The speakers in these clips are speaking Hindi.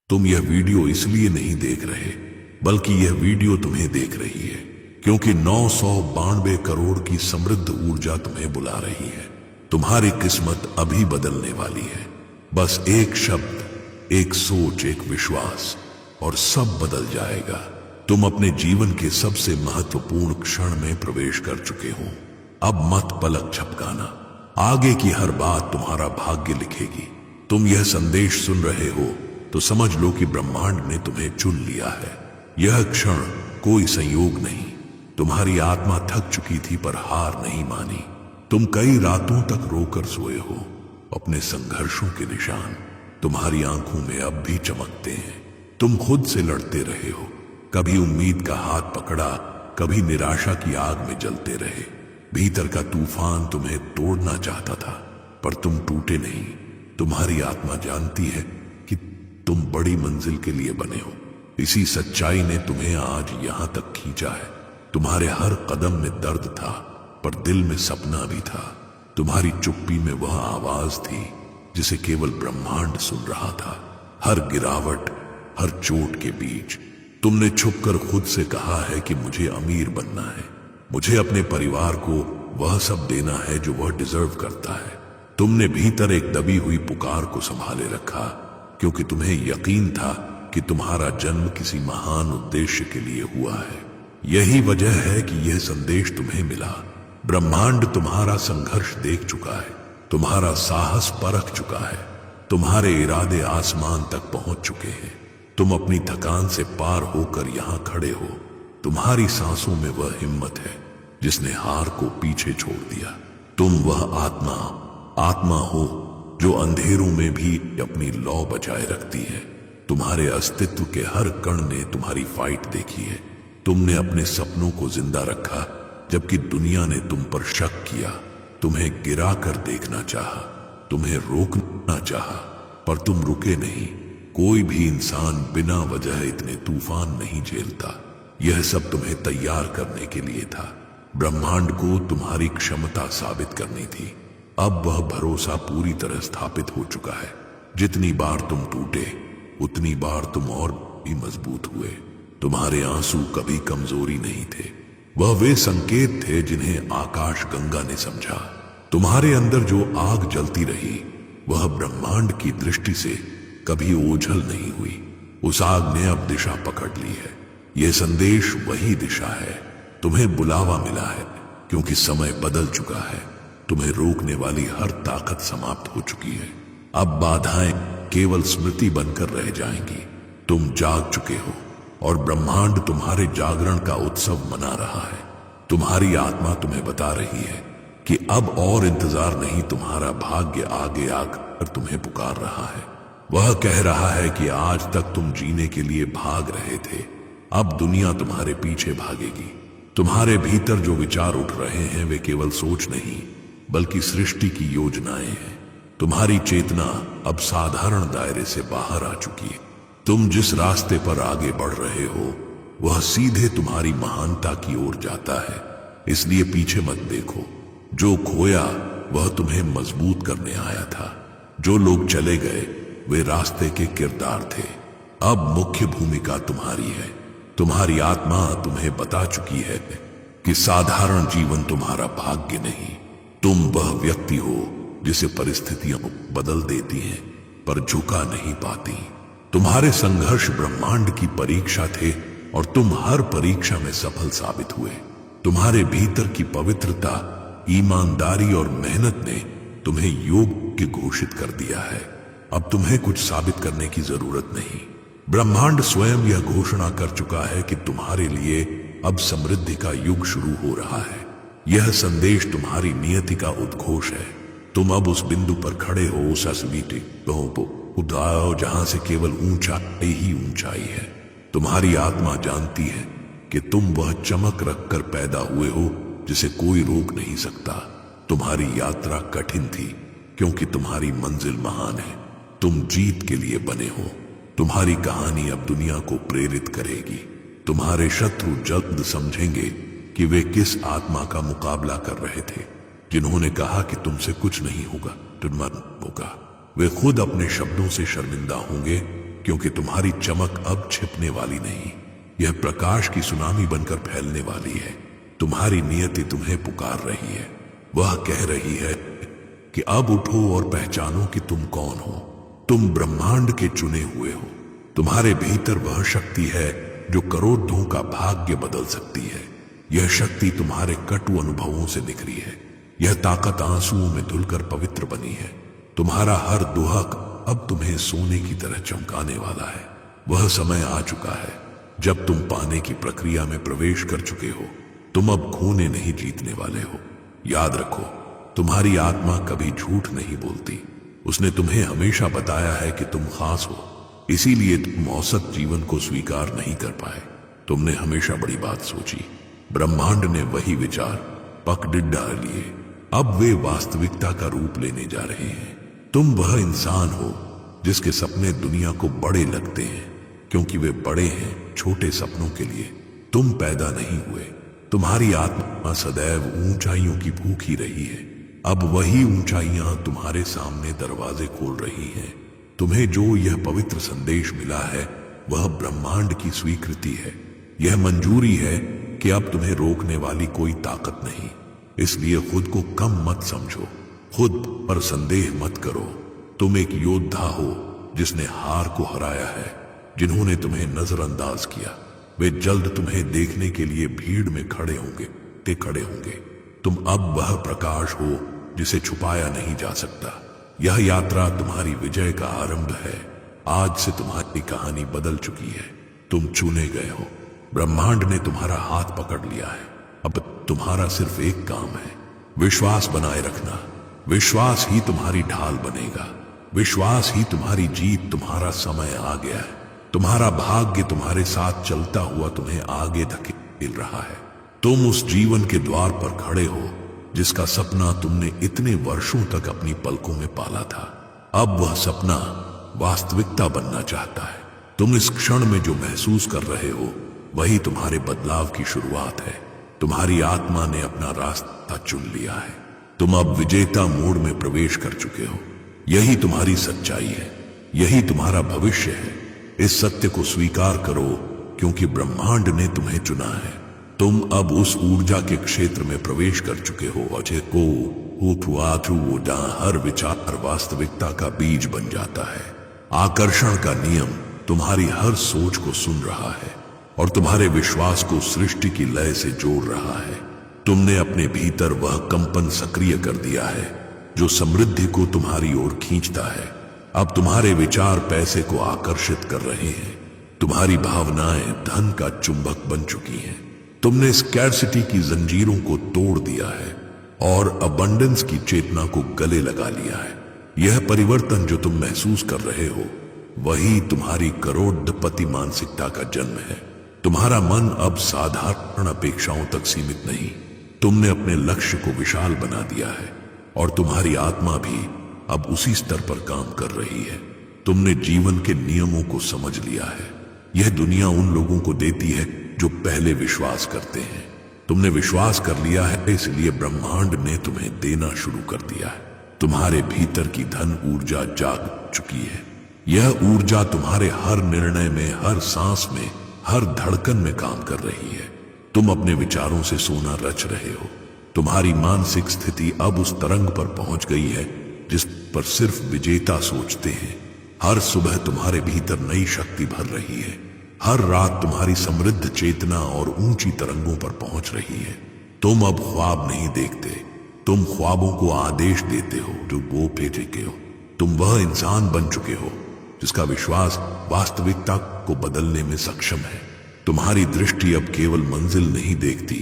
तुम यह वीडियो इसलिए नहीं देख रहे, बल्कि यह वीडियो तुम्हें देख रही है, क्योंकि 992 करोड़ की समृद्ध ऊर्जा तुम्हें बुला रही है। तुम्हारी किस्मत अभी बदलने वाली है। बस एक शब्द, एक सोच, एक विश्वास और सब बदल जाएगा। तुम अपने जीवन के सबसे महत्वपूर्ण क्षण में प्रवेश कर चुके हो। अब मत पलक झपकाना। आगे की हर बात तुम्हारा भाग्य लिखेगी। तुम यह संदेश सुन रहे हो तो समझ लो कि ब्रह्मांड ने तुम्हें चुन लिया है। यह क्षण कोई संयोग नहीं। तुम्हारी आत्मा थक चुकी थी पर हार नहीं मानी। तुम कई रातों तक रोकर सोए हो। अपने संघर्षों के निशान तुम्हारी आंखों में अब भी चमकते हैं। तुम खुद से लड़ते रहे हो। कभी उम्मीद का हाथ पकड़ा, कभी निराशा की आग में जलते रहे। भीतर का तूफान तुम्हें तोड़ना चाहता था, पर तुम टूटे नहीं। तुम्हारी आत्मा जानती है कि तुम बड़ी मंजिल के लिए बने हो। इसी सच्चाई ने तुम्हें आज यहां तक खींचा है। तुम्हारे हर कदम में दर्द था, पर दिल में सपना भी था। तुम्हारी चुप्पी में वह आवाज थी जिसे केवल ब्रह्मांड सुन रहा था। हर गिरावट, हर चोट के बीच तुमने छुपकर खुद से कहा है कि मुझे अमीर बनना है, मुझे अपने परिवार को वह सब देना है जो वह डिजर्व करता है। तुमने भीतर एक दबी हुई पुकार को संभाले रखा, क्योंकि तुम्हें यकीन था कि तुम्हारा जन्म किसी महान उद्देश्य के लिए हुआ है। यही वजह है कि यह संदेश तुम्हें मिला। ब्रह्मांड तुम्हारा संघर्ष देख चुका है, तुम्हारा साहस परख चुका है, तुम्हारे इरादे आसमान तक पहुंच चुके हैं। तुम अपनी थकान से पार होकर यहां खड़े हो। तुम्हारी सांसों में वह हिम्मत है जिसने हार को पीछे छोड़ दिया। तुम वह आत्मा हो जो अंधेरों में भी अपनी लौ बचाए रखती है। तुम्हारे अस्तित्व के हर कण ने तुम्हारी फाइट देखी है। तुमने अपने सपनों को जिंदा रखा, जबकि दुनिया ने तुम पर शक किया। तुम्हें गिरा कर देखना चाहा, तुम्हें रोकना चाहा, पर तुम रुके नहीं। कोई भी इंसान बिना वजह इतने तूफान नहीं झेलता। यह सब तुम्हें तैयार करने के लिए था। ब्रह्मांड को तुम्हारी क्षमता साबित करनी थी। अब वह भरोसा पूरी तरह स्थापित हो चुका है। जितनी बार तुम टूटे, उतनी बार तुम और भी मजबूत हुए। तुम्हारे आंसू कभी कमजोरी नहीं थे, वह वे संकेत थे जिन्हें आकाश गंगा ने समझा। तुम्हारे अंदर जो आग जलती रही, वह ब्रह्मांड की दृष्टि से कभी ओझल नहीं हुई। उस आग ने अब दिशा पकड़ ली है। यह संदेश वही दिशा है। तुम्हें बुलावा मिला है, क्योंकि समय बदल चुका है। तुम्हें रोकने वाली हर ताकत समाप्त हो चुकी है। अब बाधाएं केवल स्मृति बनकर रह जाएंगी। तुम जाग चुके हो और ब्रह्मांड तुम्हारे जागरण का उत्सव मना रहा है। तुम्हारी आत्मा तुम्हें बता रही है कि अब और इंतजार नहीं। तुम्हारा भाग्य आगे आकर तुम्हें पुकार रहा है। वह कह रहा है कि आज तक तुम जीने के लिए भाग रहे थे, अब दुनिया तुम्हारे पीछे भागेगी। तुम्हारे भीतर जो विचार उठ रहे हैं वे केवल सोच नहीं, बल्कि सृष्टि की योजनाएं हैं। तुम्हारी चेतना अब साधारण दायरे से बाहर आ चुकी है। तुम जिस रास्ते पर आगे बढ़ रहे हो, वह सीधे तुम्हारी महानता की ओर जाता है। इसलिए पीछे मत देखो। जो खोया वह तुम्हें मजबूत करने आया था। जो लोग चले गए वे रास्ते के किरदार थे। अब मुख्य भूमिका तुम्हारी है। तुम्हारी आत्मा तुम्हें बता चुकी है कि साधारण जीवन तुम्हारा भाग्य नहीं। तुम वह व्यक्ति हो जिसे परिस्थितियां बदल देती हैं, पर झुका नहीं पाती। तुम्हारे संघर्ष ब्रह्मांड की परीक्षा थे और तुम हर परीक्षा में सफल साबित हुए। तुम्हारे भीतर की पवित्रता, ईमानदारी और मेहनत ने तुम्हें योग्य घोषित कर दिया है। अब तुम्हें कुछ साबित करने की जरूरत नहीं। ब्रह्मांड स्वयं यह घोषणा कर चुका है कि तुम्हारे लिए अब समृद्धि का युग शुरू हो रहा है। यह संदेश तुम्हारी नियति का उद्घोष है। तुम अब उस बिंदु पर खड़े हो, उस असलीटी उदाओ जहां से केवल ऊंचाई ही ऊंचाई है। तुम्हारी आत्मा जानती है कि तुम वह चमक रखकर पैदा हुए हो जिसे कोई रोक नहीं सकता। तुम्हारी यात्रा कठिन थी, क्योंकि तुम्हारी मंजिल महान है। तुम जीत के लिए बने हो। तुम्हारी कहानी अब दुनिया को प्रेरित करेगी। तुम्हारे शत्रु जल्द समझेंगे कि वे किस आत्मा का मुकाबला कर रहे थे। जिन्होंने कहा कि तुमसे कुछ नहीं होगा, तुम होगा, वे खुद अपने शब्दों से शर्मिंदा होंगे क्योंकि तुम्हारी चमक अब छिपने वाली नहीं, यह प्रकाश की सुनामी बनकर फैलने वाली है। तुम्हारी नियति तुम्हें पुकार रही है, वह कह रही है कि अब उठो और पहचानो कि तुम कौन हो। तुम ब्रह्मांड के चुने हुए हो। तुम्हारे भीतर वह शक्ति है जो करोड़ों का भाग्य बदल सकती है। यह शक्ति तुम्हारे कटु अनुभवों से निकली है। यह ताकत आंसुओं में धुलकर पवित्र बनी है। तुम्हारा हर दुहक अब तुम्हें सोने की तरह चमकाने वाला है। वह समय आ चुका है जब तुम पाने की प्रक्रिया में प्रवेश कर चुके हो। तुम अब खोने नहीं, जीतने वाले हो। याद रखो, तुम्हारी आत्मा कभी झूठ नहीं बोलती। उसने तुम्हें हमेशा बताया है कि तुम खास हो, इसीलिए तुम औसत जीवन को स्वीकार नहीं कर पाए। तुमने हमेशा बड़ी बात सोची। ब्रह्मांड ने वही विचार पकड़ डाल लिए। अब वे वास्तविकता का रूप लेने जा रहे हैं। तुम वह इंसान हो जिसके सपने दुनिया को बड़े लगते हैं, क्योंकि वे बड़े हैं छोटे सपनों के लिए। तुम पैदा नहीं हुए। तुम्हारी आत्मा सदैव ऊंचाइयों की भूखी रही है। अब वही ऊंचाइयां तुम्हारे सामने दरवाजे खोल रही हैं। तुम्हें जो यह पवित्र संदेश मिला है वह ब्रह्मांड की स्वीकृति है। यह मंजूरी है कि अब तुम्हें रोकने वाली कोई ताकत नहीं। इसलिए खुद को कम मत समझो, खुद पर संदेह मत करो। तुम एक योद्धा हो जिसने हार को हराया है। जिन्होंने तुम्हें नजरअंदाज किया वे जल्द तुम्हें देखने के लिए भीड़ में खड़े होंगे। तुम अब वह प्रकाश हो जिसे छुपाया नहीं जा सकता। यह यात्रा तुम्हारी विजय का आरंभ है। आज से तुम्हारी कहानी बदल चुकी है। तुम चुने गए हो। ब्रह्मांड ने तुम्हारा हाथ पकड़ लिया है। अब तुम्हारा सिर्फ एक काम है, विश्वास बनाए रखना। विश्वास ही तुम्हारी ढाल बनेगा। विश्वास ही तुम्हारी जीत। तुम्हारा समय आ गया है। तुम्हारा भाग्य तुम्हारे साथ चलता हुआ तुम्हें आगे धकेल रहा है। तुम उस जीवन के द्वार पर खड़े हो जिसका सपना तुमने इतने वर्षों तक अपनी पलकों में पाला था। अब वह सपना वास्तविकता बनना चाहता है। तुम इस क्षण में जो महसूस कर रहे हो वही तुम्हारे बदलाव की शुरुआत है। तुम्हारी आत्मा ने अपना रास्ता चुन लिया है। तुम अब विजेता मोड़ में प्रवेश कर चुके हो। यही तुम्हारी सच्चाई है, यही तुम्हारा भविष्य है। इस सत्य को स्वीकार करो, क्योंकि ब्रह्मांड ने तुम्हें चुना है। तुम अब उस ऊर्जा के क्षेत्र में प्रवेश कर चुके हो अजय को जहां हर विचार वास्तविकता का बीज बन जाता है। आकर्षण का नियम तुम्हारी हर सोच को सुन रहा है और तुम्हारे विश्वास को सृष्टि की लय से जोड़ रहा है। तुमने अपने भीतर वह कंपन सक्रिय कर दिया है जो समृद्धि को तुम्हारी ओर खींचता है। अब तुम्हारे विचार पैसे को आकर्षित कर रहे हैं। तुम्हारी भावनाएं धन का चुंबक बन चुकी हैं। तुमने स्कैर्सिटी की जंजीरों को तोड़ दिया है और अबंडेंस की चेतना को गले लगा लिया है। यह परिवर्तन जो तुम महसूस कर रहे हो वही तुम्हारी करोड़पति मानसिकता का जन्म है। तुम्हारा मन अब साधारण अपेक्षाओं तक सीमित नहीं। तुमने अपने लक्ष्य को विशाल बना दिया है और तुम्हारी आत्मा भी अब उसी स्तर पर काम कर रही है। तुमने जीवन के नियमों को समझ लिया है। यह दुनिया उन लोगों को देती है जो पहले विश्वास करते हैं। तुमने विश्वास कर लिया है, इसलिए ब्रह्मांड ने तुम्हें देना शुरू कर दिया है। तुम्हारे भीतर की धन ऊर्जा जाग चुकी है। यह ऊर्जा तुम्हारे हर निर्णय में, हर सांस में, हर धड़कन में काम कर रही है। तुम अपने विचारों से सोना रच रहे हो। तुम्हारी मानसिक स्थिति अब उस तरंग पर पहुंच गई है जिस पर सिर्फ विजेता सोचते हैं। हर सुबह तुम्हारे भीतर नई शक्ति भर रही है। हर रात तुम्हारी समृद्ध चेतना और ऊंची तरंगों पर पहुंच रही है। तुम अब ख्वाब नहीं देखते, तुम ख्वाबों को आदेश देते हो जो वो भेजे हो। तुम वह इंसान बन चुके हो जिसका विश्वास वास्तविकता को बदलने में सक्षम है। तुम्हारी दृष्टि अब केवल मंजिल नहीं देखती,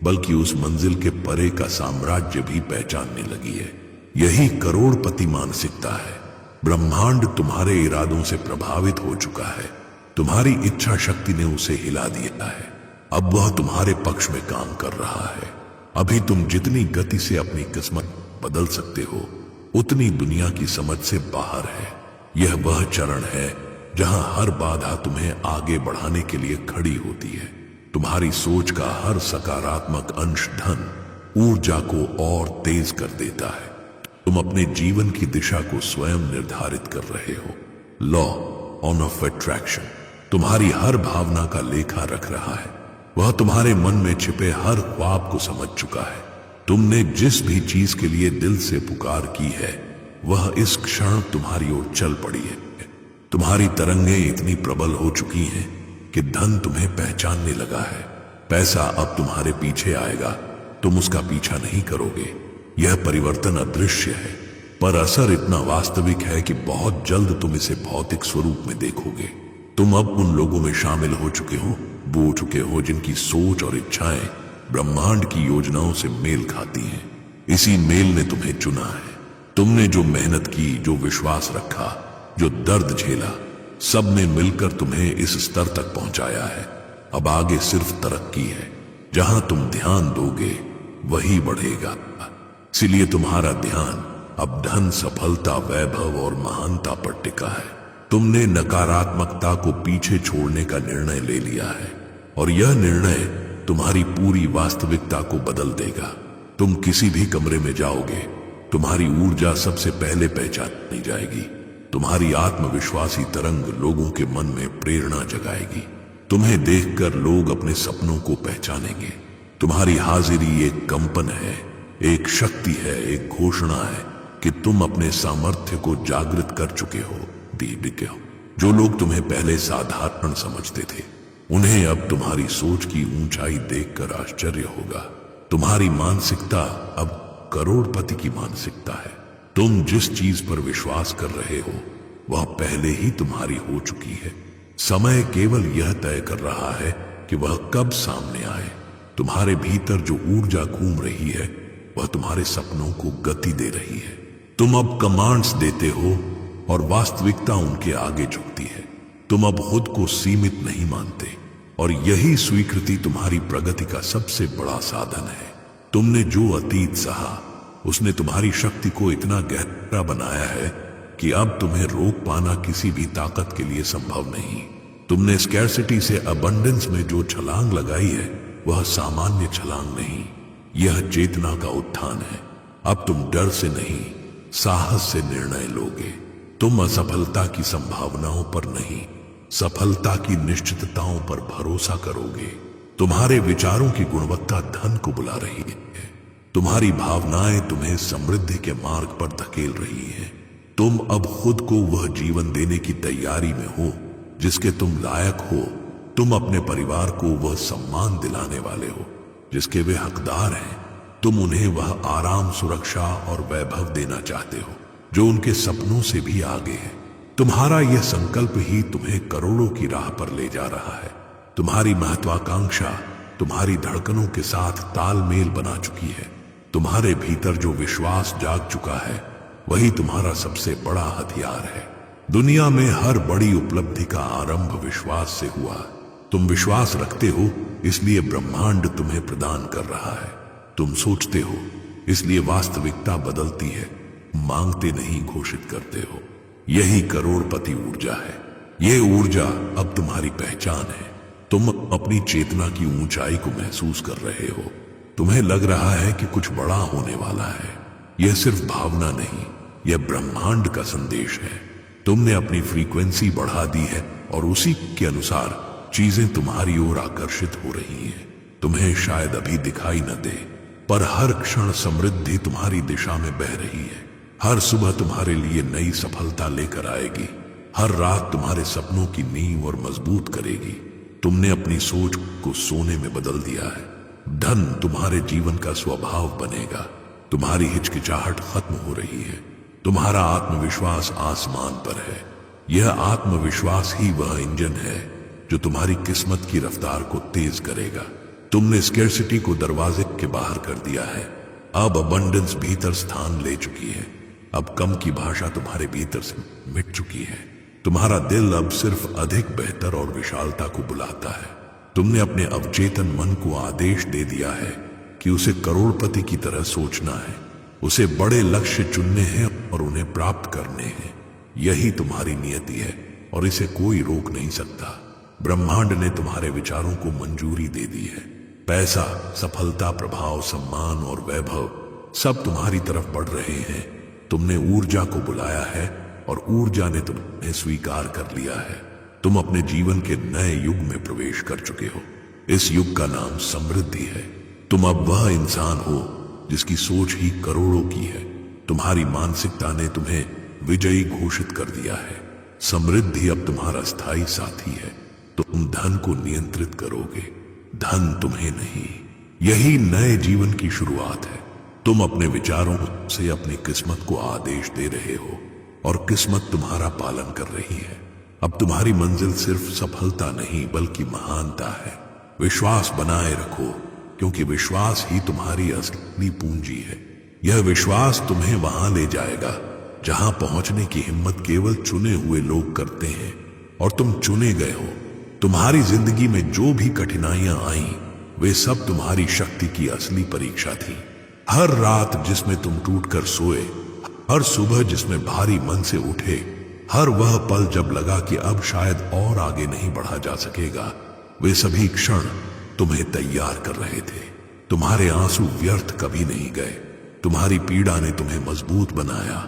बल्कि उस मंजिल के परे का साम्राज्य भी पहचानने लगी है। यही करोड़पति मानसिकता है। ब्रह्मांड तुम्हारे इरादों से प्रभावित हो चुका है। तुम्हारी इच्छा शक्ति ने उसे हिला दिया है। अब वह तुम्हारे पक्ष में काम कर रहा है। अभी तुम जितनी गति से अपनी किस्मत बदल सकते हो उतनी दुनिया की समझ से बाहर है। यह वह चरण है जहां हर बाधा तुम्हें आगे बढ़ाने के लिए खड़ी होती है। तुम्हारी सोच का हर सकारात्मक अंश धन ऊर्जा को और तेज कर देता है। तुम अपने जीवन की दिशा को स्वयं निर्धारित कर रहे हो। लो, ऑन ऑफ अट्रैक्शन तुम्हारी हर भावना का लेखा रख रहा है। वह तुम्हारे मन में छिपे हर ख्वाब को समझ चुका है। तुमने जिस भी चीज के लिए दिल से पुकार की है वह इस क्षण तुम्हारी ओर चल पड़ी है। तुम्हारी तरंगें इतनी प्रबल हो चुकी हैं कि धन तुम्हें पहचानने लगा है। पैसा अब तुम्हारे पीछे आएगा, तुम उसका पीछा नहीं करोगे। यह परिवर्तन अदृश्य है पर असर इतना वास्तविक है कि बहुत जल्द तुम इसे भौतिक स्वरूप में देखोगे। तुम अब उन लोगों में शामिल हो चुके हो जिनकी सोच और इच्छाएं ब्रह्मांड की योजनाओं से मेल खाती हैं। इसी मेल ने तुम्हें चुना है। तुमने जो मेहनत की, जो विश्वास रखा, जो दर्द झेला, सब ने मिलकर तुम्हें इस स्तर तक पहुंचाया है। अब आगे सिर्फ तरक्की है। जहां तुम ध्यान दोगे वही बढ़ेगा। इसलिए तुम्हारा ध्यान अब धन, सफलता, वैभव और महानता पर टिका है। तुमने नकारात्मकता को पीछे छोड़ने का निर्णय ले लिया है और यह निर्णय तुम्हारी पूरी वास्तविकता को बदल देगा। तुम किसी भी कमरे में जाओगे, तुम्हारी ऊर्जा सबसे पहले पहचानी जाएगी। तुम्हारी आत्मविश्वासी तरंग लोगों के मन में प्रेरणा जगाएगी। तुम्हें देखकर लोग अपने सपनों को पहचानेंगे। तुम्हारी हाजिरी एक कंपन है, एक शक्ति है, एक घोषणा है कि तुम अपने सामर्थ्य को जागृत कर चुके हो। जो लोग तुम्हें पहले साधारण समझते थे उन्हें अब तुम्हारी सोच की ऊंचाई देखकर आश्चर्य होगा। तुम्हारी मानसिकता अब करोड़पति की मानसिकता है। तुम जिस चीज पर विश्वास कर रहे हो वह पहले ही तुम्हारी हो चुकी है। समय केवल यह तय कर रहा है कि वह कब सामने आए। तुम्हारे भीतर जो ऊर्जा घूम रही है वह तुम्हारे सपनों को गति दे रही है। तुम अब कमांड्स देते हो और वास्तविकता उनके आगे झुकती है। तुम अब खुद को सीमित नहीं मानते और यही स्वीकृति तुम्हारी प्रगति का सबसे बड़ा साधन है। तुमने जो अतीत सहा उसने तुम्हारी शक्ति को इतना गहरा बनाया है कि अब तुम्हें रोक पाना किसी भी ताकत के लिए संभव नहीं। तुमने स्कैर्सिटी से अबंडेंस में जो छलांग लगाई है वह सामान्य छलांग नहीं, यह चेतना का उत्थान है। अब तुम डर से नहीं, साहस से निर्णय लोगे। तुम असफलता की संभावनाओं पर नहीं, सफलता की निश्चितताओं पर भरोसा करोगे। तुम्हारे विचारों की गुणवत्ता धन को बुला रही है। तुम्हारी भावनाएं तुम्हें समृद्धि के मार्ग पर धकेल रही हैं। तुम अब खुद को वह जीवन देने की तैयारी में हो जिसके तुम लायक हो। तुम अपने परिवार को वह सम्मान दिलाने वाले हो जिसके वे हकदार हैं। तुम उन्हें वह आराम, सुरक्षा और वैभव देना चाहते हो जो उनके सपनों से भी आगे है। तुम्हारा यह संकल्प ही तुम्हें करोड़ों की राह पर ले जा रहा है। तुम्हारी महत्वाकांक्षा तुम्हारी धड़कनों के साथ तालमेल बना चुकी है। तुम्हारे भीतर जो विश्वास जाग चुका है वही तुम्हारा सबसे बड़ा हथियार है। दुनिया में हर बड़ी उपलब्धि का आरंभ विश्वास से हुआ। तुम विश्वास रखते हो इसलिए ब्रह्मांड तुम्हें प्रदान कर रहा है। तुम सोचते हो इसलिए वास्तविकता बदलती है। मांगते नहीं, घोषित करते हो। यही करोड़पति ऊर्जा है। यह ऊर्जा अब तुम्हारी पहचान है। तुम अपनी चेतना की ऊंचाई को महसूस कर रहे हो। तुम्हें लग रहा है कि कुछ बड़ा होने वाला है। यह सिर्फ भावना नहीं, यह ब्रह्मांड का संदेश है। तुमने अपनी फ्रीक्वेंसी बढ़ा दी है और उसी के अनुसार चीजें तुम्हारी ओर आकर्षित हो रही हैं। तुम्हें शायद अभी दिखाई न दे पर हर क्षण समृद्धि तुम्हारी दिशा में बह रही है। हर सुबह तुम्हारे लिए नई सफलता लेकर आएगी। हर रात तुम्हारे सपनों की नींव और मजबूत करेगी। तुमने अपनी सोच को सोने में बदल दिया है। धन तुम्हारे जीवन का स्वभाव बनेगा। तुम्हारी हिचकिचाहट खत्म हो रही है। तुम्हारा आत्मविश्वास आसमान पर है। यह आत्मविश्वास ही वह इंजन है जो तुम्हारी किस्मत की रफ्तार को तेज करेगा। तुमने स्कैर्सिटी को दरवाजे के बाहर कर दिया है। अब अबंडेंस भीतर स्थान ले चुकी है। अब कम की भाषा तुम्हारे भीतर से मिट चुकी है। तुम्हारा दिल अब सिर्फ अधिक बेहतर और विशालता को बुलाता है। तुमने अपने अवचेतन मन को आदेश दे दिया है कि उसे करोड़पति की तरह सोचना है। उसे बड़े लक्ष्य चुनने हैं और उन्हें प्राप्त करने हैं। यही तुम्हारी नियति है और इसे कोई रोक नहीं सकता। ब्रह्मांड ने तुम्हारे विचारों को मंजूरी दे दी है। पैसा, सफलता, प्रभाव, सम्मान और वैभव सब तुम्हारी तरफ बढ़ रहे हैं। तुमने ऊर्जा को बुलाया है और ऊर्जा ने तुम्हें स्वीकार कर लिया है। तुम अपने जीवन के नए युग में प्रवेश कर चुके हो। इस युग का नाम समृद्धि है। तुम अब वह इंसान हो जिसकी सोच ही करोड़ों की है। तुम्हारी मानसिकता ने तुम्हें विजयी घोषित कर दिया है। समृद्धि अब तुम्हारा स्थायी साथी है। तुम धन को नियंत्रित करोगे, धन तुम्हें नहीं। यही नए जीवन की शुरुआत है। तुम अपने विचारों से अपनी किस्मत को आदेश दे रहे हो और किस्मत तुम्हारा पालन कर रही है। अब तुम्हारी मंजिल सिर्फ सफलता नहीं बल्कि महानता है। विश्वास बनाए रखो, क्योंकि विश्वास ही तुम्हारी असली पूंजी है। यह विश्वास तुम्हें वहां ले जाएगा जहां पहुंचने की हिम्मत केवल चुने हुए लोग करते हैं, और तुम चुने गए हो। तुम्हारी जिंदगी में जो भी कठिनाइयां आई, वे सब तुम्हारी शक्ति की असली परीक्षा थी। हर रात जिसमें तुम टूटकर सोए, हर सुबह जिसमें भारी मन से उठे, हर वह पल जब लगा कि अब शायद और आगे नहीं बढ़ा जा सकेगा, वे सभी क्षण तुम्हें तैयार कर रहे थे। तुम्हारे आंसू व्यर्थ कभी नहीं गए। तुम्हारी पीड़ा ने तुम्हें मजबूत बनाया,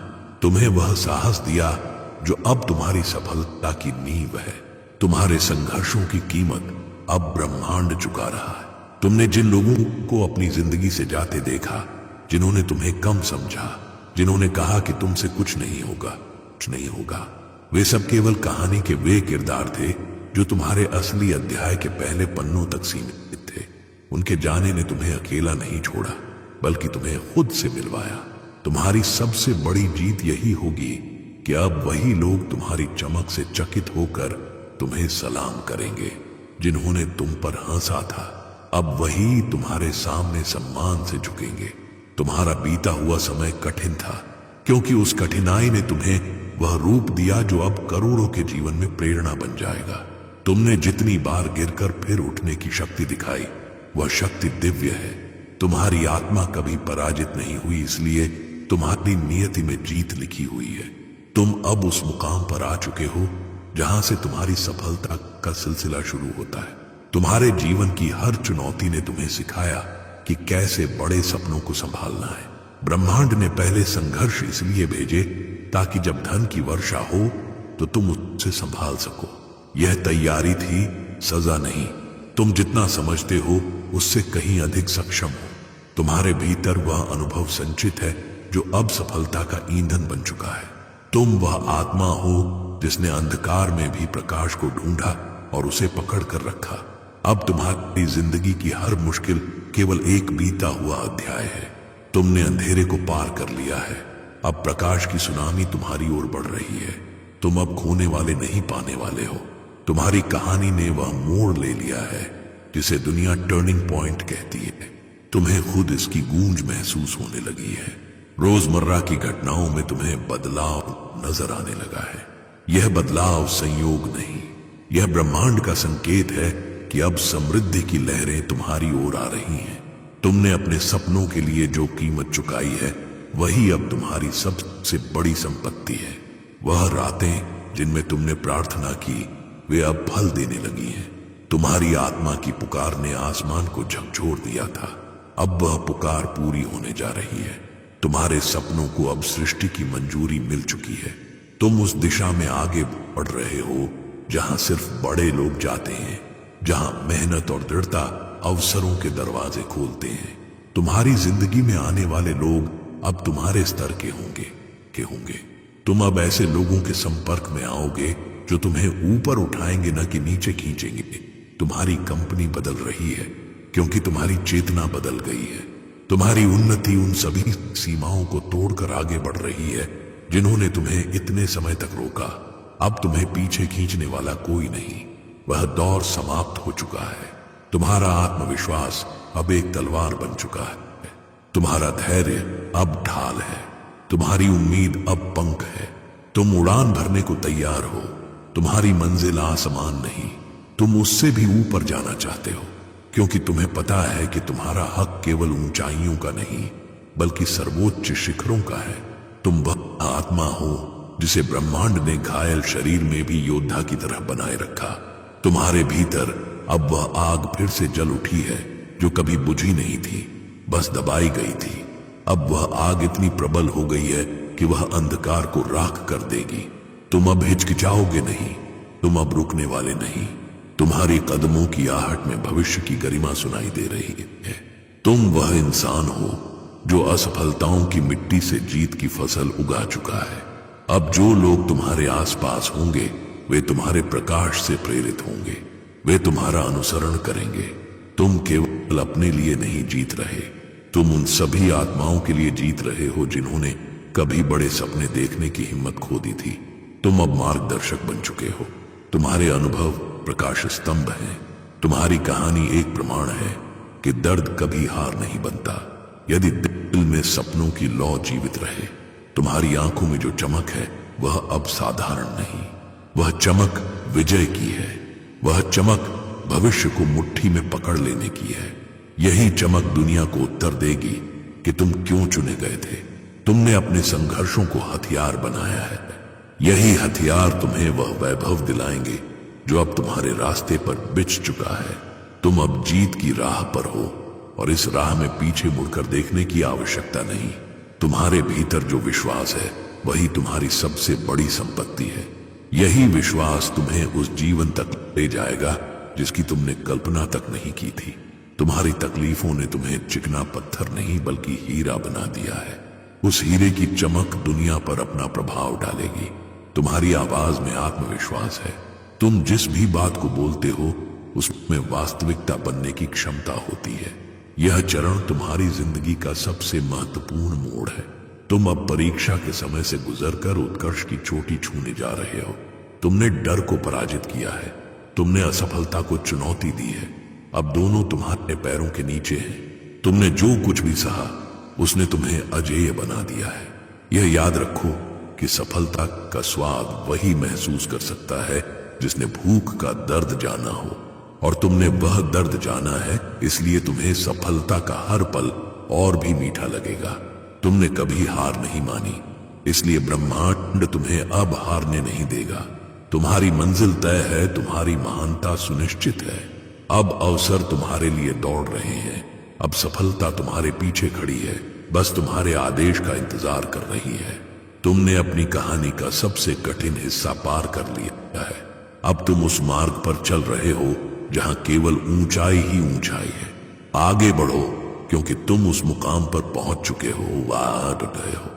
तुम्हें वह साहस दिया जो अब तुम्हारी सफलता की नींव है। तुम्हारे संघर्षों की कीमत अब ब्रह्मांड चुका रहा है। तुमने जिन लोगों को अपनी जिंदगी से जाते देखा, जिन्होंने तुम्हें कम समझा, जिन्होंने कहा कि तुमसे कुछ नहीं होगा, वे सब केवल कहानी के वे किरदार थे जो तुम्हारे असली अध्याय के पहले पन्नों तक सीमित थे। उनके जाने ने तुम्हें अकेला नहीं छोड़ा, बल्कि तुम्हें खुद से मिलवाया। तुम्हारी सबसे बड़ी जीत यही होगी कि अब वही लोग तुम्हारी चमक से चकित होकर तुम्हें सलाम करेंगे। जिन्होंने तुम पर हंसा था, अब वही तुम्हारे सामने सम्मान से झुकेंगे। तुम्हारा बीता हुआ समय कठिन था, क्योंकि उस कठिनाई ने तुम्हें वह रूप दिया जो अब करोड़ों के जीवन में प्रेरणा बन जाएगा। तुमने जितनी बार गिरकर फिर उठने की शक्ति दिखाई, वह शक्ति दिव्य है। तुम्हारी आत्मा कभी पराजित नहीं हुई, इसलिए तुम्हारी नियति में जीत लिखी हुई है। तुम अब उस मुकाम पर आ चुके हो जहां से तुम्हारी सफलता का सिलसिला शुरू होता है। तुम्हारे जीवन की हर चुनौती ने तुम्हें सिखाया कि कैसे बड़े सपनों को संभालना है। ब्रह्मांड ने पहले संघर्ष इसलिए भेजे ताकि जब धन की वर्षा हो तो तुम उससे संभाल सको। यह तैयारी थी, सजा नहीं। तुम जितना समझते हो उससे कहीं अधिक सक्षम हो। तुम्हारे भीतर वह अनुभव संचित है जो अब सफलता का ईंधन बन चुका है। तुम वह आत्मा हो जिसने अंधकार में भी प्रकाश को ढूंढा और उसे पकड़ कर रखा। अब तुम्हारी जिंदगी की हर मुश्किल केवल एक बीता हुआ अध्याय है। तुमने अंधेरे को पार कर लिया है। अब प्रकाश की सुनामी तुम्हारी ओर बढ़ रही है। तुम अब खोने वाले नहीं, पाने वाले हो। तुम्हारी कहानी ने वह मोड़ ले लिया है जिसे दुनिया टर्निंग पॉइंट कहती है। तुम्हें खुद इसकी गूंज महसूस होने लगी है। रोजमर्रा की घटनाओं में तुम्हें बदलाव नजर आने लगा है। यह बदलाव संयोग नहीं, यह ब्रह्मांड का संकेत है कि अब समृद्धि की लहरें तुम्हारी ओर आ रही हैं। तुमने अपने सपनों के लिए जो कीमत चुकाई है, वही अब तुम्हारी सबसे बड़ी संपत्ति है। वह रातें जिनमें तुमने प्रार्थना की, वे अब फल देने लगी हैं। तुम्हारी आत्मा की पुकार ने आसमान को झकझोर दिया था, अब वह पुकार पूरी होने जा रही है। तुम्हारे सपनों को अब सृष्टि की मंजूरी मिल चुकी है। तुम उस दिशा में आगे बढ़ रहे हो जहां सिर्फ बड़े लोग जाते हैं, जहां मेहनत और दृढ़ता अवसरों के दरवाजे खोलते हैं। तुम्हारी जिंदगी में आने वाले लोग अब तुम्हारे स्तर के होंगे। तुम अब ऐसे लोगों के संपर्क में आओगे जो तुम्हें ऊपर उठाएंगे, न कि नीचे खींचेंगे। तुम्हारी कंपनी बदल रही है क्योंकि तुम्हारी चेतना बदल गई है। तुम्हारी उन्नति उन सभी सीमाओं को तोड़कर आगे बढ़ रही है जिन्होंने तुम्हें इतने समय तक रोका। अब तुम्हें पीछे खींचने वाला कोई नहीं। वह दौर समाप्त हो चुका है। तुम्हारा आत्मविश्वास अब एक तलवार बन चुका है। तुम्हारा धैर्य अब ढाल है। तुम्हारी उम्मीद अब पंख है। तुम उड़ान भरने को तैयार हो। तुम्हारी मंजिल आसमान नहीं, तुम उससे भी ऊपर जाना चाहते हो, क्योंकि तुम्हें पता है कि तुम्हारा हक केवल ऊंचाइयों का नहीं बल्कि सर्वोच्च शिखरों का है। तुम वह आत्मा हो जिसे ब्रह्मांड ने घायल शरीर में भी योद्धा की तरह बनाए रखा। तुम्हारे भीतर अब वह आग फिर से जल उठी है जो कभी बुझी नहीं थी, बस दबाई गई थी। अब वह आग इतनी प्रबल हो गई है कि वह अंधकार को राख कर देगी। तुम अब हिचकिचाओगे नहीं, तुम अब रुकने वाले नहीं। तुम्हारी कदमों की आहट में भविष्य की गरिमा सुनाई दे रही है। तुम वह इंसान हो जो असफलताओं की मिट्टी से जीत की फसल उगा चुका है। अब जो लोग तुम्हारे आसपास होंगे वे तुम्हारे प्रकाश से प्रेरित होंगे, वे तुम्हारा अनुसरण करेंगे। तुम केवल अपने लिए नहीं जीत रहे, तुम उन सभी आत्माओं के लिए जीत रहे हो जिन्होंने कभी बड़े सपने देखने की हिम्मत खो दी थी। तुम अब मार्गदर्शक बन चुके हो। तुम्हारे अनुभव प्रकाश स्तंभ हैं। तुम्हारी कहानी एक प्रमाण है कि दर्द कभी हार नहीं बनता यदि दिल में सपनों की लौ जीवित रहे। तुम्हारी आंखों में जो चमक है वह अब साधारण नहीं, वह चमक विजय की है। वह चमक भविष्य को मुट्ठी में पकड़ लेने की है। यही चमक दुनिया को उत्तर देगी कि तुम क्यों चुने गए थे। तुमने अपने संघर्षों को हथियार बनाया है। यही हथियार तुम्हें वह वैभव दिलाएंगे जो अब तुम्हारे रास्ते पर बिछ चुका है। तुम अब जीत की राह पर हो और इस राह में पीछे मुड़कर देखने की आवश्यकता नहीं। तुम्हारे भीतर जो विश्वास है वही तुम्हारी सबसे बड़ी संपत्ति है। यही विश्वास तुम्हें उस जीवन तक ले जाएगा जिसकी तुमने कल्पना तक नहीं की थी। तुम्हारी तकलीफों ने तुम्हें चिकना पत्थर नहीं बल्कि हीरा बना दिया है। उस हीरे की चमक दुनिया पर अपना प्रभाव डालेगी। तुम्हारी आवाज में आत्मविश्वास है। तुम जिस भी बात को बोलते हो उसमें वास्तविकता बनने की क्षमता होती है। यह चरण तुम्हारी जिंदगी का सबसे महत्वपूर्ण मोड़ है। तुम अब परीक्षा के समय से गुजरकर उत्कर्ष की चोटी छूने जा रहे हो। तुमने डर को पराजित किया है, तुमने असफलता को चुनौती दी है। अब दोनों तुम्हारे पैरों के नीचे हैं। तुमने जो कुछ भी सहा उसने तुम्हें अजेय बना दिया है। यह याद रखो कि सफलता का स्वाद वही महसूस कर सकता है जिसने भूख का दर्द जाना हो, और तुमने वह दर्द जाना है, इसलिए तुम्हें सफलता का हर पल और भी मीठा लगेगा। तुमने कभी हार नहीं मानी, इसलिए ब्रह्मांड तुम्हें अब हारने नहीं देगा। तुम्हारी मंजिल तय है, तुम्हारी महानता सुनिश्चित है। अब अवसर तुम्हारे लिए दौड़ रहे हैं। अब सफलता तुम्हारे पीछे खड़ी है, बस तुम्हारे आदेश का इंतजार कर रही है। तुमने अपनी कहानी का सबसे कठिन हिस्सा पार कर लिया है। अब तुम उस मार्ग पर चल रहे हो जहां केवल ऊंचाई ही ऊंचाई है। आगे बढ़ो क्योंकि तुम उस मुकाम पर पहुंच चुके हो, वार गए हो,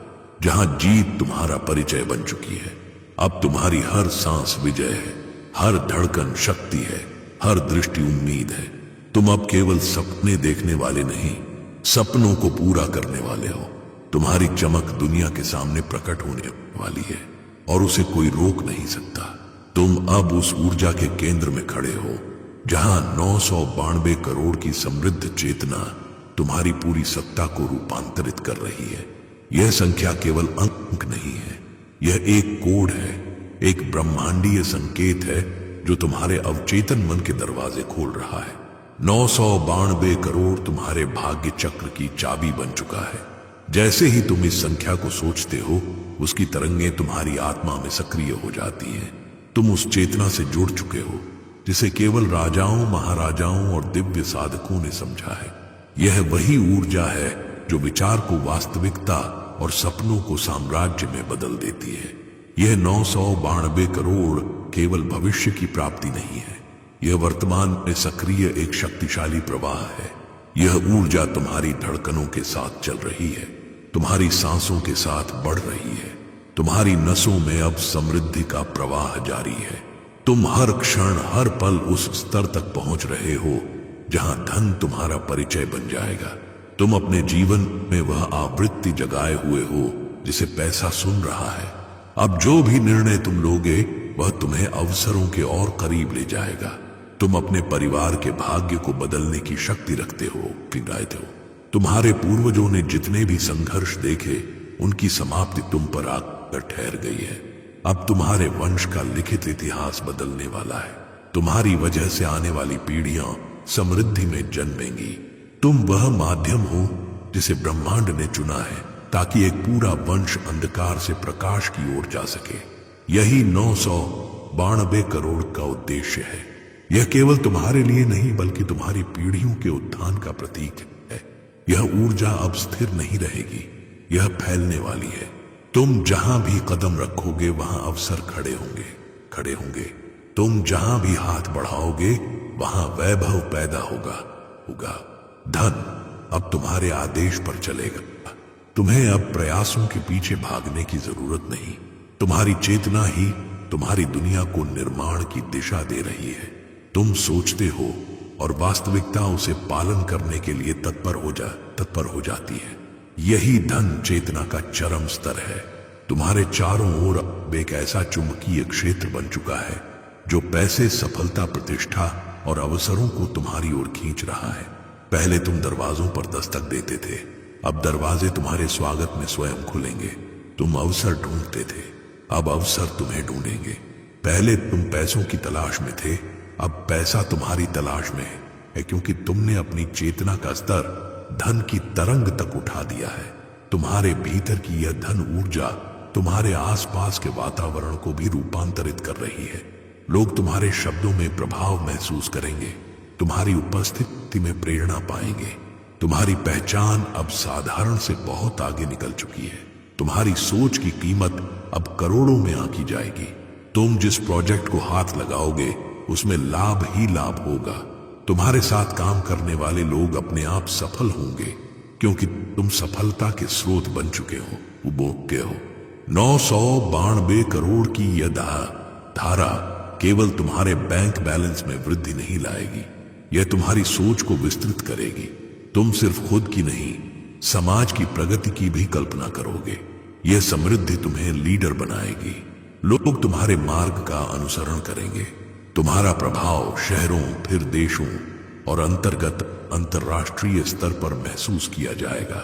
जहां जीत तुम्हारा परिचय बन चुकी है। अब तुम्हारी हर सांस विजय है, हर धड़कन शक्ति है, हर दृष्टि उम्मीद है। तुम अब केवल सपने देखने वाले नहीं, सपनों को पूरा करने वाले हो। तुम्हारी चमक दुनिया के सामने प्रकट होने वाली है और उसे कोई रोक नहीं सकता। तुम अब उस ऊर्जा के केंद्र में खड़े हो जहां 992 करोड़ की समृद्ध चेतना तुम्हारी पूरी सत्ता को रूपांतरित कर रही है। यह संख्या केवल अंक नहीं है, यह एक कोड है, एक ब्रह्मांडीय संकेत है जो तुम्हारे अवचेतन मन के दरवाजे खोल रहा है। 992 करोड़ तुम्हारे भाग्य चक्र की चाबी बन चुका है। जैसे ही तुम इस संख्या को सोचते हो उसकी तरंगें तुम्हारी आत्मा में सक्रिय हो जाती हैं। तुम उस चेतना से जुड़ चुके हो जिसे केवल राजाओं, महाराजाओं और दिव्य साधकों ने समझा है। यह वही ऊर्जा है जो विचार को वास्तविकता और सपनों को साम्राज्य में बदल देती है। यह 992 करोड़ केवल भविष्य की प्राप्ति नहीं है, यह वर्तमान में सक्रिय एक शक्तिशाली प्रवाह है। यह ऊर्जा तुम्हारी धड़कनों के साथ चल रही है, तुम्हारी सांसों के साथ बढ़ रही है। तुम्हारी नसों में अब समृद्धि का प्रवाह जारी है। तुम हर क्षण, हर पल उस स्तर तक पहुंच रहे हो जहां धन तुम्हारा परिचय बन जाएगा। तुम अपने जीवन में वह आवृत्ति जगाए हुए हो जिसे पैसा सुन रहा है। अब जो भी निर्णय तुम लोगे वह तुम्हें अवसरों के और करीब ले जाएगा। तुम अपने परिवार के भाग्य को बदलने की शक्ति रखते हो, पिघलाते हो। तुम्हारे पूर्वजों ने जितने भी संघर्ष देखे उनकी समाप्ति तुम पर आकर ठहर गई है। अब तुम्हारे वंश का लिखित इतिहास बदलने वाला है। तुम्हारी वजह से आने वाली पीढ़ियां समृद्धि में जन्मेंगी। तुम वह माध्यम हो जिसे ब्रह्मांड ने चुना है ताकि एक पूरा वंश अंधकार से प्रकाश की ओर जा सके। यही 992 करोड़ का उद्देश्य है। यह केवल तुम्हारे लिए नहीं बल्कि तुम्हारी पीढ़ियों के उत्थान का प्रतीक है। यह ऊर्जा अब स्थिर नहीं रहेगी, यह फैलने वाली है। तुम जहां भी कदम रखोगे वहां अवसर खड़े होंगे। तुम जहां भी हाथ बढ़ाओगे वहां वैभव पैदा होगा। धन अब तुम्हारे आदेश पर चलेगा। तुम्हें अब प्रयासों के पीछे भागने की जरूरत नहीं। तुम्हारी चेतना ही तुम्हारी दुनिया को निर्माण की दिशा दे रही है। तुम सोचते हो और वास्तविकता उसे पालन करने के लिए तत्पर हो जाती है। यही धन चेतना का चरम स्तर है। तुम्हारे चारों ओर अब एक ऐसा चुंबकीय क्षेत्र बन चुका है जो पैसे, सफलता, प्रतिष्ठा और अवसरों को तुम्हारी ओर खींच रहा है। पहले तुम दरवाजों पर दस्तक देते थे, अब दरवाजे तुम्हारे स्वागत में स्वयं खुलेंगे। तुम अवसर ढूंढते थे, अब अवसर तुम्हें ढूंढेंगे। पहले तुम पैसों की तलाश में थे, अब पैसा तुम्हारी तलाश में है, क्योंकि तुमने अपनी चेतना का स्तर धन की तरंग तक उठा दिया है। तुम्हारे भीतर की यह धन ऊर्जा तुम्हारे आसपास के वातावरण को भी रूपांतरित कर रही है। लोग तुम्हारे शब्दों में प्रभाव महसूस करेंगे, तुम्हारी उपस्थिति में प्रेरणा पाएंगे। तुम्हारी पहचान अब साधारण से बहुत आगे निकल चुकी है। तुम्हारी सोच की कीमत अब करोड़ों में आंकी जाएगी। तुम जिस प्रोजेक्ट को हाथ लगाओगे उसमें लाभ ही लाभ होगा। तुम्हारे साथ काम करने वाले लोग अपने आप सफल होंगे, क्योंकि तुम सफलता के स्रोत बन चुके हो, उपभोग के हो। 992 करोड़ की यह धारा केवल तुम्हारे बैंक बैलेंस में वृद्धि नहीं लाएगी, यह तुम्हारी सोच को विस्तृत करेगी। तुम सिर्फ खुद की नहीं, समाज की प्रगति की भी कल्पना करोगे। यह समृद्धि तुम्हें लीडर बनाएगी। लोग तुम्हारे मार्ग का अनुसरण करेंगे। तुम्हारा प्रभाव शहरों, फिर देशों और अंतरराष्ट्रीय स्तर पर महसूस किया जाएगा।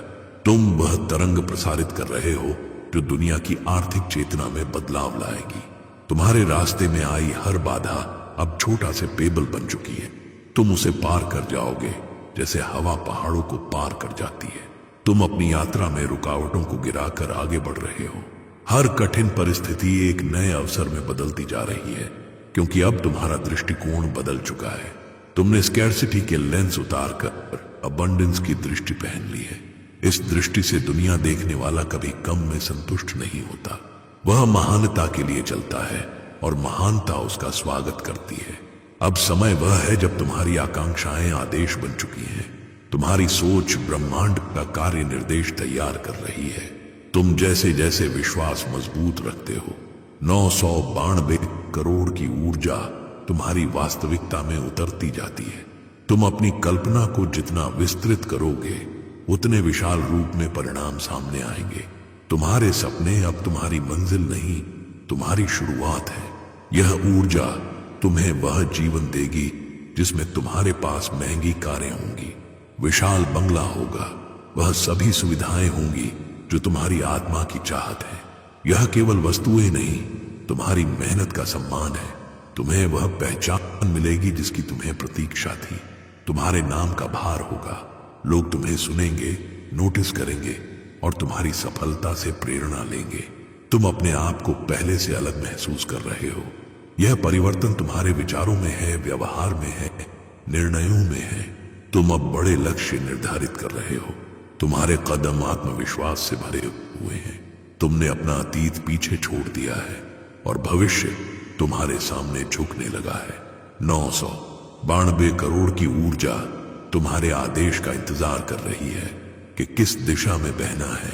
तुम वह तरंग प्रसारित कर रहे हो जो दुनिया की आर्थिक चेतना में बदलाव लाएगी। तुम्हारे रास्ते में आई हर बाधा अब छोटा से पेबल बन चुकी है। तुम उसे पार कर जाओगे जैसे हवा पहाड़ों को पार कर जाती है। तुम अपनी यात्रा में रुकावटों को गिराकर आगे बढ़ रहे हो। हर कठिन परिस्थिति एक नए अवसर में बदलती जा रही है, क्योंकि अब तुम्हारा दृष्टिकोण बदल चुका है। तुमने स्कैर्सिटी के लेंस उतारकर अबंडेंस की दृष्टि पहन ली है। इस दृष्टि से दुनिया देखने वाला कभी कम में संतुष्ट नहीं होता। वह महानता के लिए चलता है और महानता उसका स्वागत करती है। अब समय वह है जब तुम्हारी आकांक्षाएं आदेश बन चुकी हैं। तुम्हारी सोच ब्रह्मांड का कार्य निर्देश तैयार कर रही है। तुम जैसे जैसे विश्वास मजबूत रखते हो, 992 करोड़ की ऊर्जा तुम्हारी वास्तविकता में उतरती जाती है। तुम अपनी कल्पना को जितना विस्तृत करोगे उतने विशाल रूप में परिणाम सामने आएंगे। तुम्हारे सपने अब तुम्हारी मंजिल नहीं, तुम्हारी शुरुआत है। यह ऊर्जा तुम्हें वह जीवन देगी जिसमें तुम्हारे पास महंगी कारें होंगी, विशाल बंगला होगा, वह सभी सुविधाएं होंगी जो तुम्हारी आत्मा की चाहत है। यह केवल वस्तुएं नहीं, तुम्हारी मेहनत का सम्मान है। तुम्हें वह पहचान मिलेगी जिसकी तुम्हें प्रतीक्षा थी। तुम्हारे नाम का भार होगा। लोग तुम्हें सुनेंगे, नोटिस करेंगे और तुम्हारी सफलता से प्रेरणा लेंगे। तुम अपने आप को पहले से अलग महसूस कर रहे हो। यह परिवर्तन तुम्हारे विचारों में है, व्यवहार में है, निर्णयों में है। तुम अब बड़े लक्ष्य निर्धारित कर रहे हो। तुम्हारे कदम आत्मविश्वास से भरे हुए हैं। तुमने अपना अतीत पीछे छोड़ दिया है और भविष्य तुम्हारे सामने झुकने लगा है। 992 करोड़ की ऊर्जा तुम्हारे आदेश का इंतजार कर रही है कि किस दिशा में बहना है।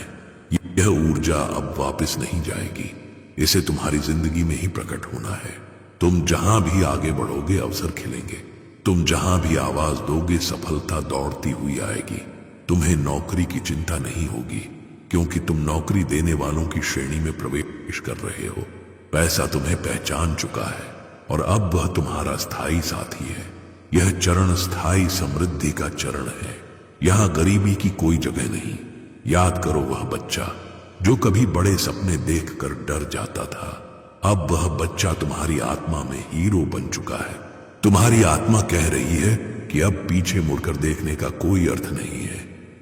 यह ऊर्जा अब वापस नहीं जाएगी, इसे तुम्हारी जिंदगी में ही प्रकट होना है। तुम जहां भी आगे बढ़ोगे अवसर खिलेंगे। तुम जहां भी आवाज दोगे सफलता दौड़ती हुई आएगी। तुम्हें नौकरी की चिंता नहीं होगी, क्योंकि तुम नौकरी देने वालों की श्रेणी में प्रवेश कर रहे हो। पैसा तुम्हें पहचान चुका है और अब वह तुम्हारा स्थायी साथी है। यह चरण स्थायी समृद्धि का चरण है। यहां गरीबी की कोई जगह नहीं। याद करो वह बच्चा जो कभी बड़े सपने देखकर डर जाता था। अब वह बच्चा तुम्हारी आत्मा में हीरो बन चुका है। तुम्हारी आत्मा कह रही है कि अब पीछे मुड़कर देखने का कोई अर्थ नहीं है।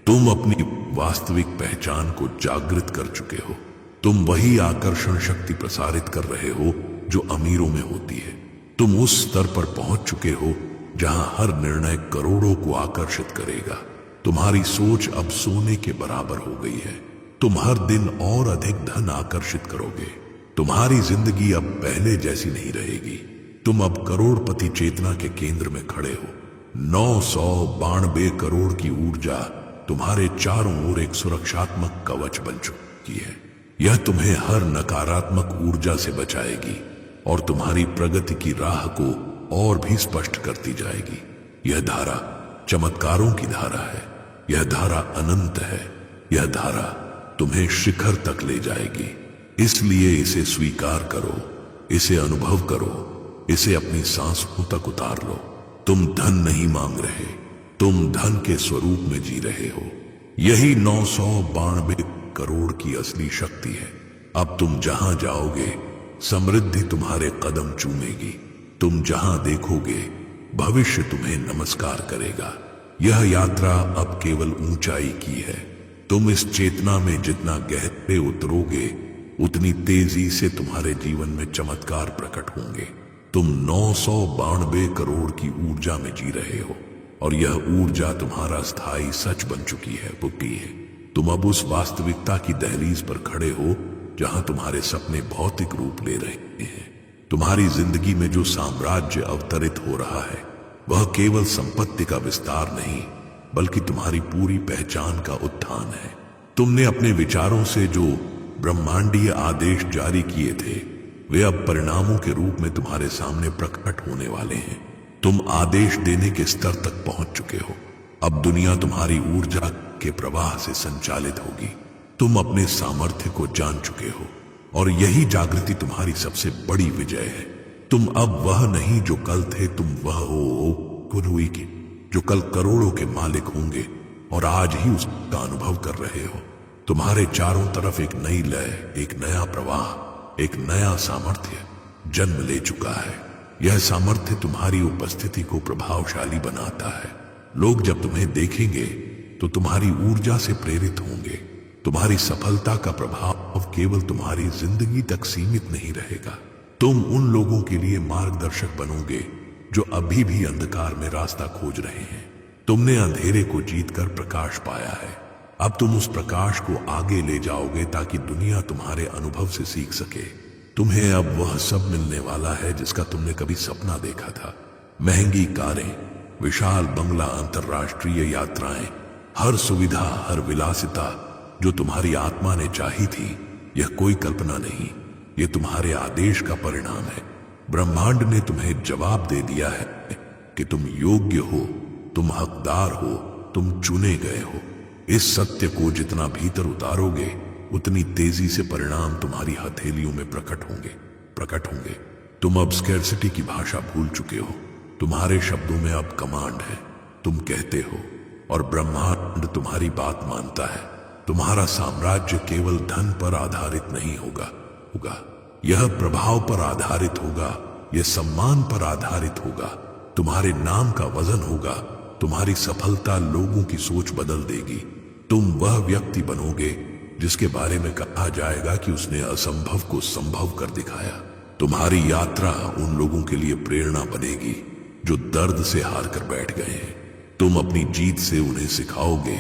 तुम अपनी वास्तविक पहचान को जागृत कर चुके हो। तुम वही आकर्षण शक्ति प्रसारित कर रहे हो जो अमीरों में होती है। तुम उस स्तर पर पहुंच चुके हो जहां हर निर्णय करोड़ों को आकर्षित करेगा। तुम्हारी सोच अब सोने के बराबर हो गई है। तुम हर दिन और अधिक धन आकर्षित करोगे। तुम्हारी जिंदगी अब पहले जैसी नहीं रहेगी। तुम अब करोड़पति चेतना के केंद्र में खड़े हो। 992 करोड़ की ऊर्जा तुम्हारे चारों ओर एक सुरक्षात्मक कवच बन चुकी है। यह तुम्हें हर नकारात्मक ऊर्जा से बचाएगी और तुम्हारी प्रगति की राह को और भी स्पष्ट करती जाएगी। यह धारा चमत्कारों की धारा है। यह धारा अनंत है। यह धारा तुम्हें शिखर तक ले जाएगी। इसलिए इसे स्वीकार करो, इसे अनुभव करो, इसे अपनी सांसों तक उतार लो। तुम धन नहीं मांग रहे, तुम धन के स्वरूप में जी रहे हो। यही 992 करोड़ की असली शक्ति है। अब तुम जहां जाओगे समृद्धि तुम्हारे कदम चूमेगी। तुम जहां देखोगे भविष्य तुम्हें नमस्कार करेगा। यह यात्रा अब केवल ऊंचाई की है। तुम इस चेतना में जितना गहरे उतरोगे उतनी तेजी से तुम्हारे जीवन में चमत्कार प्रकट होंगे। तुम 992 करोड़ की ऊर्जा में जी रहे हो और यह ऊर्जा तुम्हारा स्थायी सच बन चुकी है, पुटी है। तुम अब उस वास्तविकता की दहलीज पर खड़े हो जहां तुम्हारे सपने भौतिक रूप ले रहे हैं। तुम्हारी जिंदगी में जो साम्राज्य अवतरित हो रहा है वह केवल संपत्ति का विस्तार नहीं बल्कि तुम्हारी पूरी पहचान का उत्थान है। तुमने अपने विचारों से जो ब्रह्मांडीय आदेश जारी किए थे वे अब परिणामों के रूप में तुम्हारे सामने प्रकट होने वाले हैं। तुम आदेश देने के स्तर तक पहुंच चुके हो। अब दुनिया तुम्हारी ऊर्जा के प्रवाह से संचालित होगी। तुम अपने सामर्थ्य को जान चुके हो और यही जागृति तुम्हारी सबसे बड़ी विजय है। तुम अब वह नहीं जो कल थे, तुम वह हो कुरुई की जो कल करोड़ों के मालिक होंगे और आज ही उसका अनुभव कर रहे हो। तुम्हारे चारों तरफ एक नई लय, एक नया प्रवाह, एक नया सामर्थ्य जन्म ले चुका है। यह सामर्थ्य तुम्हारी उपस्थिति को प्रभावशाली बनाता है। लोग जब तुम्हें देखेंगे तो तुम्हारी ऊर्जा से प्रेरित होंगे। तुम्हारी सफलता का प्रभाव केवल तुम्हारी जिंदगी तक सीमित नहीं रहेगा। तुम उन लोगों के लिए मार्गदर्शक बनोगे जो अभी भी अंधकार में रास्ता खोज रहे हैं। तुमने अंधेरे को जीतकर प्रकाश पाया है। अब तुम उस प्रकाश को आगे ले जाओगे ताकि दुनिया तुम्हारे अनुभव से सीख सके। तुम्हें अब वह सब मिलने वाला है जिसका तुमने कभी सपना देखा था। महंगी कारें, विशाल बंगला, अंतर्राष्ट्रीय यात्राएं, हर सुविधा, हर विलासिता जो तुम्हारी आत्मा ने चाही थी, यह कोई कल्पना नहीं, यह तुम्हारे आदेश का परिणाम है। ब्रह्मांड ने तुम्हें जवाब दे दिया है कि तुम योग्य हो, तुम हकदार हो, तुम चुने गए हो। इस सत्य को जितना भीतर उतारोगे उतनी तेजी से परिणाम तुम्हारी हथेलियों में प्रकट होंगे। तुम अब स्कैर्सिटी की भाषा भूल चुके हो। तुम्हारे शब्दों में अब कमांड है। तुम कहते हो और ब्रह्मांड तुम्हारी बात मानता है। तुम्हारा साम्राज्य केवल धन पर आधारित नहीं होगा, यह प्रभाव पर आधारित होगा, यह सम्मान पर आधारित होगा। तुम्हारे नाम का वजन होगा। तुम्हारी सफलता लोगों की सोच बदल देगी। तुम वह व्यक्ति बनोगे जिसके बारे में कहा जाएगा कि उसने असंभव को संभव कर दिखाया। तुम्हारी यात्रा उन लोगों के लिए प्रेरणा बनेगी जो दर्द से हार कर बैठ गए हैं। तुम अपनी जीत से उन्हें सिखाओगे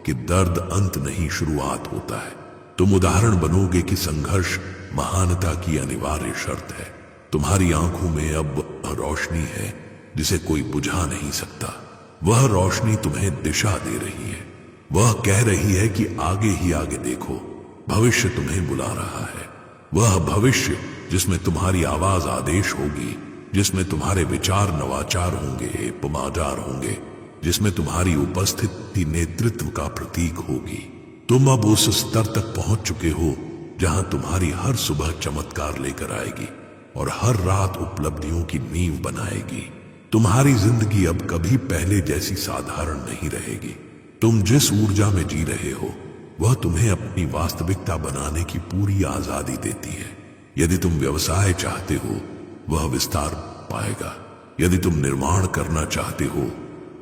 कि दर्द अंत नहीं, शुरुआत होता है। तुम उदाहरण बनोगे कि संघर्ष महानता की अनिवार्य शर्त है। तुम्हारी आंखों में अब वह रोशनी है जिसे कोई बुझा नहीं सकता। वह रोशनी तुम्हें दिशा दे रही है। वह कह रही है कि आगे ही आगे देखो, भविष्य तुम्हें बुला रहा है। वह भविष्य जिसमें तुम्हारी आवाज आदेश होगी, जिसमें तुम्हारे विचार नवाचार होंगे, पुमादार होंगे, जिसमें तुम्हारी उपस्थिति नेतृत्व का प्रतीक होगी। तुम अब उस स्तर तक पहुंच चुके हो जहां तुम्हारी हर सुबह चमत्कार लेकर आएगी और हर रात उपलब्धियों की नींव बनाएगी। तुम्हारी जिंदगी अब कभी पहले जैसी साधारण नहीं रहेगी। तुम जिस ऊर्जा में जी रहे हो वह तुम्हें अपनी वास्तविकता बनाने की पूरी आजादी देती है। यदि तुम व्यवसाय चाहते हो वह विस्तार पाएगा। यदि तुम निर्माण करना चाहते हो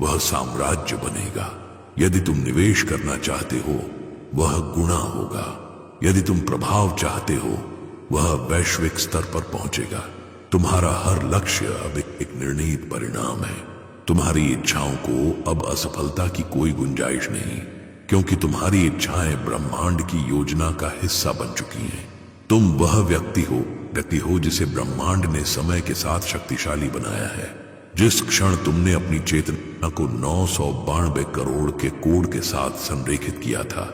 वह साम्राज्य बनेगा। यदि तुम निवेश करना चाहते हो वह गुणा होगा। यदि तुम प्रभाव चाहते हो वह वैश्विक स्तर पर पहुंचेगा। तुम्हारा हर लक्ष्य अब एक निर्णीत परिणाम है। तुम्हारी इच्छाओं को अब असफलता की कोई गुंजाइश नहीं। क्योंकि तुम्हारी इच्छाएं ब्रह्मांड की योजना का हिस्सा बन चुकी हैं। तुम वह व्यक्ति हो जिसे ब्रह्मांड ने समय के साथ शक्तिशाली बनाया है। जिस क्षण तुमने अपनी चेतना को 992 करोड़ के कोड के साथ संरेखित किया था,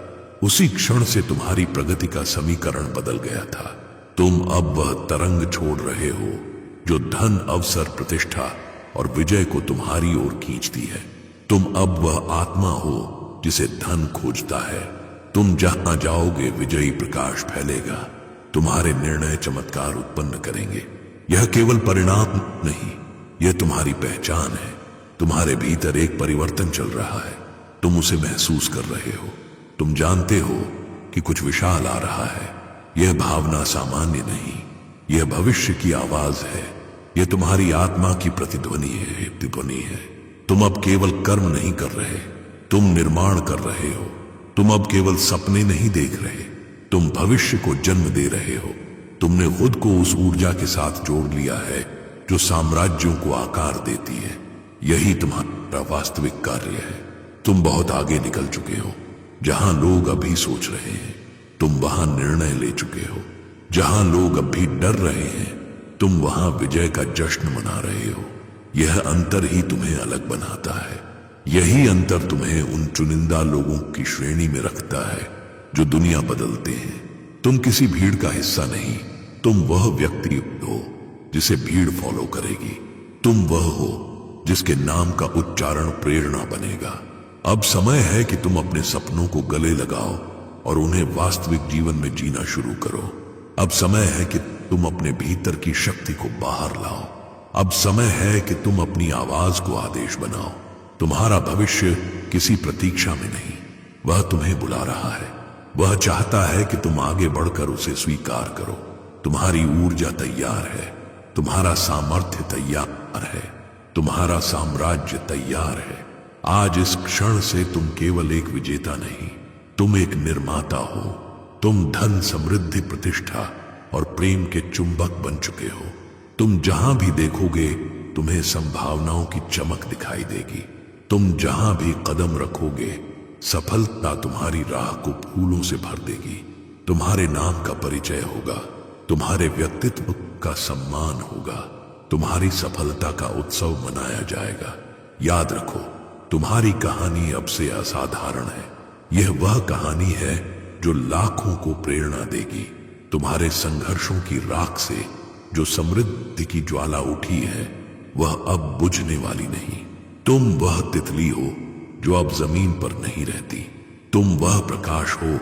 उसी क्षण से तुम्हारी प्रगति का समीकरण बदल गया था। तुम अब वह तरंग छोड़ रहे हो जो धन, अवसर, प्रतिष्ठा और विजय को तुम्हारी ओर खींचती है। तुम अब वह आत्मा हो जिसे धन खोजता है। तुम जहां जाओगे विजयी प्रकाश फैलेगा। तुम्हारे निर्णय चमत्कार उत्पन्न करेंगे। यह केवल परिणाम नहीं, यह तुम्हारी पहचान है। तुम्हारे भीतर एक परिवर्तन चल रहा है। तुम उसे महसूस कर रहे हो। तुम जानते हो कि कुछ विशाल आ रहा है। यह भावना सामान्य नहीं, यह भविष्य की आवाज है। यह तुम्हारी आत्मा की प्रतिध्वनि है। तुम अब केवल कर्म नहीं कर रहे, तुम निर्माण कर रहे हो। तुम अब केवल सपने नहीं देख रहे, तुम भविष्य को जन्म दे रहे हो। तुमने खुद को उस ऊर्जा के साथ जोड़ लिया है जो साम्राज्यों को आकार देती है। यही तुम्हारा वास्तविक कार्य है। तुम बहुत आगे निकल चुके हो। जहां लोग अभी सोच रहे हैं, तुम वहां निर्णय ले चुके हो। जहां लोग अभी डर रहे हैं, तुम वहां विजय का जश्न मना रहे हो। यह अंतर ही तुम्हें अलग बनाता है। यही अंतर तुम्हें उन चुनिंदा लोगों की श्रेणी में रखता है जो दुनिया बदलते हैं। तुम किसी भीड़ का हिस्सा नहीं, तुम वह व्यक्ति हो जिसे भीड़ फॉलो करेगी। तुम वह हो जिसके नाम का उच्चारण प्रेरणा बनेगा। अब समय है कि तुम अपने सपनों को गले लगाओ और उन्हें वास्तविक जीवन में जीना शुरू करो। अब समय है कि तुम अपने भीतर की शक्ति को बाहर लाओ। अब समय है कि तुम अपनी आवाज को आदेश बनाओ। तुम्हारा भविष्य किसी प्रतीक्षा में नहीं, वह तुम्हें बुला रहा है। वह चाहता है कि तुम आगे बढ़कर उसे स्वीकार करो। तुम्हारी ऊर्जा तैयार है, तुम्हारा सामर्थ्य तैयार है, तुम्हारा साम्राज्य तैयार है। आज इस क्षण से तुम केवल एक विजेता नहीं, तुम एक निर्माता हो। तुम धन, समृद्धि, प्रतिष्ठा और प्रेम के चुंबक बन चुके हो। तुम जहां भी देखोगे तुम्हें संभावनाओं की चमक दिखाई देगी। तुम जहां भी कदम रखोगे सफलता तुम्हारी राह को फूलों से भर देगी। तुम्हारे नाम का परिचय होगा, तुम्हारे व्यक्तित्व का सम्मान होगा, तुम्हारी सफलता का उत्सव मनाया जाएगा। याद रखो, तुम्हारी कहानी अब से असाधारण है। यह वह कहानी है जो लाखों को प्रेरणा देगी। तुम्हारे संघर्षों की राख से जो समृद्धि की ज्वाला उठी है, वह अब बुझने वाली नहीं। तुम वह तितली हो जो अब जमीन पर नहीं रहती। तुम वह प्रकाश हो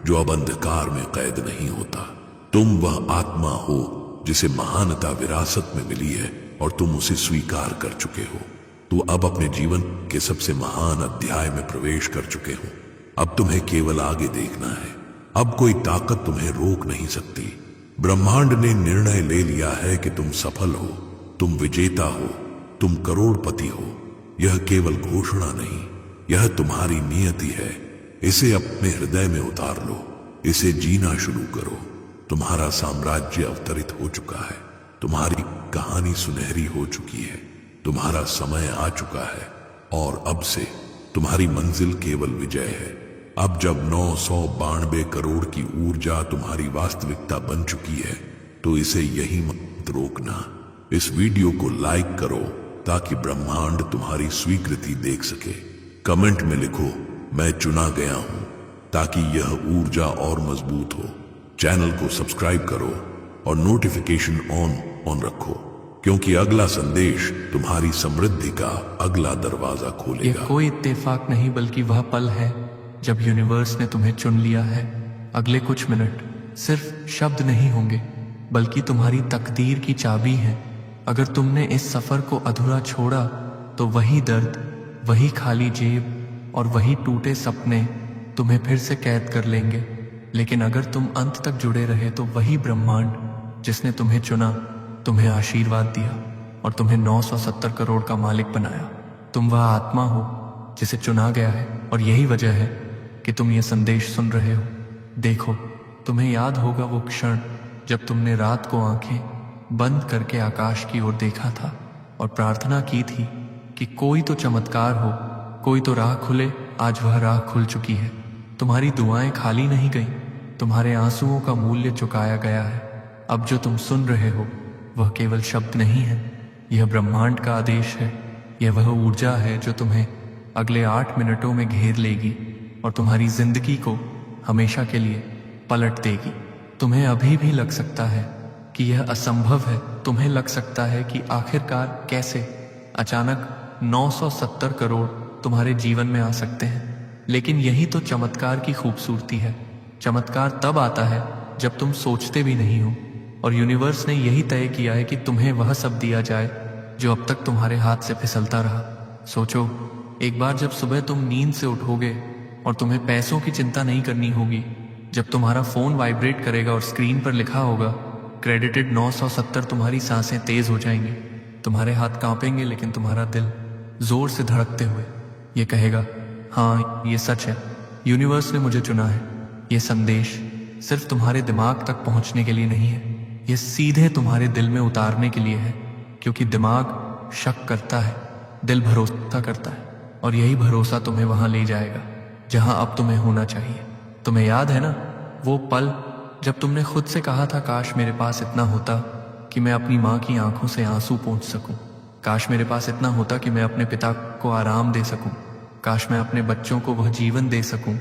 जो अब अंधकार में कैद नहीं होता। तुम वह आत्मा हो जिसे महानता विरासत में मिली है और तुम उसे स्वीकार कर चुके हो। तो अब अपने जीवन के सबसे महान अध्याय में प्रवेश कर चुके हो। अब तुम्हें केवल आगे देखना है। अब कोई ताकत तुम्हें रोक नहीं सकती। ब्रह्मांड ने निर्णय ले लिया है कि तुम सफल हो, तुम विजेता हो, तुम करोड़पति हो। यह केवल घोषणा नहीं, यह तुम्हारी नियति है। इसे अपने हृदय में उतार लो, इसे जीना शुरू करो। तुम्हारा साम्राज्य अवतरित हो चुका है, तुम्हारी कहानी सुनहरी हो चुकी है, तुम्हारा समय आ चुका है और अब से तुम्हारी मंजिल केवल विजय है। अब जब 992 करोड़ की ऊर्जा तुम्हारी वास्तविकता बन चुकी है, तो इसे यही मत रोकना। इस वीडियो को लाइक करो ताकि ब्रह्मांड तुम्हारी स्वीकृति देख सके। कमेंट में लिखो, मैं चुना गया हूं, ताकि यह ऊर्जा और मजबूत हो। चैनल को सब्सक्राइब करो और नोटिफिकेशन ऑन रखो, क्योंकि अगला संदेश तुम्हारी समृद्धि का अगला दरवाजा खोलेगा। यह कोई इत्तेफाक नहीं, बल्कि वह पल है जब यूनिवर्स ने तुम्हें चुन लिया है। अगले कुछ मिनट सिर्फ शब्द नहीं होंगे, बल्कि तुम्हारी तकदीर की चाबी है। अगर तुमने इस सफर को अधूरा छोड़ा तो वही दर्द, वही खाली जेब और वही टूटे सपने तुम्हें फिर से कैद कर लेंगे। लेकिन अगर तुम अंत तक जुड़े रहे तो वही ब्रह्मांड जिसने तुम्हें चुना, तुम्हें आशीर्वाद दिया और तुम्हें 970 करोड़ का मालिक बनाया। तुम वह आत्मा हो जिसे चुना गया है, और यही वजह है कि तुम ये संदेश सुन रहे हो। देखो, तुम्हें याद होगा वो क्षण जब तुमने रात को आंखें बंद करके आकाश की ओर देखा था और प्रार्थना की थी कि कोई तो चमत्कार हो, कोई तो राह खुले आज वह राह खुल चुकी है। तुम्हारी दुआएं खाली नहीं गईं, तुम्हारे आंसुओं का मूल्य चुकाया गया है। अब जो तुम सुन रहे हो वह केवल शब्द नहीं है, यह ब्रह्मांड का आदेश है। यह वह ऊर्जा है जो तुम्हें अगले 8 मिनटों में घेर लेगी और तुम्हारी जिंदगी को हमेशा के लिए पलट देगी। तुम्हें अभी भी लग सकता है कि यह असंभव है, तुम्हें लग सकता है कि आखिरकार कैसे अचानक 970 करोड़ तुम्हारे जीवन में आ सकते हैं, लेकिन यही तो चमत्कार की खूबसूरती है। चमत्कार तब आता है जब तुम सोचते भी नहीं हो, और यूनिवर्स ने यही तय किया है कि तुम्हें वह सब दिया जाए जो अब तक तुम्हारे हाथ से फिसलता रहा। सोचो, एक बार जब सुबह तुम नींद से उठोगे और तुम्हें पैसों की चिंता नहीं करनी होगी, जब तुम्हारा फोन वाइब्रेट करेगा और स्क्रीन पर लिखा होगा क्रेडिटेड 970, तुम्हारी सांसें तेज हो जाएंगी, तुम्हारे हाथ कांपेंगे, लेकिन तुम्हारा दिल जोर से धड़कते हुए ये कहेगा, हाँ ये सच है, यूनिवर्स ने मुझे चुना है। ये संदेश सिर्फ तुम्हारे दिमाग तक पहुंचने के लिए नहीं है, ये सीधे तुम्हारे दिल में उतारने के लिए है, क्योंकि दिमाग शक करता है, दिल भरोसा करता है, और यही भरोसा तुम्हें वहां ले जाएगा जहां अब तुम्हें होना चाहिए। तुम्हें याद है ना वो पल जब तुमने खुद से कहा था, काश मेरे पास इतना होता कि मैं अपनी माँ की आंखों से आंसू पोंछ सकूं, काश मेरे पास इतना होता कि मैं अपने पिता को आराम दे सकूं, काश मैं अपने बच्चों को वह जीवन दे सकूं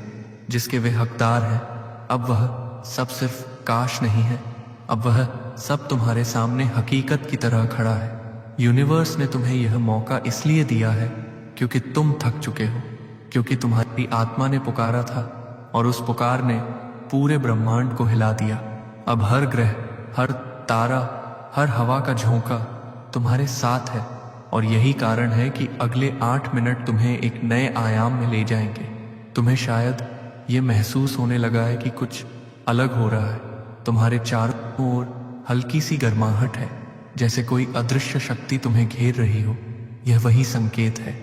जिसके वे हकदार हैं। अब वह सब सिर्फ काश नहीं है, अब वह सब तुम्हारे सामने हकीकत की तरह खड़ा है। यूनिवर्स ने तुम्हें यह मौका इसलिए दिया है क्योंकि तुम थक चुके हो, क्योंकि तुम्हारी आत्मा ने पुकारा था और उस पुकार ने पूरे ब्रह्मांड को हिला दिया। अब हर ग्रह, हर तारा, हर हवा का झोंका तुम्हारे साथ है, और यही कारण है कि अगले 8 मिनट तुम्हें एक नए आयाम में ले जाएंगे। तुम्हें शायद ये महसूस होने लगा है कि कुछ अलग हो रहा है। तुम्हारे चारों ओर हल्की सी गर्माहट है, जैसे कोई अदृश्य शक्ति तुम्हें घेर रही हो। यह वही संकेत है,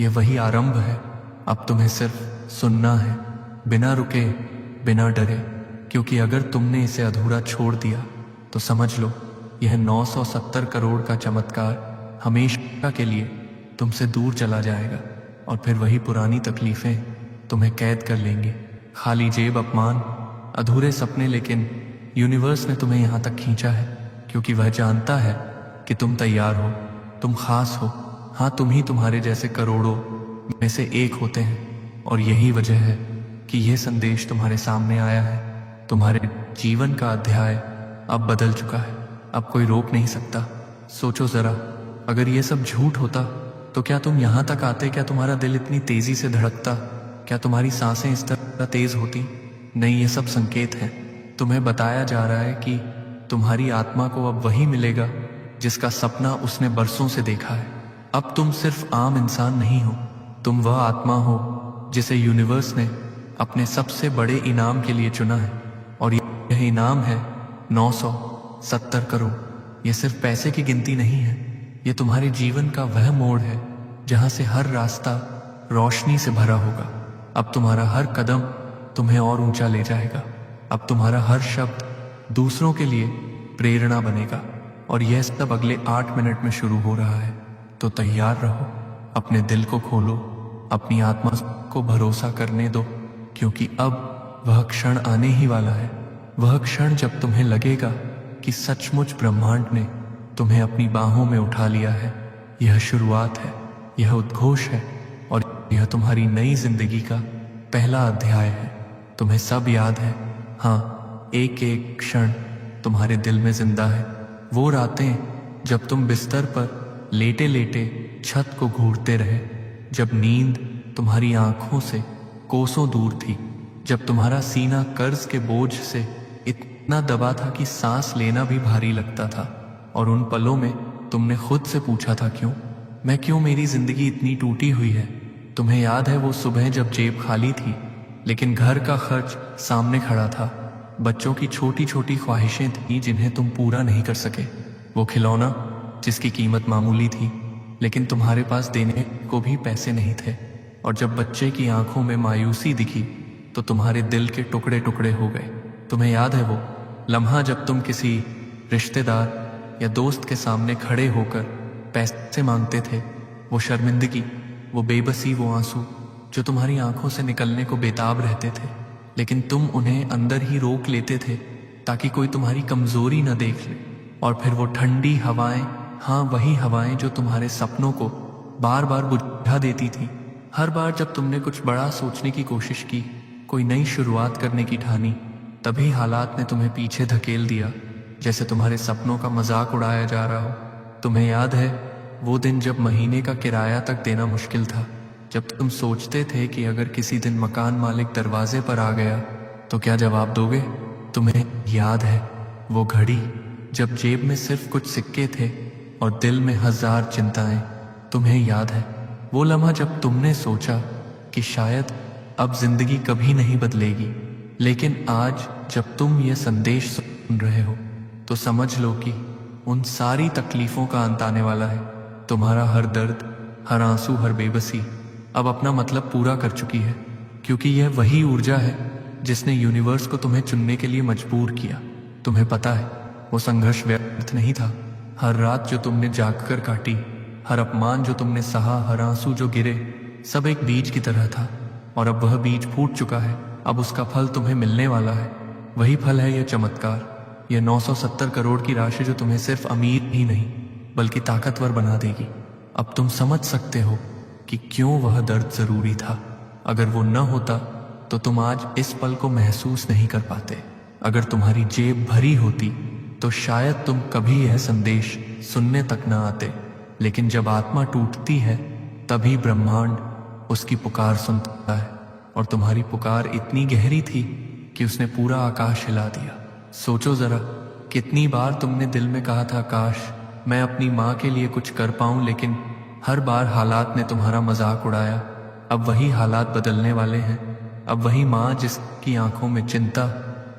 यह वही आरंभ है। अब तुम्हें सिर्फ सुनना है, बिना रुके, बिना डरे, क्योंकि अगर तुमने इसे अधूरा छोड़ दिया तो समझ लो यह 970 करोड़ का चमत्कार हमेशा के लिए तुमसे दूर चला जाएगा, और फिर वही पुरानी तकलीफें तुम्हें कैद कर लेंगी। खाली जेब, अपमान, अधूरे सपने, लेकिन यूनिवर्स ने तुम्हें यहाँ तक खींचा है क्योंकि वह जानता है कि तुम तैयार हो, तुम खास हो। हाँ, तुम ही तुम्हारे जैसे करोड़ों में से एक होते हैं, और यही वजह है कि यह संदेश तुम्हारे सामने आया है। तुम्हारे जीवन का अध्याय अब बदल चुका है, अब कोई रोक नहीं सकता। सोचो जरा, अगर ये सब झूठ होता तो क्या तुम यहाँ तक आते? क्या तुम्हारा दिल इतनी तेजी से धड़कता? क्या तुम्हारी सांसें इस तरह तेज होती? नहीं, ये सब संकेत हैं। तुम्हें बताया जा रहा है कि तुम्हारी आत्मा को अब वही मिलेगा जिसका सपना उसने बरसों से देखा है। अब तुम सिर्फ आम इंसान नहीं हो, तुम वह आत्मा हो जिसे यूनिवर्स ने अपने सबसे बड़े इनाम के लिए चुना है, और यह इनाम है 970 करोड़। यह सिर्फ पैसे की गिनती नहीं है, यह तुम्हारे जीवन का वह मोड़ है जहां से हर रास्ता रोशनी से भरा होगा। अब तुम्हारा हर कदम तुम्हें और ऊंचा ले जाएगा। अब तुम्हारा हर शब्द दूसरों के लिए प्रेरणा बनेगा, और यह सब अगले 8 मिनट में शुरू हो रहा है। तो तैयार रहो, अपने दिल को खोलो, अपनी आत्मा को भरोसा करने दो, क्योंकि अब वह क्षण आने ही वाला है। वह क्षण जब तुम्हें लगेगा कि सचमुच ब्रह्मांड ने तुम्हें अपनी बाहों में उठा लिया है। यह शुरुआत है, यह उद्घोष है, और यह तुम्हारी नई जिंदगी का पहला अध्याय है। तुम्हें सब याद है, हाँ, एक एक क्षण तुम्हारे दिल में जिंदा है। वो रातें जब तुम बिस्तर पर लेटे लेटे छत को घूरते रहे, जब नींद तुम्हारी आंखों से कोसों दूर थी, जब तुम्हारा सीना कर्ज के बोझ से इतना दबा था कि सांस लेना भी भारी लगता था, और उन पलों में तुमने खुद से पूछा था, क्यों मेरी जिंदगी इतनी टूटी हुई है। तुम्हें याद है वो सुबह जब जेब खाली थी, लेकिन घर का खर्च सामने खड़ा था, बच्चों की छोटी छोटी ख्वाहिशें थी जिन्हें तुम पूरा नहीं कर सके, वो खिलौना जिसकी कीमत मामूली थी, लेकिन तुम्हारे पास देने को भी पैसे नहीं थे, और जब बच्चे की आंखों में मायूसी दिखी तो तुम्हारे दिल के टुकड़े टुकड़े हो गए। तुम्हें याद है वो लम्हा जब तुम किसी रिश्तेदार या दोस्त के सामने खड़े होकर पैसे मांगते थे, वो शर्मिंदगी, वो बेबसी, वो आंसू, जो तुम्हारी आंखों से निकलने को बेताब रहते थे, लेकिन तुम उन्हें अंदर ही रोक लेते थे ताकि कोई तुम्हारी कमजोरी न देख ले। और फिर वो ठंडी हवाएं, हाँ वही हवाएं जो तुम्हारे सपनों को बार बार बुझा देती थी। हर बार जब तुमने कुछ बड़ा सोचने की कोशिश की, कोई नई शुरुआत करने की ठानी, तभी हालात ने तुम्हें पीछे धकेल दिया, जैसे तुम्हारे सपनों का मजाक उड़ाया जा रहा हो। तुम्हें याद है वो दिन जब महीने का किराया तक देना मुश्किल था, जब तुम सोचते थे कि अगर किसी दिन मकान मालिक दरवाजे पर आ गया तो क्या जवाब दोगे? तुम्हें याद है वो घड़ी जब जेब में सिर्फ कुछ सिक्के थे और दिल में 1000 चिंताएं? तुम्हें याद है वो लम्हा जब तुमने सोचा कि शायद अब जिंदगी कभी नहीं बदलेगी, लेकिन आज जब तुम ये संदेश सुन रहे हो तो समझ लो कि उन सारी तकलीफों का अंत आने वाला है। तुम्हारा हर दर्द, हर आंसू, हर बेबसी अब अपना मतलब पूरा कर चुकी है, क्योंकि यह वही ऊर्जा है जिसने यूनिवर्स को तुम्हें चुनने के लिए मजबूर किया। तुम्हें पता है वो संघर्ष व्यर्थ नहीं था। हर रात जो तुमने जागकर काटी, हर अपमान जो तुमने सहा, हर आंसू जो गिरे, सब एक बीज की तरह था। और अब वह बीज फूट चुका है। अब उसका फल तुम्हें मिलने वाला है। वही फल है यह चमत्कार, यह 970 करोड़ की राशि जो तुम्हें सिर्फ अमीर ही नहीं बल्कि ताकतवर बना देगी। अब तुम समझ सकते हो कि क्यों वह दर्द जरूरी था। अगर वो न होता तो तुम आज इस पल को महसूस नहीं कर पाते। अगर तुम्हारी जेब भरी होती तो शायद तुम कभी यह संदेश सुनने तक न आते। लेकिन जब आत्मा टूटती है तभी ब्रह्मांड उसकी पुकार सुनता है, और तुम्हारी पुकार इतनी गहरी थी कि उसने पूरा आकाश हिला दिया। सोचो जरा, कितनी बार तुमने दिल में कहा था काश मैं अपनी माँ के लिए कुछ कर पाऊं, लेकिन हर बार हालात ने तुम्हारा मजाक उड़ाया। अब वही हालात बदलने वाले हैं। अब वही माँ जिसकी आंखों में चिंता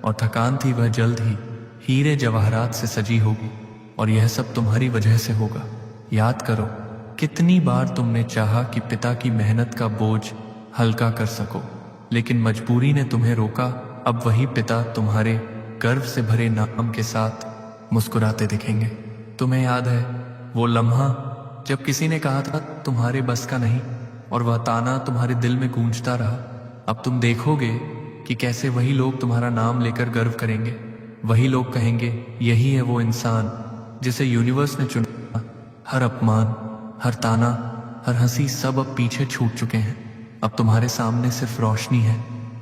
और थकान थी, वह जल्द ही हीरे जवाहरात से सजी होगी, और यह सब तुम्हारी वजह से होगा। याद करो, कितनी बार तुमने चाहा कि पिता की मेहनत का बोझ हल्का कर सको, लेकिन मजबूरी ने तुम्हें रोका। अब वही पिता तुम्हारे गर्व से भरे नाम के साथ मुस्कुराते दिखेंगे। तुम्हें याद है वो लम्हा जब किसी ने कहा था तुम्हारे बस का नहीं, और वह ताना तुम्हारे दिल में गूंजता रहा? अब तुम देखोगे कि कैसे वही लोग तुम्हारा नाम लेकर गर्व करेंगे। वही लोग कहेंगे यही है वो इंसान जिसे यूनिवर्स ने चुना। हर अपमान, हर ताना, हर हंसी सब अब पीछे छूट चुके हैं। अब तुम्हारे सामने सिर्फ रोशनी है,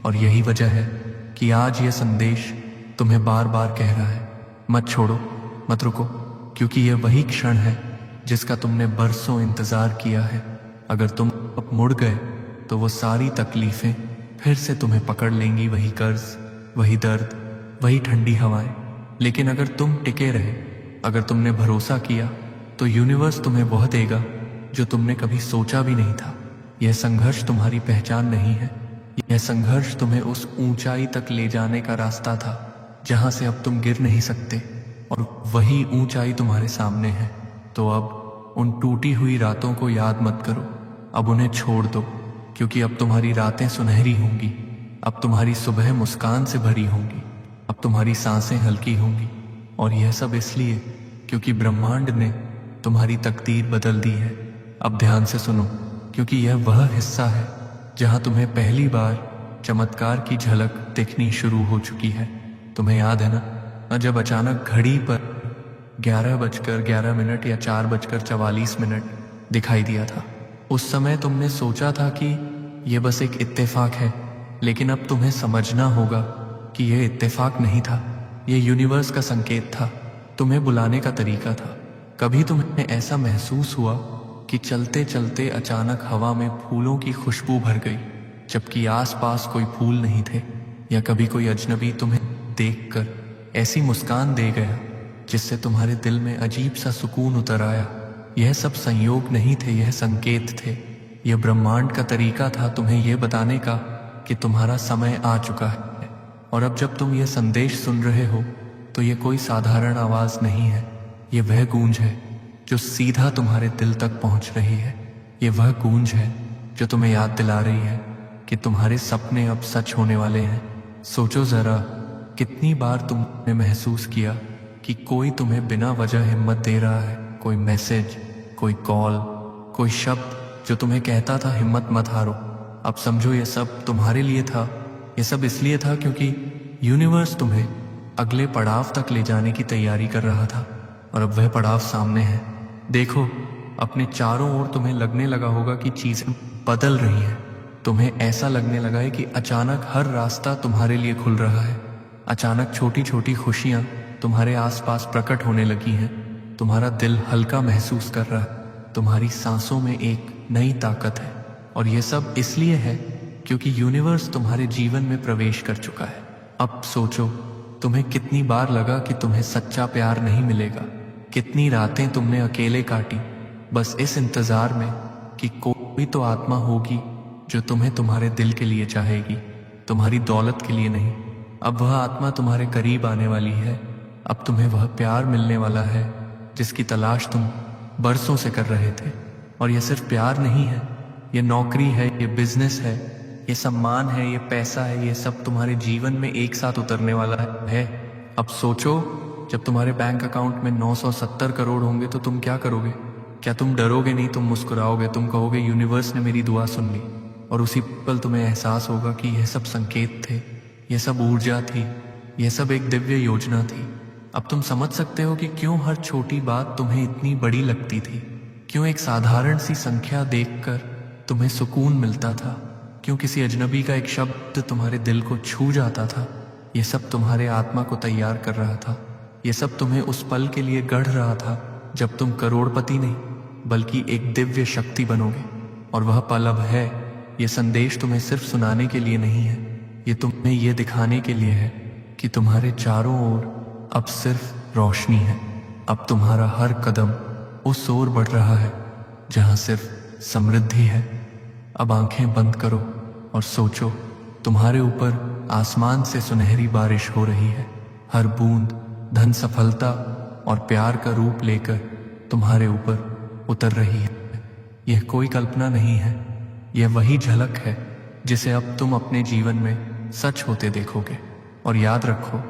और यही वजह है कि आज यह संदेश तुम्हें बार बार कह रहा है, मत छोड़ो, मत रुको, क्योंकि यह वही क्षण है जिसका तुमने बरसों इंतजार किया है। अगर तुम अब मुड़ गए तो वो सारी तकलीफें फिर से तुम्हें पकड़ लेंगी, वही कर्ज, वही दर्द, वही ठंडी हवाएं। लेकिन अगर तुम टिके रहे, अगर तुमने भरोसा किया, तो यूनिवर्स तुम्हें वह देगा जो तुमने कभी सोचा भी नहीं था। यह संघर्ष तुम्हारी पहचान नहीं है, यह संघर्ष तुम्हें उस ऊंचाई तक ले जाने का रास्ता था जहां से अब तुम गिर नहीं सकते, और वही ऊंचाई तुम्हारे सामने है। तो अब उन टूटी हुई रातों को याद मत करो, अब उन्हें छोड़ दो, क्योंकि अब तुम्हारी रातें सुनहरी होंगी। अब तुम्हारी सुबह मुस्कान से भरी होंगी। अब तुम्हारी सांसें हल्की होंगी, और यह सब इसलिए क्योंकि ब्रह्मांड ने तुम्हारी तकदीर बदल दी है। अब ध्यान से सुनो, क्योंकि यह वह हिस्सा है जहां तुम्हें पहली बार चमत्कार की झलक दिखनी शुरू हो चुकी है। तुम्हें याद है ना, जब अचानक घड़ी पर 11:11 या 4:44 दिखाई दिया था। उस समय तुमने सोचा था कि यह बस एक इत्तेफाक है, लेकिन अब तुम्हें समझना होगा कि यह इत्तेफाक नहीं था, यह यूनिवर्स का संकेत था, तुम्हें बुलाने का तरीका था। कभी तुम्हें ऐसा महसूस हुआ कि चलते चलते अचानक हवा में फूलों की खुशबू भर गई, जबकि आसपास कोई फूल नहीं थे? या कभी कोई अजनबी तुम्हें देखकर ऐसी मुस्कान दे गया जिससे तुम्हारे दिल में अजीब सा सुकून उतर आया? यह सब संयोग नहीं थे, यह संकेत थे। यह ब्रह्मांड का तरीका था तुम्हें यह बताने का कि तुम्हारा समय आ चुका है। और अब जब तुम यह संदेश सुन रहे हो तो यह कोई साधारण आवाज नहीं है, यह वह गूंज है जो सीधा तुम्हारे दिल तक पहुंच रही है। यह वह गूंज है जो तुम्हें याद दिला रही है कि तुम्हारे सपने अब सच होने वाले हैं। सोचो जरा, कितनी बार तुमने महसूस किया कि कोई तुम्हें बिना वजह हिम्मत दे रहा है, कोई मैसेज, कोई कॉल, कोई शब्द जो तुम्हें कहता था हिम्मत मत हारो। अब समझो ये सब तुम्हारे लिए था। ये सब इसलिए था क्योंकि यूनिवर्स तुम्हें अगले पड़ाव तक ले जाने की तैयारी कर रहा था और अब वह पड़ाव सामने है। देखो, अपने चारों ओर तुम्हें लगने लगा होगा कि चीजें बदल रही हैं। तुम्हें ऐसा लगने लगा है कि अचानक हर रास्ता तुम्हारे लिए खुल रहा है। अचानक छोटी छोटी खुशियां तुम्हारे आसपास प्रकट होने लगी हैं। तुम्हारा दिल हल्का महसूस कर रहा है। तुम्हारी सांसों में एक नई ताकत है और यह सब इसलिए है क्योंकि यूनिवर्स तुम्हारे जीवन में प्रवेश कर चुका है। अब सोचो, तुम्हें कितनी बार लगा कि तुम्हें सच्चा प्यार नहीं मिलेगा। कितनी रातें तुमने अकेले काटी, बस इस इंतजार में कि कोई तो आत्मा होगी जो तुम्हें तुम्हारे दिल के लिए चाहेगी, तुम्हारी दौलत के लिए नहीं। अब वह आत्मा तुम्हारे करीब आने वाली है। अब तुम्हें वह प्यार मिलने वाला है जिसकी तलाश तुम बरसों से कर रहे थे। और यह सिर्फ प्यार नहीं है, यह नौकरी है, ये बिजनेस है, ये सम्मान है, ये पैसा है, ये सब तुम्हारे जीवन में एक साथ उतरने वाला है। अब सोचो, जब तुम्हारे बैंक अकाउंट में 970 करोड़ होंगे तो तुम क्या करोगे? क्या तुम डरोगे नहीं? तुम मुस्कुराओगे, तुम कहोगे यूनिवर्स ने मेरी दुआ सुन ली। और उसी पल तुम्हें एहसास होगा कि यह सब संकेत थे, यह सब ऊर्जा थी, यह सब एक दिव्य योजना थी। अब तुम समझ सकते हो कि क्यों हर छोटी बात तुम्हें इतनी बड़ी लगती थी, क्यों एक साधारण सी संख्या देखकर तुम्हें सुकून मिलता था, क्यों किसी अजनबी का एक शब्द तुम्हारे दिल को छू जाता था। यह सब तुम्हारे आत्मा को तैयार कर रहा था। यह सब तुम्हें उस पल के लिए गढ़ रहा था जब तुम करोड़पति नहीं बल्कि एक दिव्य शक्ति बनोगे। और वह पल अब है। यह संदेश तुम्हें सिर्फ सुनाने के लिए नहीं है, ये तुम्हें यह दिखाने के लिए है कि तुम्हारे चारों ओर अब सिर्फ रोशनी है। अब तुम्हारा हर कदम उस ओर बढ़ रहा है जहां सिर्फ समृद्धि है। अब आंखें बंद करो और सोचो, तुम्हारे ऊपर आसमान से सुनहरी बारिश हो रही है। हर बूंद धन, सफलता और प्यार का रूप लेकर तुम्हारे ऊपर उतर रही है। यह कोई कल्पना नहीं है, यह वही झलक है जिसे अब तुम अपने जीवन में सच होते देखोगे। और याद रखो,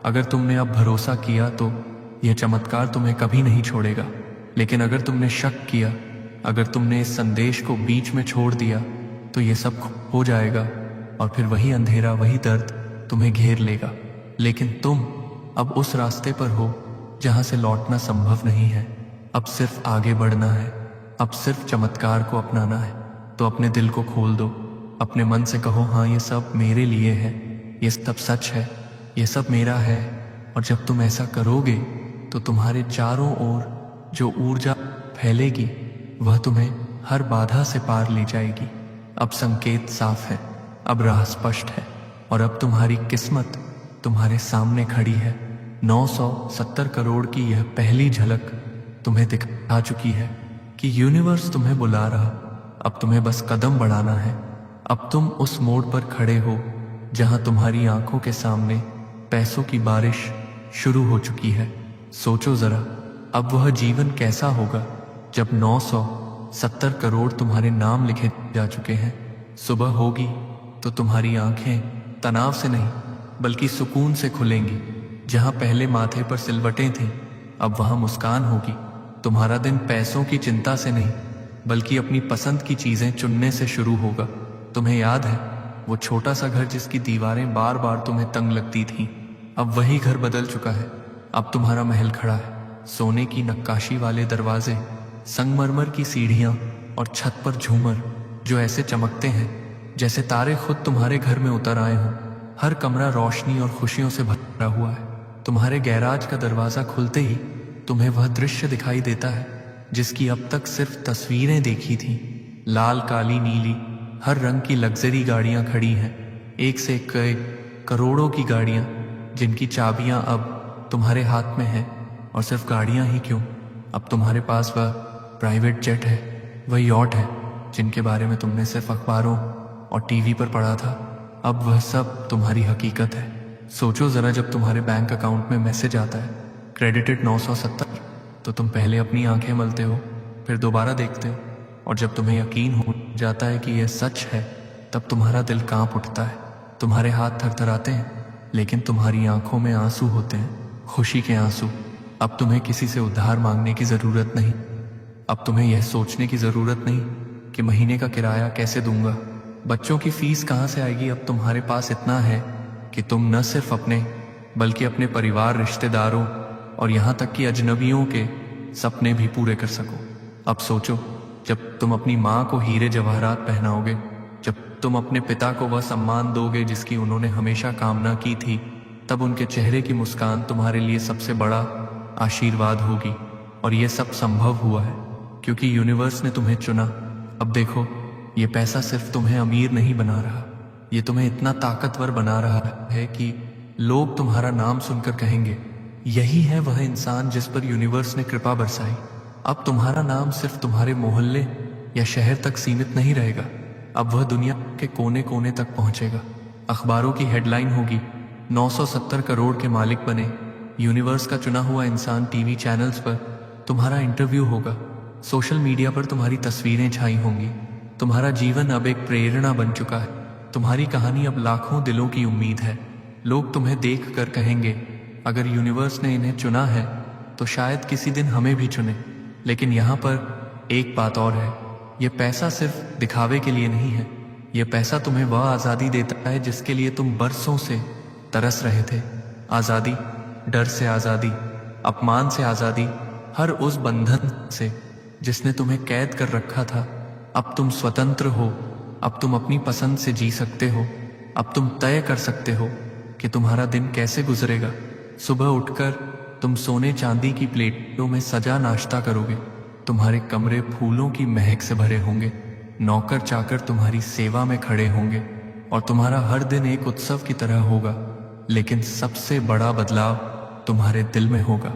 अगर तुमने अब भरोसा किया तो यह चमत्कार तुम्हें कभी नहीं छोड़ेगा। लेकिन अगर तुमने शक किया, अगर तुमने इस संदेश को बीच में छोड़ दिया, तो यह सब हो जाएगा और फिर वही अंधेरा, वही दर्द तुम्हें घेर लेगा। लेकिन तुम अब उस रास्ते पर हो जहां से लौटना संभव नहीं है। अब सिर्फ आगे बढ़ना है, अब सिर्फ चमत्कार को अपनाना है। तो अपने दिल को खोल दो, अपने मन से कहो, हाँ ये सब मेरे लिए है, ये सब सच है, ये सब मेरा है। और जब तुम ऐसा करोगे तो तुम्हारे चारों ओर जो ऊर्जा फैलेगी वह तुम्हें हर बाधा से पार ले जाएगी। अब संकेत साफ है, अब राह स्पष्ट है और अब तुम्हारी किस्मत तुम्हारे सामने खड़ी है। 970 करोड़ की यह पहली झलक तुम्हें दिखा चुकी है कि यूनिवर्स तुम्हें बुला रहा। अब तुम्हें बस कदम बढ़ाना है। अब तुम उस मोड़ पर खड़े हो जहां तुम्हारी आंखों के सामने पैसों की बारिश शुरू हो चुकी है। सोचो जरा, अब वह जीवन कैसा होगा जब 970 करोड़ तुम्हारे नाम लिखे जा चुके हैं। सुबह होगी तो तुम्हारी आंखें तनाव से नहीं बल्कि सुकून से खुलेंगी। जहां पहले माथे पर सिलवटें थीं, अब वहां मुस्कान होगी। तुम्हारा दिन पैसों की चिंता से नहीं बल्कि अपनी पसंद की चीजें चुनने से शुरू होगा। तुम्हें याद है वो छोटा सा घर जिसकी दीवारें बार बार तुम्हें तंग लगती थीं? अब वही घर बदल चुका है। अब तुम्हारा महल खड़ा है, सोने की नक्काशी वाले दरवाजे, संगमरमर की सीढ़ियां और छत पर झूमर जो ऐसे चमकते हैं जैसे तारे खुद तुम्हारे घर में उतर आए हों। हर कमरा रोशनी और खुशियों से भरा हुआ है। तुम्हारे गैराज का दरवाजा खुलते ही तुम्हें वह दृश्य दिखाई देता है जिसकी अब तक सिर्फ तस्वीरें देखी थीं। लाल, काली, नीली, हर रंग की लग्जरी गाड़ियां खड़ी हैं, एक से एक करोड़ों की गाड़ियां जिनकी चाबियां अब तुम्हारे हाथ में हैं। और सिर्फ गाड़ियां ही क्यों, अब तुम्हारे पास वह प्राइवेट जेट है, वह यॉट है जिनके बारे में तुमने सिर्फ अखबारों और टीवी पर पढ़ा था। अब वह सब तुम्हारी हकीकत है। सोचो जरा, जब तुम्हारे बैंक अकाउंट में मैसेज आता है क्रेडिटेड 970, तो तुम पहले अपनी आंखें मलते हो, फिर दोबारा देखते हो, और जब तुम्हें यकीन हो जाता है कि यह सच है तब तुम्हारा दिल कांप उठता है, तुम्हारे हाथ थरथराते हैं, लेकिन तुम्हारी आंखों में आंसू होते हैं, खुशी के आंसू। अब तुम्हें किसी से उधार मांगने की जरूरत नहीं। अब तुम्हें यह सोचने की जरूरत नहीं कि महीने का किराया कैसे दूंगा बच्चों की फीस कहाँ से आएगी? अब तुम्हारे पास इतना है कि तुम न सिर्फ अपने बल्कि अपने परिवार, रिश्तेदारों और यहाँ तक कि अजनबियों के सपने भी पूरे कर सको। अब सोचो, जब तुम अपनी माँ को हीरे जवाहरात पहनाओगे, जब तुम अपने पिता को वह सम्मान दोगे जिसकी उन्होंने हमेशा कामना की थी, तब उनके चेहरे की मुस्कान तुम्हारे लिए सबसे बड़ा आशीर्वाद होगी। और यह सब संभव हुआ है क्योंकि यूनिवर्स ने तुम्हें चुना। अब देखो, ये पैसा सिर्फ तुम्हें अमीर नहीं बना रहा, ये तुम्हें इतना ताकतवर बना रहा है कि लोग तुम्हारा नाम सुनकर कहेंगे, यही है वह इंसान जिस पर यूनिवर्स ने कृपा बरसाई। अब तुम्हारा नाम सिर्फ तुम्हारे मोहल्ले या शहर तक सीमित नहीं रहेगा, अब वह दुनिया के कोने कोने तक पहुंचेगा। अखबारों की हेडलाइन होगी, 970 करोड़ के मालिक बने, यूनिवर्स का चुना हुआ इंसान। टीवी चैनल्स पर तुम्हारा इंटरव्यू होगा, सोशल मीडिया पर तुम्हारी तस्वीरें छाई होंगी। तुम्हारा जीवन अब एक प्रेरणा बन चुका है, तुम्हारी कहानी अब लाखों दिलों की उम्मीद है। लोग तुम्हें देख कर कहेंगे, अगर यूनिवर्स ने इन्हें चुना है तो शायद किसी दिन हमें भी चुने। लेकिन यहाँ पर एक बात और है, यह पैसा सिर्फ दिखावे के लिए नहीं है, यह पैसा तुम्हें वह आज़ादी देता है जिसके लिए तुम बरसों से तरस रहे थे। आज़ादी, डर से आज़ादी, अपमान से आज़ादी, हर उस बंधन से जिसने तुम्हें कैद कर रखा था। अब तुम स्वतंत्र हो, अब तुम अपनी पसंद से जी सकते हो, अब तुम तय कर सकते हो कि तुम्हारा दिन कैसे गुजरेगा। सुबह उठकर तुम सोने चांदी की प्लेटों में सजा नाश्ता करोगे, तुम्हारे कमरे फूलों की महक से भरे होंगे, नौकर चाकर तुम्हारी सेवा में खड़े होंगे और तुम्हारा हर दिन एक उत्सव की तरह होगा। लेकिन सबसे बड़ा बदलाव तुम्हारे दिल में होगा।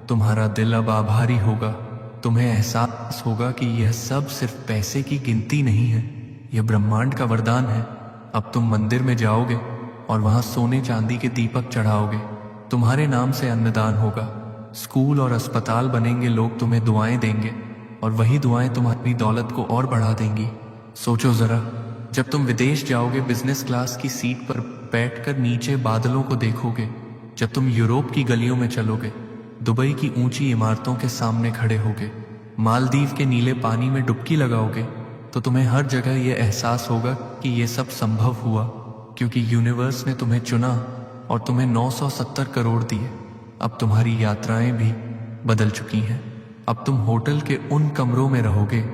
तुम्हारा दिल अब आभारी होगा, तुम्हें एहसास होगा कि यह सब सिर्फ पैसे की गिनती नहीं है, यह ब्रह्मांड का वरदान है। अब तुम मंदिर में जाओगे और वहां सोने चांदी के दीपक चढ़ाओगे, तुम्हारे नाम से अन्नदान होगा, स्कूल और अस्पताल बनेंगे, लोग तुम्हें दुआएं देंगे और वही दुआएं तुम्हारी दौलत को और बढ़ा देंगी। सोचो जरा, जब तुम विदेश जाओगे, बिजनेस क्लास की सीट पर बैठकर नीचे बादलों को देखोगे, जब तुम यूरोप की गलियों में चलोगे, दुबई की ऊंची इमारतों के सामने खड़े होगे, मालदीव के नीले पानी में डुबकी लगाओगे, तो तुम्हें हर जगह यह एहसास होगा कि यह सब संभव हुआ क्योंकि यूनिवर्स ने तुम्हें चुना और तुम्हें 970 करोड़ दिए। अब तुम्हारी यात्राएं भी बदल चुकी हैं। अब तुम होटल के उन कमरों में रहोगे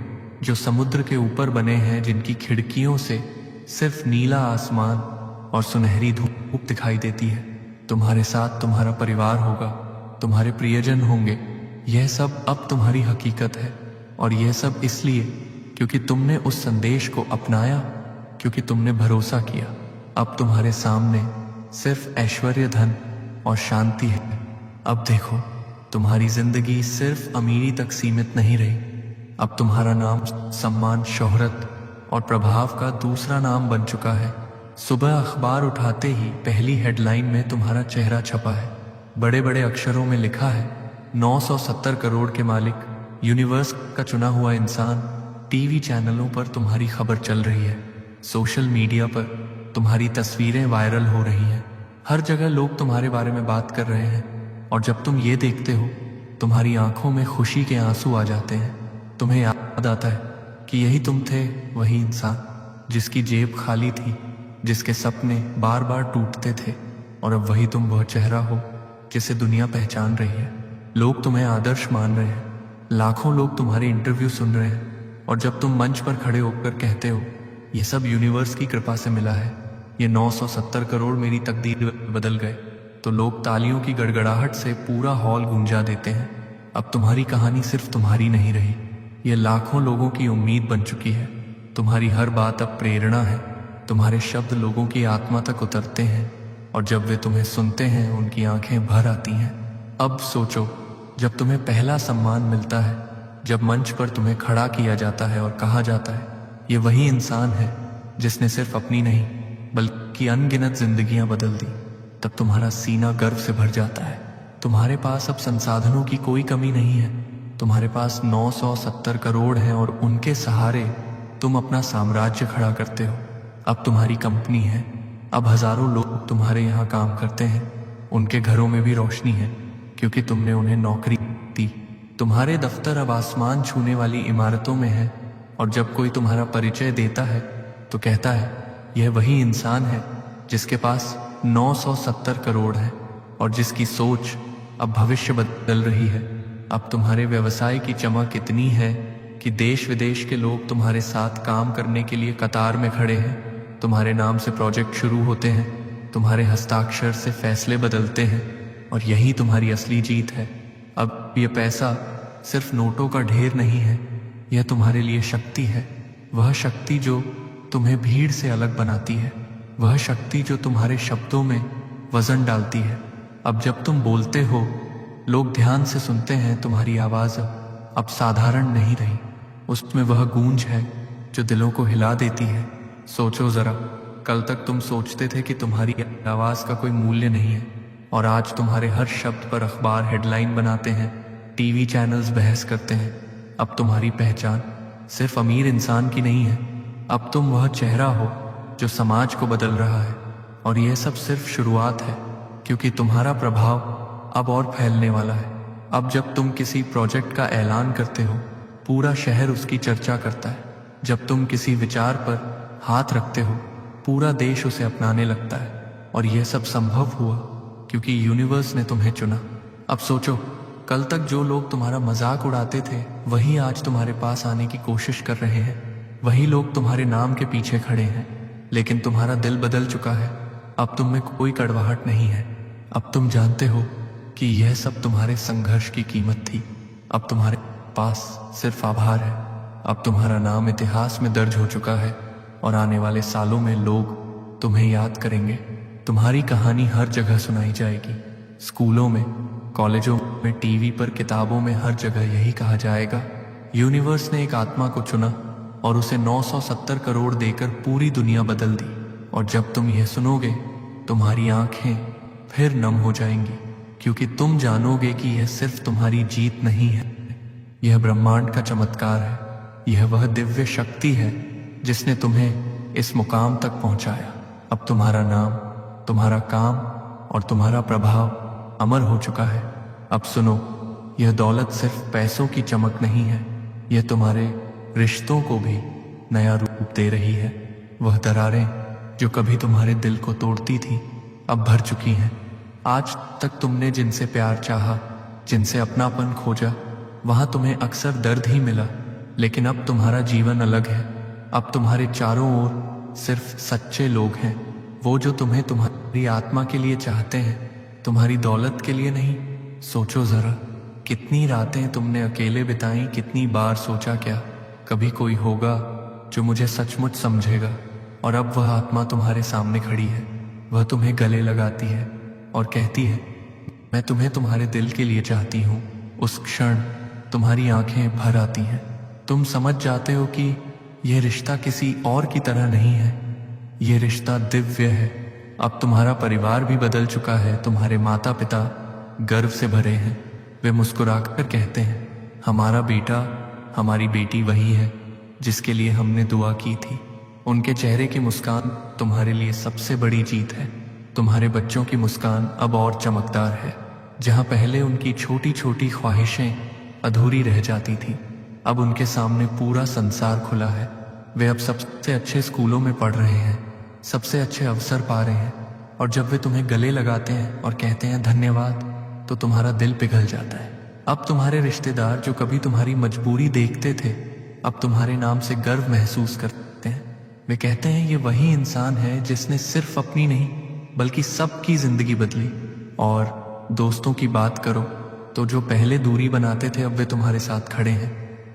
जो समुद्र के ऊपर बने हैं, जिनकी खिड़कियों से सिर्फ नीला आसमान और सुनहरी धूप दिखाई देती है। तुम्हारे साथ तुम्हारा परिवार होगा, तुम्हारे प्रियजन होंगे। यह सब अब तुम्हारी हकीकत है और यह सब इसलिए क्योंकि तुमने उस संदेश को अपनाया, क्योंकि तुमने भरोसा किया। अब तुम्हारे सामने सिर्फ ऐश्वर्य, धन और शांति है। अब देखो, तुम्हारी जिंदगी सिर्फ अमीरी तक सीमित नहीं रही। अब तुम्हारा नाम सम्मान, शोहरत और प्रभाव का दूसरा नाम बन चुका है। सुबह अखबार उठाते ही पहली हेडलाइन में तुम्हारा चेहरा छपा है। बड़े बड़े अक्षरों में लिखा है, 970 करोड़ के मालिक, यूनिवर्स का चुना हुआ इंसान। टीवी चैनलों पर तुम्हारी खबर चल रही है, सोशल मीडिया पर तुम्हारी तस्वीरें वायरल हो रही हैं, हर जगह लोग तुम्हारे बारे में बात कर रहे हैं। और जब तुम ये देखते हो, तुम्हारी आंखों में खुशी के आंसू आ जाते हैं। तुम्हें याद आता है कि यही तुम थे, वही इंसान जिसकी जेब खाली थी, जिसके सपने बार बार टूटते थे। और अब वही तुम, वह चेहरा हो जिसे दुनिया पहचान रही है। लोग तुम्हें आदर्श मान रहे हैं, लाखों लोग तुम्हारे इंटरव्यू सुन रहे हैं। और जब तुम मंच पर खड़े होकर कहते हो, यह सब यूनिवर्स की कृपा से मिला है, ये 970 करोड़ मेरी तकदीर बदल गए, तो लोग तालियों की गड़गड़ाहट से पूरा हॉल गूंजा देते हैं। अब तुम्हारी कहानी सिर्फ तुम्हारी नहीं रही, ये लाखों लोगों की उम्मीद बन चुकी है। तुम्हारी हर बात अब प्रेरणा है, तुम्हारे शब्द लोगों की आत्मा तक उतरते हैं और जब वे तुम्हें सुनते हैं, उनकी आंखें भर आती हैं। अब सोचो, जब तुम्हें पहला सम्मान मिलता है, जब मंच पर तुम्हें खड़ा किया जाता है और कहा जाता है, ये वही इंसान है जिसने सिर्फ अपनी नहीं बल्कि अनगिनत जिंदगियां बदल दी, तब तुम्हारा सीना गर्व से भर जाता है। तुम्हारे पास अब संसाधनों की कोई कमी नहीं है, तुम्हारे पास 970 करोड़ हैं और उनके सहारे तुम अपना साम्राज्य खड़ा करते हो। अब तुम्हारी कंपनी है, अब हजारों लोग तुम्हारे यहाँ काम करते हैं, उनके घरों में भी रोशनी है क्योंकि तुमने उन्हें नौकरी दी। तुम्हारे दफ्तर अब आसमान छूने वाली इमारतों में है और जब कोई तुम्हारा परिचय देता है तो कहता है यह वही इंसान है जिसके पास 970 करोड़ है और जिसकी सोच अब भविष्य बदल रही है। अब तुम्हारे व्यवसाय की चमक इतनी है कि देश विदेश के लोग तुम्हारे साथ काम करने के लिए कतार में खड़े हैं। तुम्हारे नाम से प्रोजेक्ट शुरू होते हैं, तुम्हारे हस्ताक्षर से फैसले बदलते हैं और यही तुम्हारी असली जीत है। अब ये पैसा सिर्फ नोटों का ढेर नहीं है, यह तुम्हारे लिए शक्ति है। वह शक्ति जो तुम्हें भीड़ से अलग बनाती है, वह शक्ति जो तुम्हारे शब्दों में वजन डालती है। अब जब तुम बोलते हो लोग ध्यान से सुनते हैं। तुम्हारी आवाज़ अब साधारण नहीं रही, उसमें वह गूंज है जो दिलों को हिला देती है। सोचो जरा, कल तक तुम सोचते थे कि तुम्हारी आवाज़ का कोई मूल्य नहीं है और आज तुम्हारे हर शब्द पर अखबार हेडलाइन बनाते हैं, टीवी चैनल्स बहस करते हैं। अब तुम्हारी पहचान सिर्फ अमीर इंसान की नहीं है, अब तुम वह चेहरा हो जो समाज को बदल रहा है। और यह सब सिर्फ शुरुआत है, क्योंकि तुम्हारा प्रभाव अब और फैलने वाला है। अब जब तुम किसी प्रोजेक्ट का ऐलान करते हो, पूरा शहर उसकी चर्चा करता है। जब तुम किसी विचार पर हाथ रखते हो, पूरा देश उसे अपनाने लगता है। और यह सब संभव हुआ क्योंकि यूनिवर्स ने तुम्हें चुना। अब सोचो, कल तक जो लोग तुम्हारा मजाक उड़ाते थे वही आज तुम्हारे पास आने की कोशिश कर रहे हैं। वही लोग तुम्हारे नाम के पीछे खड़े हैं, लेकिन तुम्हारा दिल बदल चुका है। अब तुम में कोई कड़वाहट नहीं है। अब तुम जानते हो कि यह सब तुम्हारे संघर्ष की कीमत थी। अब तुम्हारे पास सिर्फ आभार है। अब तुम्हारा नाम इतिहास में दर्ज हो चुका है और आने वाले सालों में लोग तुम्हें याद करेंगे। तुम्हारी कहानी हर जगह सुनाई जाएगी, स्कूलों में, कॉलेजों में, टीवी पर, किताबों में, हर जगह यही कहा जाएगा, यूनिवर्स ने एक आत्मा को चुना और उसे 970 करोड़ देकर पूरी दुनिया बदल दी। और जब तुम यह सुनोगे, तुम्हारी आंखें फिर नम हो जाएंगी, क्योंकि तुम जानोगे कि यह सिर्फ तुम्हारी जीत नहीं है, यह ब्रह्मांड का चमत्कार है। यह वह दिव्य शक्ति है जिसने तुम्हें इस मुकाम तक पहुंचाया। अब तुम्हारा नाम, तुम्हारा काम और तुम्हारा प्रभाव अमर हो चुका है। अब सुनो, यह दौलत सिर्फ पैसों की चमक नहीं है, यह तुम्हारे रिश्तों को भी नया रूप दे रही है। वह दरारें जो कभी तुम्हारे दिल को तोड़ती थी अब भर चुकी हैं। आज तक तुमने जिनसे प्यार चाहा, जिनसे अपनापन खोजा, वहां तुम्हें अक्सर दर्द ही मिला, लेकिन अब तुम्हारा जीवन अलग है। अब तुम्हारे चारों ओर सिर्फ सच्चे लोग हैं, वो जो तुम्हें तुम्हारी आत्मा के लिए चाहते हैं, तुम्हारी दौलत के लिए नहीं। सोचो जरा, कितनी रातें तुमने अकेले बिताई, कितनी बार सोचा क्या कभी कोई होगा जो मुझे सचमुच समझेगा। और अब वह आत्मा तुम्हारे सामने खड़ी है। वह तुम्हें गले लगाती है और कहती है, मैं तुम्हें तुम्हारे दिल के लिए चाहती हूँ। उस क्षण तुम्हारी आंखें भर आती हैं। तुम समझ जाते हो कि यह रिश्ता किसी और की तरह नहीं है, यह रिश्ता दिव्य है। अब तुम्हारा परिवार भी बदल चुका है। तुम्हारे माता पिता गर्व से भरे हैं। वे मुस्कुराकर कहते हैं, हमारा बेटा, हमारी बेटी वही है जिसके लिए हमने दुआ की थी। उनके चेहरे की मुस्कान तुम्हारे लिए सबसे बड़ी जीत है। तुम्हारे बच्चों की मुस्कान अब और चमकदार है। जहां पहले उनकी छोटी छोटी ख्वाहिशें अधूरी रह जाती थी, अब उनके सामने पूरा संसार खुला है। वे अब सबसे अच्छे स्कूलों में पढ़ रहे हैं, सबसे अच्छे अवसर पा रहे हैं। और जब वे तुम्हें गले लगाते हैं और कहते हैं धन्यवाद, तो तुम्हारा दिल पिघल जाता है। अब तुम्हारे रिश्तेदार जो कभी तुम्हारी मजबूरी देखते थे, अब तुम्हारे नाम से गर्व महसूस करते हैं। वे कहते हैं ये वही इंसान है जिसने सिर्फ अपनी नहीं बल्कि सबकी जिंदगी बदली। और दोस्तों की बात करो तो जो पहले दूरी बनाते थे, अब वे तुम्हारे साथ खड़े हैं।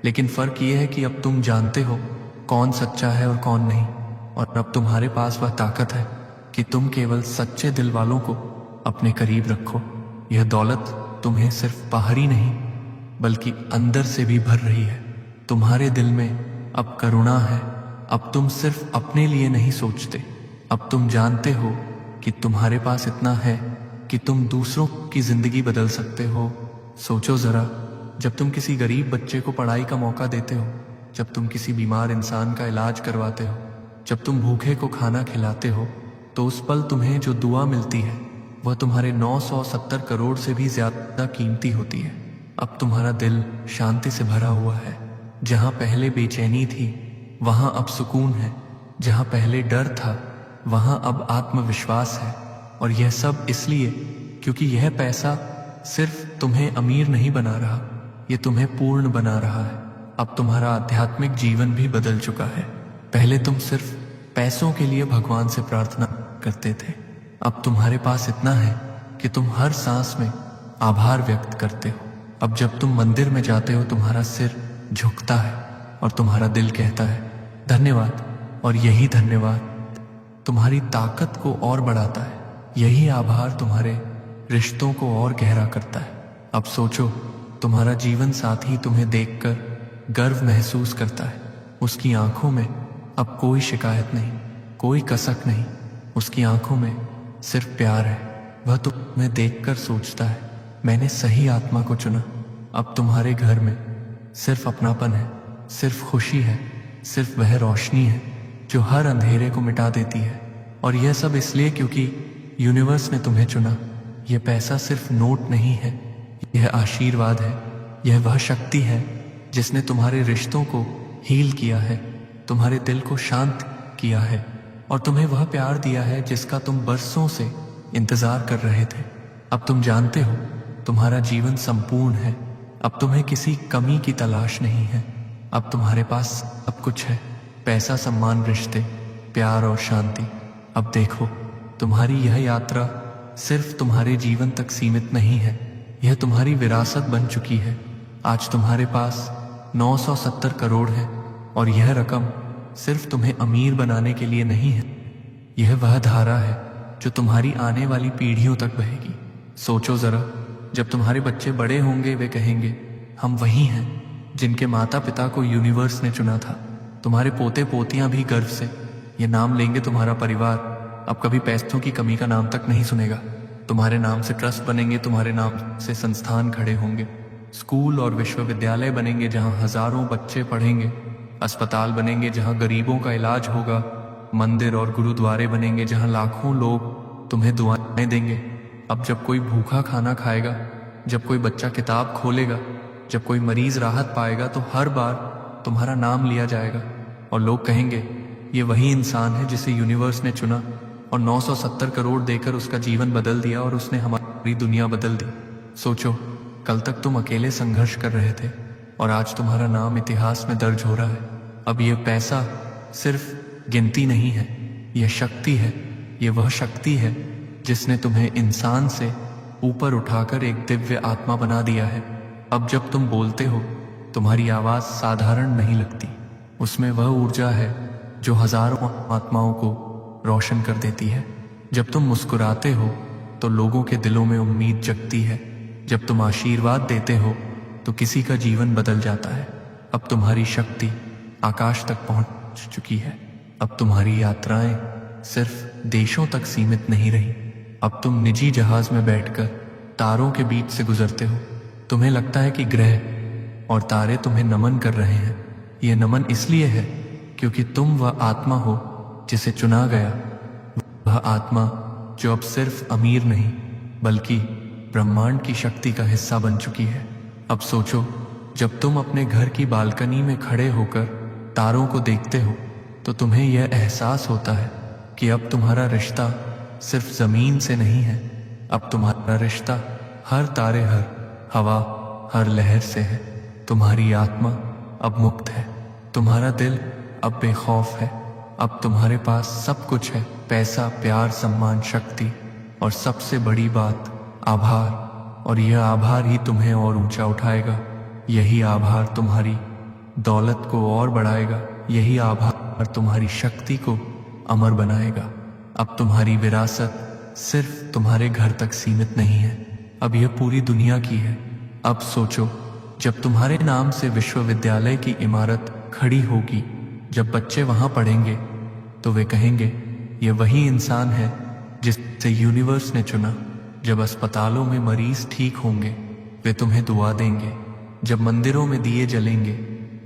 लेकिन फर्क ये है कि अब तुम जानते हो कौन सच्चा है और कौन नहीं। और अब तुम्हारे पास वह ताकत है कि तुम केवल सच्चे दिल वालों को अपने करीब रखो। यह दौलत तुम्हें सिर्फ बाहरी नहीं बल्कि अंदर से भी भर रही है। तुम्हारे दिल में अब करुणा है। अब तुम सिर्फ अपने लिए नहीं सोचते, अब तुम जानते हो कि तुम्हारे पास इतना है कि तुम दूसरों की जिंदगी बदल सकते हो। सोचो जरा, जब तुम किसी गरीब बच्चे को पढ़ाई का मौका देते हो, जब तुम किसी बीमार इंसान का इलाज करवाते हो, जब तुम भूखे को खाना खिलाते हो, तो उस पल तुम्हें जो दुआ मिलती है वह तुम्हारे 970 करोड़ से भी ज्यादा कीमती होती है। अब तुम्हारा दिल शांति से भरा हुआ है। जहां पहले बेचैनी थी वहां अब सुकून है। जहाँ पहले डर था वहाँ अब आत्मविश्वास है। और यह सब इसलिए क्योंकि यह पैसा सिर्फ तुम्हें अमीर नहीं बना रहा, यह तुम्हें पूर्ण बना रहा है। अब तुम्हारा आध्यात्मिक जीवन भी बदल चुका है। पहले तुम सिर्फ पैसों के लिए भगवान से प्रार्थना करते थे, अब तुम्हारे पास इतना है कि तुम हर सांस में आभार व्यक्त करते हो। अब जब तुम मंदिर में जाते हो तुम्हारा सिर झुकता है और तुम्हारा दिल कहता है धन्यवाद। और यही धन्यवाद तुम्हारी ताकत को और बढ़ाता है। यही आभार तुम्हारे रिश्तों को और गहरा करता है। अब सोचो, तुम्हारा जीवन साथी तुम्हें देखकर गर्व महसूस करता है। उसकी आंखों में अब कोई शिकायत नहीं, कोई कसक नहीं, उसकी आंखों में सिर्फ प्यार है। वह तुम्हें देखकर सोचता है मैंने सही आत्मा को चुना। अब तुम्हारे घर में सिर्फ अपनापन है, सिर्फ खुशी है, सिर्फ वह रोशनी है जो हर अंधेरे को मिटा देती है। और यह सब इसलिए क्योंकि यूनिवर्स ने तुम्हें चुना। यह पैसा सिर्फ नोट नहीं है, यह आशीर्वाद है। यह वह शक्ति है जिसने तुम्हारे रिश्तों को हील किया है, तुम्हारे दिल को शांत किया है और तुम्हें वह प्यार दिया है जिसका तुम बरसों से इंतजार कर रहे थे। अब तुम जानते हो तुम्हारा जीवन संपूर्ण है। अब तुम्हें किसी कमी की तलाश नहीं है। अब तुम्हारे पास सब कुछ है, पैसा, सम्मान, रिश्ते, प्यार और शांति। अब देखो, तुम्हारी यह यात्रा सिर्फ तुम्हारे जीवन तक सीमित नहीं है, यह तुम्हारी विरासत बन चुकी है। आज तुम्हारे पास 970 करोड़ है और यह रकम सिर्फ तुम्हें अमीर बनाने के लिए नहीं है, यह वह धारा है जो तुम्हारी आने वाली पीढ़ियों तक बहेगी। सोचो जरा, जब तुम्हारे बच्चे बड़े होंगे वे कहेंगे हम वही हैं जिनके माता पिता को यूनिवर्स ने चुना था। तुम्हारे पोते पोतियां भी गर्व से ये नाम लेंगे। तुम्हारा परिवार अब कभी पैसों की कमी का नाम तक नहीं सुनेगा। तुम्हारे नाम से ट्रस्ट बनेंगे, तुम्हारे नाम से संस्थान खड़े होंगे, स्कूल और विश्वविद्यालय बनेंगे जहां हजारों बच्चे पढ़ेंगे, अस्पताल बनेंगे जहां गरीबों का इलाज होगा, मंदिर और गुरुद्वारे बनेंगे जहां लाखों लोग तुम्हें दुआएं देंगे। अब जब कोई भूखा खाना खाएगा, जब कोई बच्चा किताब खोलेगा, जब कोई मरीज राहत पाएगा तो हर बार तुम्हारा नाम लिया जाएगा और लोग कहेंगे ये वही इंसान है जिसे यूनिवर्स ने चुना और 970 करोड़ देकर उसका जीवन बदल दिया और उसने हमारी दुनिया बदल दी। सोचो, कल तक तुम अकेले संघर्ष कर रहे थे और आज तुम्हारा नाम इतिहास में दर्ज हो रहा है। अब यह पैसा सिर्फ गिनती नहीं है, यह शक्ति है। यह वह शक्ति है जिसने तुम्हें इंसान से ऊपर उठाकर एक दिव्य आत्मा बना दिया है। अब जब तुम बोलते हो तुम्हारी आवाज साधारण नहीं लगती, उसमें वह ऊर्जा है जो हजारों आत्माओं को रोशन कर देती है। जब तुम मुस्कुराते हो तो लोगों के दिलों में उम्मीद जगती है। जब तुम आशीर्वाद देते हो तो किसी का जीवन बदल जाता है। अब तुम्हारी शक्ति आकाश तक पहुंच चुकी है। अब तुम्हारी यात्राएं सिर्फ देशों तक सीमित नहीं रही। अब तुम निजी जहाज में बैठकर तारों के बीच से गुजरते हो। तुम्हें लगता है कि ग्रह और तारे तुम्हें नमन कर रहे हैं। यह नमन इसलिए है क्योंकि तुम वह आत्मा हो जिसे चुना गया, वह आत्मा जो अब सिर्फ अमीर नहीं बल्कि ब्रह्मांड की शक्ति का हिस्सा बन चुकी है। अब सोचो, जब तुम अपने घर की बालकनी में खड़े होकर तारों को देखते हो तो तुम्हें यह एहसास होता है कि अब तुम्हारा रिश्ता सिर्फ जमीन से नहीं है, अब तुम्हारा रिश्ता हर तारे, हर हवा, हर लहर से है। तुम्हारी आत्मा अब मुक्त है, तुम्हारा दिल अब बेखौफ है। अब तुम्हारे पास सब कुछ है, पैसा, प्यार, सम्मान, शक्ति और सबसे बड़ी बात आभार। और यह आभार ही तुम्हें और ऊंचा उठाएगा। यही आभार तुम्हारी दौलत को और बढ़ाएगा। यही आभार तुम्हारी शक्ति को अमर बनाएगा। अब तुम्हारी विरासत सिर्फ तुम्हारे घर तक सीमित नहीं है, अब यह पूरी दुनिया की है। अब सोचो, जब तुम्हारे नाम से विश्वविद्यालय की इमारत खड़ी होगी, जब बच्चे वहां पढ़ेंगे तो वे कहेंगे ये वही इंसान है जिसे यूनिवर्स ने चुना। जब अस्पतालों में मरीज ठीक होंगे वे तुम्हें दुआ देंगे। जब मंदिरों में दिए जलेंगे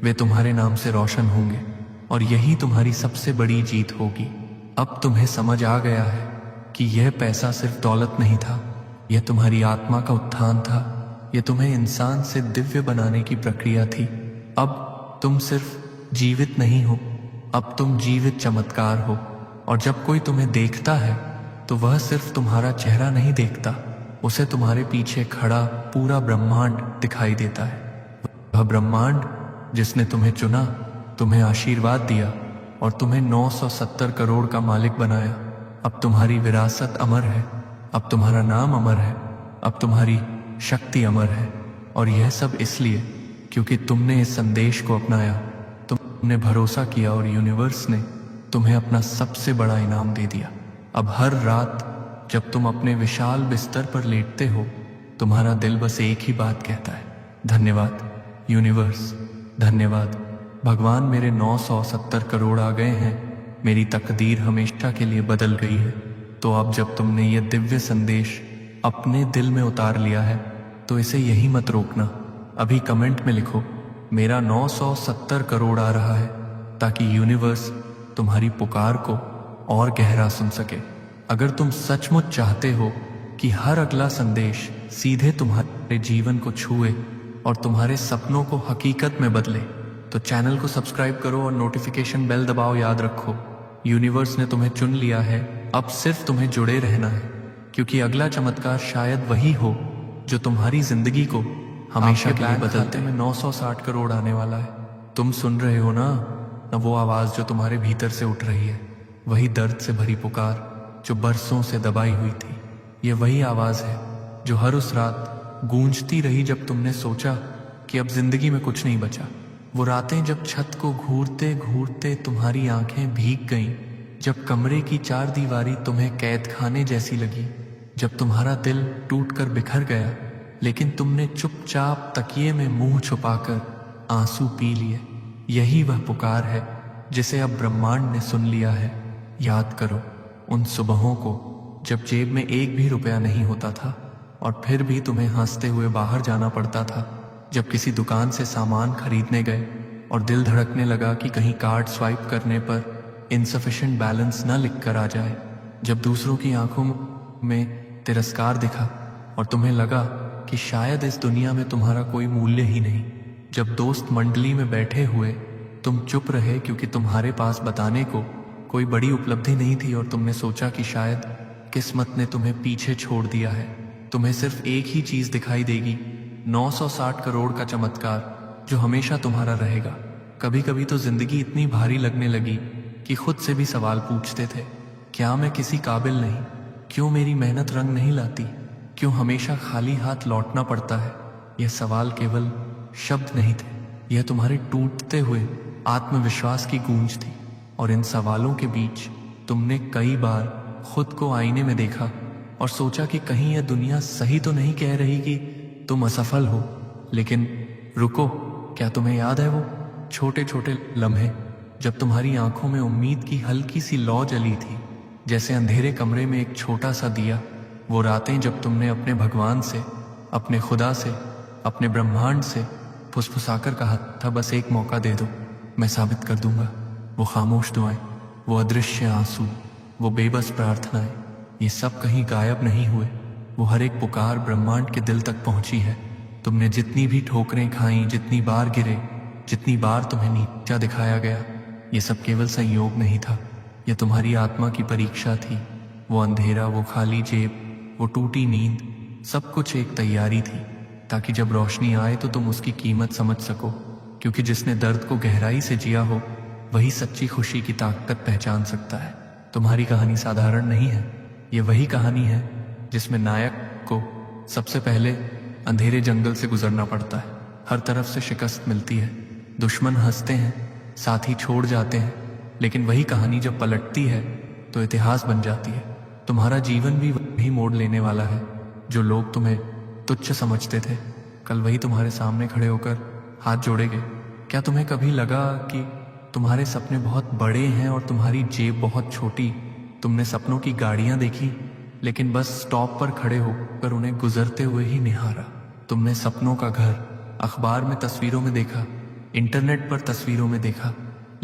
वे तुम्हारे नाम से रोशन होंगे और यही तुम्हारी सबसे बड़ी जीत होगी। अब तुम्हें समझ आ गया है कि यह पैसा सिर्फ दौलत नहीं था, यह तुम्हारी आत्मा का उत्थान था। यह तुम्हें इंसान से दिव्य बनाने की प्रक्रिया थी। अब तुम सिर्फ जीवित नहीं हो, अब तुम जीवित चमत्कार हो, और जब कोई तुम्हें देखता है तो वह सिर्फ तुम्हारा चेहरा नहीं देखता, उसे तुम्हारे पीछे खड़ा पूरा ब्रह्मांड दिखाई देता है। वह ब्रह्मांड जिसने तुम्हें चुना, तुम्हें आशीर्वाद दिया और तुम्हें 970 करोड़ का मालिक बनाया। अब तुम्हारी विरासत अमर है, अब तुम्हारा नाम अमर है, अब तुम्हारी शक्ति अमर है। और यह सब इसलिए क्योंकि तुमने इस संदेश को अपनाया, तुमने भरोसा किया और यूनिवर्स ने तुम्हें अपना सबसे बड़ा इनाम दे दिया। अब हर रात जब तुम अपने विशाल बिस्तर पर लेटते हो, तुम्हारा दिल बस एक ही बात कहता है, धन्यवाद यूनिवर्स, धन्यवाद भगवान, मेरे 970 करोड़ आ गए हैं, मेरी तकदीर हमेशा के लिए बदल गई है। तो अब जब तुमने ये दिव्य संदेश अपने दिल में उतार लिया है तो इसे यही मत रोकना। अभी कमेंट में लिखो, मेरा 970 करोड़ आ रहा है, ताकि यूनिवर्स तुम्हारी पुकार को और गहरा सुन सके। अगर तुम सचमुच चाहते हो कि हर अगला संदेश सीधे तुम्हारे जीवन को छुए और तुम्हारे सपनों को हकीकत में बदले, तो चैनल को सब्सक्राइब करो और नोटिफिकेशन बेल दबाओ। याद रखो, यूनिवर्स ने तुम्हें चुन लिया है, अब सिर्फ तुम्हें जुड़े रहना है, क्योंकि अगला चमत्कार शायद वही हो जो तुम्हारी जिंदगी को हमेशा के लिए बदलते में 960 करोड़ आने वाला है। तुम सुन रहे हो ना वो आवाज जो तुम्हारे भीतर से उठ रही है, वही दर्द से भरी पुकार जो बरसों से दबाई हुई थी। ये वही आवाज है जो हर उस रात गूंजती रही जब तुमने सोचा कि अब जिंदगी में कुछ नहीं बचा। वो रातें जब छत को घूरते घूरते तुम्हारी आंखें भीग गईं, जब कमरे की चार दीवारी तुम्हें कैद खाने जैसी लगी, जब तुम्हारा दिल टूटकर बिखर गया, लेकिन तुमने चुपचाप तकिए में मुंह छुपाकर आंसू पी लिए। यही वह पुकार है जिसे अब ब्रह्मांड ने सुन लिया है। याद करो उन सुबहों को जब जेब में एक भी रुपया नहीं होता था और फिर भी तुम्हें हंसते हुए बाहर जाना पड़ता था, जब किसी दुकान से सामान खरीदने गए और दिल धड़कने लगा कि कहीं कार्ड स्वाइप करने पर इनसफिशिएंट बैलेंस न लिख कर आ जाए, जब दूसरों की आंखों में तिरस्कार दिखा और तुम्हें लगा कि शायद इस दुनिया में तुम्हारा कोई मूल्य ही नहीं, जब दोस्त मंडली में बैठे हुए तुम चुप रहे क्योंकि तुम्हारे पास बताने को कोई बड़ी उपलब्धि नहीं थी और तुमने सोचा कि शायद किस्मत ने तुम्हें पीछे छोड़ दिया है। तुम्हें सिर्फ एक ही चीज दिखाई देगी, 960 करोड़ का चमत्कार जो हमेशा तुम्हारा रहेगा। कभी कभी तो जिंदगी इतनी भारी लगने लगी कि खुद से भी सवाल पूछते थे, क्या मैं किसी काबिल नहीं? क्यों मेरी मेहनत रंग नहीं लाती? क्यों हमेशा खाली हाथ लौटना पड़ता है? यह सवाल केवल शब्द नहीं थे, यह तुम्हारे टूटते हुए आत्मविश्वास की गूंज थी। और इन सवालों के बीच तुमने कई बार खुद को आईने में देखा और सोचा कि कहीं यह दुनिया सही तो नहीं कह रही कि तुम असफल हो। लेकिन रुको, क्या तुम्हें याद है वो छोटे छोटे लम्हे जब तुम्हारी आंखों में उम्मीद की हल्की सी लौ जली थी, जैसे अंधेरे कमरे में एक छोटा सा दिया? वो रातें जब तुमने अपने भगवान से, अपने खुदा से, अपने ब्रह्मांड से फुसफुसाकर कहा था, बस एक मौका दे दो, मैं साबित कर दूंगा। वो खामोश दुआएं, वो अदृश्य आंसू, वो बेबस प्रार्थनाएं, ये सब कहीं गायब नहीं हुए। वो हर एक पुकार ब्रह्मांड के दिल तक पहुंची है। तुमने जितनी भी ठोकरें खाई, जितनी बार गिरे, जितनी बार तुम्हें नीचा दिखाया गया, ये सब केवल संयोग नहीं था, यह तुम्हारी आत्मा की परीक्षा थी। वो अंधेरा, वो खाली जेब, वो टूटी नींद, सब कुछ एक तैयारी थी, ताकि जब रोशनी आए तो तुम उसकी कीमत समझ सको। क्योंकि जिसने दर्द को गहराई से जिया हो, वही सच्ची खुशी की ताकत पहचान सकता है। तुम्हारी कहानी साधारण नहीं है, ये वही कहानी है जिसमें नायक को सबसे पहले अंधेरे जंगल से गुजरना पड़ता है। हर तरफ से शिकस्त मिलती है, दुश्मन हंसते हैं, साथी छोड़ जाते हैं, लेकिन वही कहानी जब पलटती है तो इतिहास बन जाती है। तुम्हारा जीवन भी वही मोड़ लेने वाला है। जो लोग तुम्हें तुच्छ समझते थे, कल वही तुम्हारे सामने खड़े होकर हाथ जोड़ेंगे। क्या तुम्हें कभी लगा कि तुम्हारे सपने बहुत बड़े हैं और तुम्हारी जेब बहुत छोटी? तुमने सपनों की गाड़ियां देखी, लेकिन बस स्टॉप पर खड़े होकर उन्हें गुजरते हुए ही निहारा। तुमने सपनों का घर अखबार में तस्वीरों में देखा, इंटरनेट पर तस्वीरों में देखा,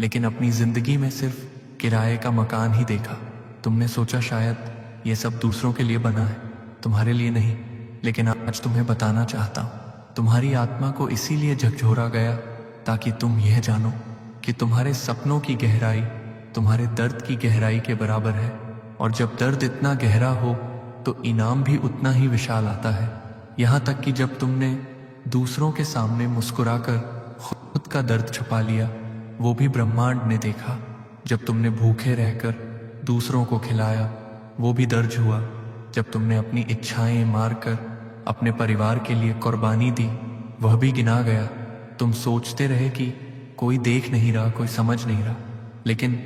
लेकिन अपनी जिंदगी में सिर्फ किराए का मकान ही देखा। तुमने सोचा शायद ये सब दूसरों के लिए बना है, तुम्हारे लिए नहीं। लेकिन आज तुम्हें बताना चाहता हूँ, तुम्हारी आत्मा को इसीलिए झकझोरा गया ताकि तुम यह जानो कि तुम्हारे सपनों की गहराई तुम्हारे दर्द की गहराई के बराबर है, और जब दर्द इतना गहरा हो तो इनाम भी उतना ही विशाल आता है। यहाँ तक कि जब तुमने दूसरों के सामने मुस्कुराकर खुद का दर्द छुपा लिया, वो भी ब्रह्मांड ने देखा। जब तुमने भूखे रहकर दूसरों को खिलाया, वो भी दर्ज हुआ। जब तुमने अपनी इच्छाएं मारकर अपने परिवार के लिए कुर्बानी दी, वह भी गिना गया। तुम सोचते रहे कि कोई देख नहीं रहा, कोई समझ नहीं रहा, लेकिन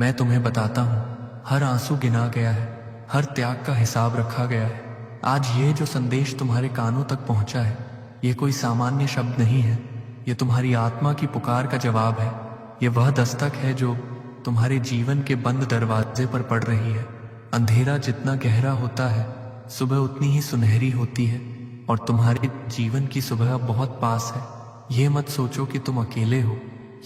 मैं तुम्हें बताता हूँ, हर आंसू गिना गया है, हर त्याग का हिसाब रखा गया है। आज ये जो संदेश तुम्हारे कानों तक पहुंचा है, ये कोई सामान्य शब्द नहीं है, ये तुम्हारी आत्मा की पुकार का जवाब है। ये वह दस्तक है जो तुम्हारे जीवन के बंद दरवाजे पर पड़ रही है। अंधेरा जितना गहरा होता है, सुबह उतनी ही सुनहरी होती है, और तुम्हारे जीवन की सुबह बहुत पास है। ये मत सोचो कि तुम अकेले हो,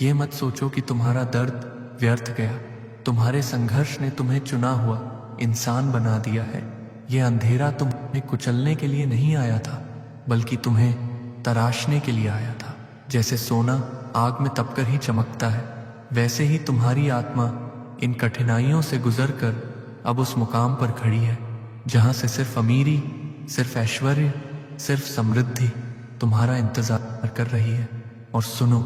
ये मत सोचो कि तुम्हारा दर्द व्यर्थ गया। तुम्हारे संघर्ष ने तुम्हें चुना हुआ इंसान बना दिया है। ये अंधेरा तुम्हें कुचलने के लिए नहीं आया था, बल्कि तुम्हें तराशने के लिए आया था। जैसे सोना आग में तपकर ही चमकता है, वैसे ही तुम्हारी आत्मा इन कठिनाइयों से गुजरकर अब उस मुकाम पर खड़ी है जहां से सिर्फ अमीरी, सिर्फ ऐश्वर्य, सिर्फ समृद्धि तुम्हारा इंतजार कर रही है। और सुनो,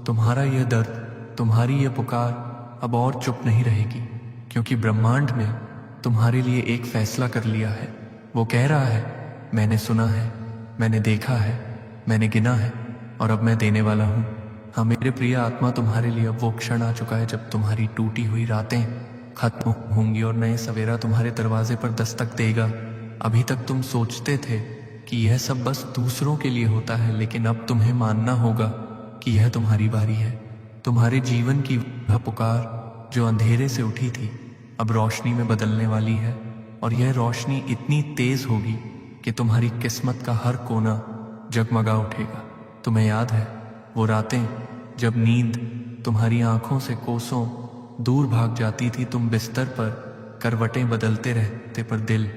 तुम्हारा यह दर्द, तुम्हारी यह पुकार अब और चुप नहीं रहेगी, क्योंकि ब्रह्मांड ने तुम्हारे लिए एक फैसला कर लिया है। वो कह रहा है, मैंने सुना है, मैंने देखा है, मैंने गिना है, और अब मैं देने वाला हूँ। हाँ मेरे प्रिय आत्मा, तुम्हारे लिए अब वो क्षण आ चुका है जब तुम्हारी टूटी हुई रातें खत्म होंगी और नए सवेरा तुम्हारे दरवाजे पर दस्तक देगा। अभी तक तुम सोचते थे कि यह सब बस दूसरों के लिए होता है, लेकिन अब तुम्हें मानना होगा कि यह तुम्हारी बारी है। तुम्हारे जीवन की वह पुकार जो अंधेरे से उठी थी, अब रोशनी में बदलने वाली है, और यह रोशनी इतनी तेज होगी कि तुम्हारी किस्मत का हर कोना जगमगा उठेगा। तुम्हें याद है वो रातें जब नींद तुम्हारी आंखों से कोसों दूर भाग जाती थी? तुम बिस्तर पर करवटें बदलते रहते, पर दिल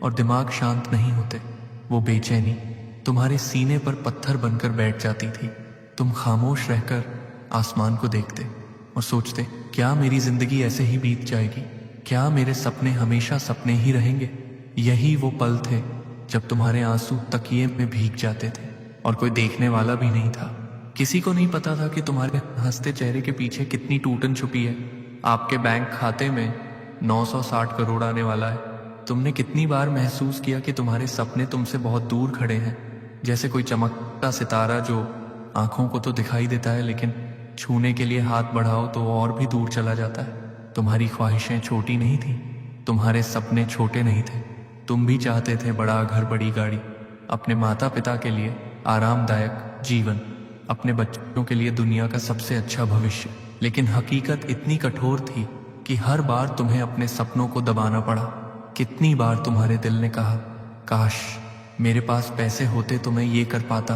और दिमाग शांत नहीं होते। वो बेचैनी तुम्हारे सीने पर पत्थर बनकर बैठ जाती थी। तुम खामोश रहकर आसमान को देखते और सोचते, क्या मेरी जिंदगी ऐसे ही बीत जाएगी? क्या मेरे सपने हमेशा सपने ही रहेंगे? यही वो पल थे जब तुम्हारे आंसू तकिए में भीग जाते थे और कोई देखने वाला भी नहीं था। किसी को नहीं पता था कि तुम्हारे हंसते चेहरे के पीछे कितनी टूटन छुपी है। आपके बैंक खाते में 960 करोड़ आने वाला है। तुमने कितनी बार महसूस किया कि तुम्हारे सपने तुमसे बहुत दूर खड़े हैं, जैसे कोई चमकता सितारा जो आंखों को तो दिखाई देता है, लेकिन छूने के लिए हाथ बढ़ाओ तो और भी दूर चला जाता है। तुम्हारी ख्वाहिशें छोटी नहीं थी, तुम्हारे सपने छोटे नहीं थे। तुम भी चाहते थे बड़ा घर, बड़ी गाड़ी, अपने माता पिता के लिए आरामदायक जीवन, अपने बच्चों के लिए दुनिया का सबसे अच्छा भविष्य। लेकिन हकीकत इतनी कठोर थी कि हर बार तुम्हें अपने सपनों को दबाना पड़ा। कितनी बार तुम्हारे दिल ने कहा, काश मेरे पास पैसे होते तो मैं ये कर पाता,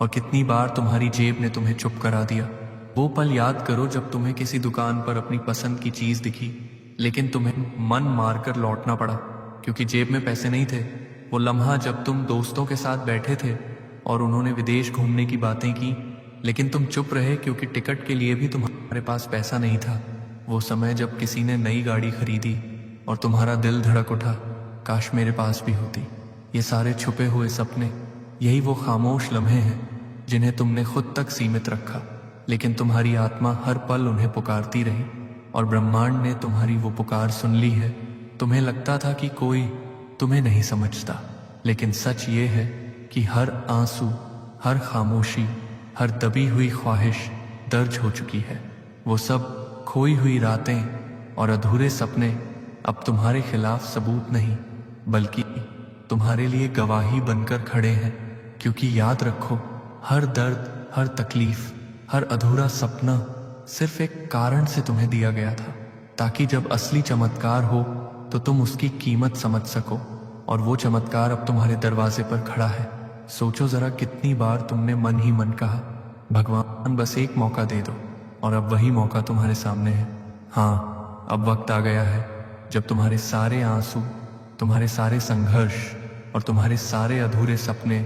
और कितनी बार तुम्हारी जेब ने तुम्हें चुप करा दिया। वो पल याद करो जब तुम्हें किसी दुकान पर अपनी पसंद की चीज दिखी, लेकिन तुम्हें मन मारकर लौटना पड़ा क्योंकि जेब में पैसे नहीं थे। वो लम्हा जब तुम दोस्तों के साथ बैठे थे और उन्होंने विदेश घूमने की बातें की, लेकिन तुम चुप रहे क्योंकि टिकट के लिए भी तुम्हारे पास पैसा नहीं था। वो समय जब किसी ने नई गाड़ी खरीदी और तुम्हारा दिल धड़क उठा, काश मेरे पास भी होती। ये सारे छुपे हुए सपने, यही वो खामोश लम्हे हैं जिन्हें तुमने खुद तक सीमित रखा, लेकिन तुम्हारी आत्मा हर पल उन्हें पुकारती रही, और ब्रह्मांड ने तुम्हारी वो पुकार सुन ली है। तुम्हें लगता था कि कोई तुम्हें नहीं समझता, लेकिन सच ये है कि हर आंसू, हर खामोशी, हर दबी हुई ख्वाहिश दर्ज हो चुकी है। वो सब खोई हुई रातें और अधूरे सपने अब तुम्हारे खिलाफ सबूत नहीं, बल्कि तुम्हारे लिए गवाही बनकर खड़े हैं। क्योंकि याद रखो, हर दर्द, हर तकलीफ, हर अधूरा सपना सिर्फ एक कारण से तुम्हें दिया गया था, ताकि जब असली चमत्कार हो तो तुम उसकी कीमत समझ सको। और वो चमत्कार अब तुम्हारे दरवाजे पर खड़ा है। सोचो जरा, कितनी बार तुमने मन ही मन कहा, भगवान बस एक मौका दे दो, और अब वही मौका तुम्हारे सामने है। हाँ, अब वक्त आ गया है जब तुम्हारे सारे आंसू, तुम्हारे सारे संघर्ष और तुम्हारे सारे अधूरे सपने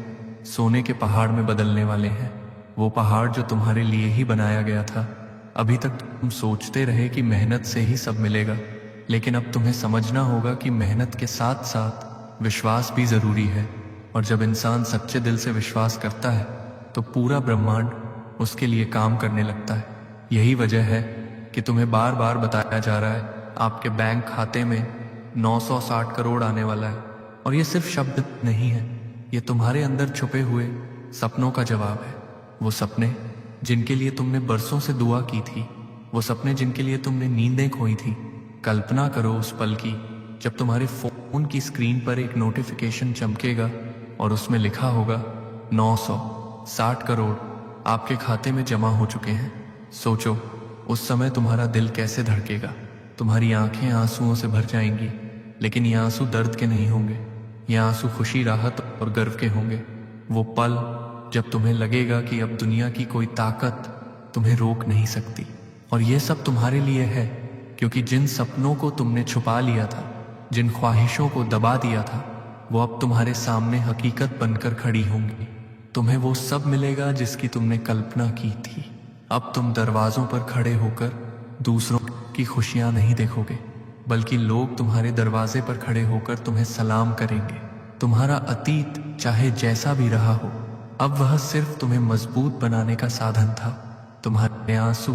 सोने के पहाड़ में बदलने वाले हैं। वो पहाड़ जो तुम्हारे लिए ही बनाया गया था, अभी तक तुम सोचते रहे कि मेहनत से ही सब मिलेगा, लेकिन अब तुम्हें समझना होगा कि मेहनत के साथ साथ विश्वास भी जरूरी है। और जब इंसान सच्चे दिल से विश्वास करता है तो पूरा ब्रह्मांड उसके लिए काम करने लगता है। यही वजह है कि तुम्हें बार बार बताया जा रहा है आपके बैंक खाते में 960 करोड़ आने वाला है। और ये सिर्फ शब्द नहीं है, ये तुम्हारे अंदर छुपे हुए सपनों का जवाब है। वो सपने जिनके लिए तुमने बरसों से दुआ की थी, वो सपने जिनके लिए तुमने नींदें खोई थी। कल्पना करो उस पल की जब तुम्हारे फोन की स्क्रीन पर एक नोटिफिकेशन चमकेगा और उसमें लिखा होगा 960 करोड़ आपके खाते में जमा हो चुके हैं। सोचो उस समय तुम्हारा दिल कैसे धड़केगा। तुम्हारी आंखें आंसुओं से भर जाएंगी, लेकिन ये आंसू दर्द के नहीं होंगे, ये आंसू खुशी, राहत और गर्व के होंगे। वो पल जब तुम्हें लगेगा कि अब दुनिया की कोई ताकत तुम्हें रोक नहीं सकती। और ये सब तुम्हारे लिए है, क्योंकि जिन सपनों को तुमने छुपा लिया था, जिन ख्वाहिशों को दबा दिया था, वो अब तुम्हारे सामने हकीकत बनकर खड़ी होंगी। तुम्हें वो सब मिलेगा जिसकी तुमने कल्पना की थी। अब तुम दरवाजों पर खड़े होकर दूसरों की खुशियां नहीं देखोगे, बल्कि लोग तुम्हारे दरवाजे पर खड़े होकर तुम्हें सलाम करेंगे। तुम्हारा अतीत चाहे जैसा भी रहा हो, अब वह सिर्फ तुम्हें मजबूत बनाने का साधन था। तुम्हारे आंसू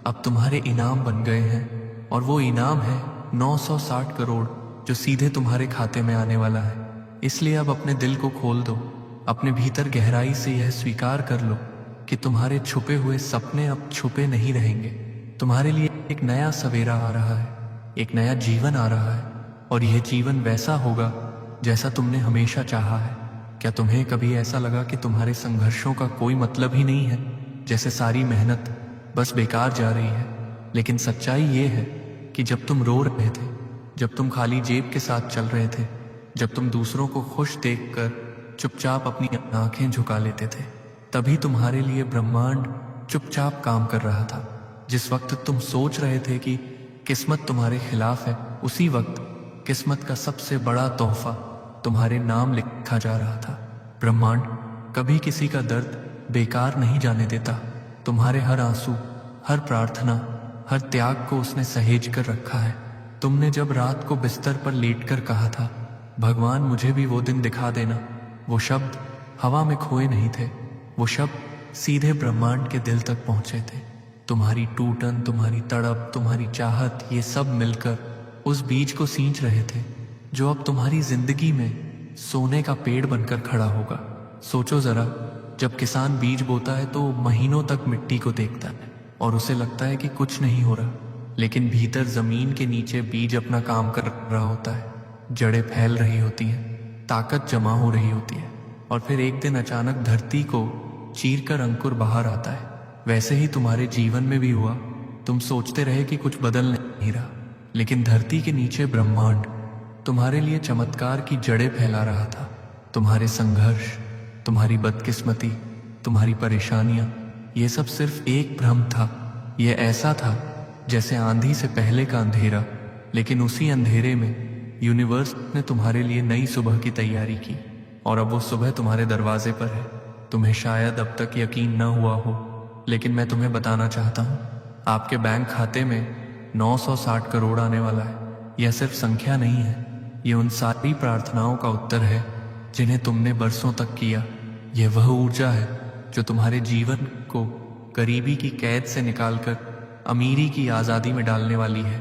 अब तुम्हारे इनाम बन गए हैं, और वो इनाम है 960 करोड़ जो सीधे तुम्हारे खाते में आने वाला है। इसलिए अब अपने दिल को खोल दो, अपने भीतर गहराई से यह स्वीकार कर लो कि तुम्हारे छुपे हुए सपने अब छुपे नहीं रहेंगे। तुम्हारे लिए एक नया सवेरा आ रहा है, एक नया जीवन आ रहा है, और यह जीवन वैसा होगा जैसा तुमने हमेशा चाहा है। क्या तुम्हें कभी ऐसा लगा कि तुम्हारे संघर्षों का कोई मतलब ही नहीं है, जैसे सारी मेहनत बस बेकार जा रही है? लेकिन सच्चाई ये है कि जब तुम रो रहे थे, जब तुम खाली जेब के साथ चल रहे थे, जब तुम दूसरों को खुश देखकर चुपचाप अपनी आंखें झुका लेते थे, तभी तुम्हारे लिए ब्रह्मांड चुपचाप काम कर रहा था। जिस वक्त तुम सोच रहे थे कि किस्मत तुम्हारे खिलाफ है, उसी वक्त किस्मत का सबसे बड़ा तोहफा तुम्हारे नाम लिखा जा रहा था। ब्रह्मांड कभी किसी का दर्द बेकार नहीं जाने देता। तुम्हारे हर आंसू, हर प्रार्थना, हर त्याग को उसने सहेज कर रखा है। तुमने जब रात को बिस्तर पर लेटकर कहा था, भगवान मुझे भी वो दिन दिखा देना, वो शब्द हवा में खोए नहीं थे, वो शब्द सीधे ब्रह्मांड के दिल तक पहुंचे थे। तुम्हारी टूटन, तुम्हारी तड़प, तुम्हारी चाहत, ये सब मिलकर उस बीज को सींच रहे थे जो अब तुम्हारी जिंदगी में सोने का पेड़ बनकर खड़ा होगा। सोचो जरा, जब किसान बीज बोता है तो महीनों तक मिट्टी को देखता है और उसे लगता है कि कुछ नहीं हो रहा, लेकिन भीतर जमीन के नीचे बीज अपना काम कर रहा होता है। जड़ें फैल रही होती हैं, ताकत जमा हो रही होती है, और फिर एक दिन अचानक धरती को चीरकर अंकुर बाहर आता है। वैसे ही तुम्हारे जीवन में भी हुआ। तुम सोचते रहे कि कुछ बदल नहीं रहा, लेकिन धरती के नीचे ब्रह्मांड तुम्हारे लिए चमत्कार की जड़ें फैला रहा था। तुम्हारे संघर्ष, तुम्हारी बदकिस्मती, तुम्हारी परेशानियां, ये सब सिर्फ एक भ्रम था। यह ऐसा था जैसे आंधी से पहले का अंधेरा, लेकिन उसी अंधेरे में यूनिवर्स ने तुम्हारे लिए नई सुबह की तैयारी की, और अब वो सुबह तुम्हारे दरवाजे पर है। तुम्हें शायद अब तक यकीन न हुआ हो, लेकिन मैं तुम्हें बताना चाहता हूँ, आपके बैंक खाते में 960 करोड़ आने वाला है। यह सिर्फ संख्या नहीं है, ये उन सारी प्रार्थनाओं का उत्तर है जिन्हें तुमने बरसों तक किया। यह वह ऊर्जा है जो तुम्हारे जीवन को गरीबी की कैद से निकालकर अमीरी की आज़ादी में डालने वाली है।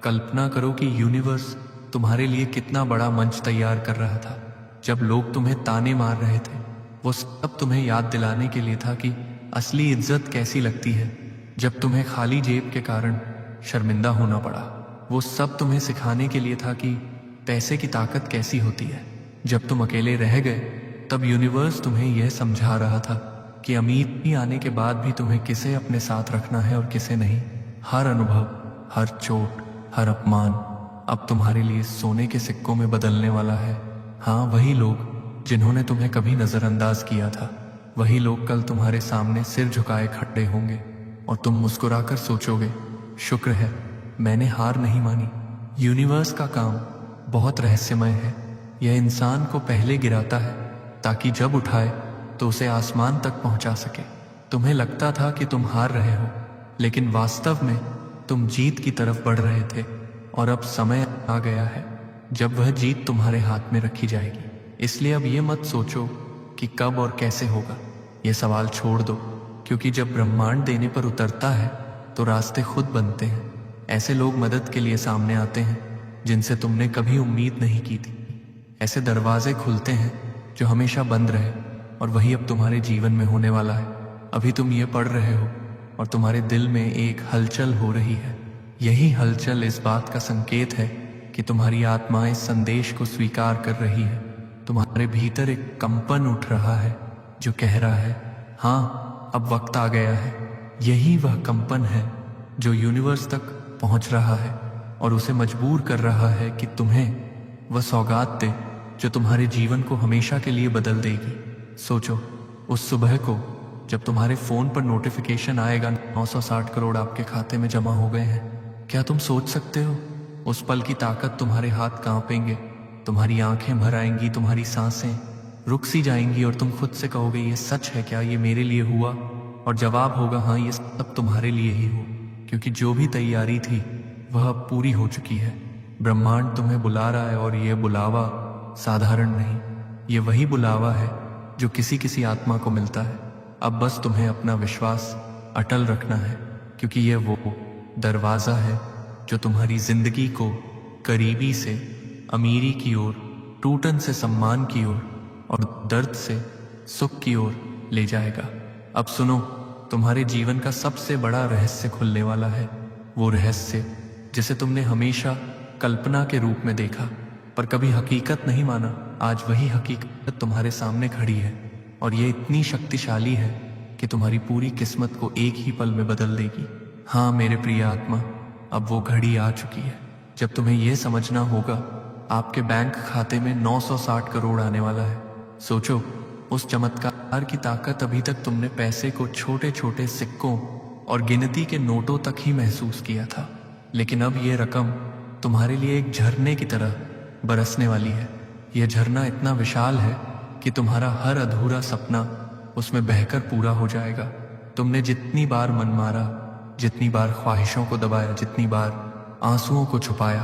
कल्पना करो कि यूनिवर्स तुम्हारे लिए कितना बड़ा मंच तैयार कर रहा था। जब लोग तुम्हें ताने मार रहे थे, वो सब तुम्हें याद दिलाने के लिए था कि असली इज्जत कैसी लगती है। जब तुम्हें खाली जेब के कारण शर्मिंदा होना पड़ा, वो सब तुम्हें सिखाने के लिए था कि पैसे की ताकत कैसी होती है। जब तुम अकेले रह गए, तब यूनिवर्स तुम्हें यह समझा रहा था कि अमीरी आने के बाद भी तुम्हें किसे अपने साथ रखना है और किसे नहीं। हर अनुभव, हर चोट, हर अपमान अब तुम्हारे लिए सोने के सिक्कों में बदलने वाला है। हाँ, वही लोग जिन्होंने तुम्हें कभी नजरअंदाज किया था, वही लोग कल तुम्हारे सामने सिर झुकाए खड़े होंगे, और तुम मुस्कुराकर सोचोगे, शुक्र है मैंने हार नहीं मानी। यूनिवर्स का काम बहुत रहस्यमय है। यह इंसान को पहले गिराता है ताकि जब उठाए तो उसे आसमान तक पहुंचा सके। तुम्हें लगता था कि तुम हार रहे हो, लेकिन वास्तव में तुम जीत की तरफ बढ़ रहे थे और अब समय आ गया है जब वह जीत तुम्हारे हाथ में रखी जाएगी। इसलिए अब ये मत सोचो कि कब और कैसे होगा, ये सवाल छोड़ दो, क्योंकि जब ब्रह्मांड देने पर उतरता है तो रास्ते खुद बनते हैं। ऐसे लोग मदद के लिए सामने आते हैं जिनसे तुमने कभी उम्मीद नहीं की थी। ऐसे दरवाजे खुलते हैं जो हमेशा बंद रहे, और वही अब तुम्हारे जीवन में होने वाला है। अभी तुम ये पढ़ रहे हो और तुम्हारे दिल में एक हलचल हो रही है। यही हलचल इस बात का संकेत है कि तुम्हारी आत्मा इस संदेश को स्वीकार कर रही है। तुम्हारे भीतर एक कंपन उठ रहा है जो कह रहा है, हाँ, अब वक्त आ गया है। यही वह कंपन है जो यूनिवर्स तक पहुंच रहा है और उसे मजबूर कर रहा है कि तुम्हें वह सौगात दे जो तुम्हारे जीवन को हमेशा के लिए बदल देगी। सोचो उस सुबह को जब तुम्हारे फोन पर नोटिफिकेशन आएगा 960 करोड़ आपके खाते में जमा हो गए हैं। क्या तुम सोच सकते हो? उस पल की ताकत, तुम्हारे हाथ कांपेंगे, तुम्हारी आंखें भर आएंगी, तुम्हारी सांसें रुक सी जाएंगी और तुम खुद से कहोगे, ये सच है क्या? ये मेरे लिए हुआ? और जवाब होगा, हाँ, ये सब तुम्हारे लिए ही हो, क्योंकि जो भी तैयारी थी वह अब पूरी हो चुकी है। ब्रह्मांड तुम्हें बुला रहा है और यह बुलावा साधारण नहीं, ये वही बुलावा है जो किसी किसी आत्मा को मिलता है। अब बस तुम्हें अपना विश्वास अटल रखना है, क्योंकि यह वो दरवाज़ा है जो तुम्हारी जिंदगी को करीबी से अमीरी की ओर, टूटन से सम्मान की ओर और दर्द से सुख की ओर ले जाएगा। अब सुनो, तुम्हारे जीवन का सबसे बड़ा रहस्य खुलने वाला है। वो रहस्य जिसे तुमने हमेशा कल्पना के रूप में देखा पर कभी हकीकत नहीं माना, आज वही हकीकत तुम्हारे सामने खड़ी है और ये इतनी शक्तिशाली है कि तुम्हारी पूरी किस्मत को एक ही पल में बदल देगी। हाँ मेरे प्रिय आत्मा, अब वो घड़ी आ चुकी है जब तुम्हें यह समझना होगा, आपके बैंक खाते में 960 करोड़ आने वाला है। सोचो, उस चमत्कार की ताकत अभी तक तुमने पैसे को छोटे छोटे सिक्कों और गिनती के नोटों तक ही महसूस किया था, लेकिन अब यह रकम तुम्हारे लिए एक झरने की तरह बरसने वाली है। यह झरना इतना विशाल है कि तुम्हारा हर अधूरा सपना उसमें बहकर पूरा हो जाएगा। तुमने जितनी बार मन मारा, जितनी बार ख्वाहिशों को दबाया, जितनी बार आंसुओं को छुपाया,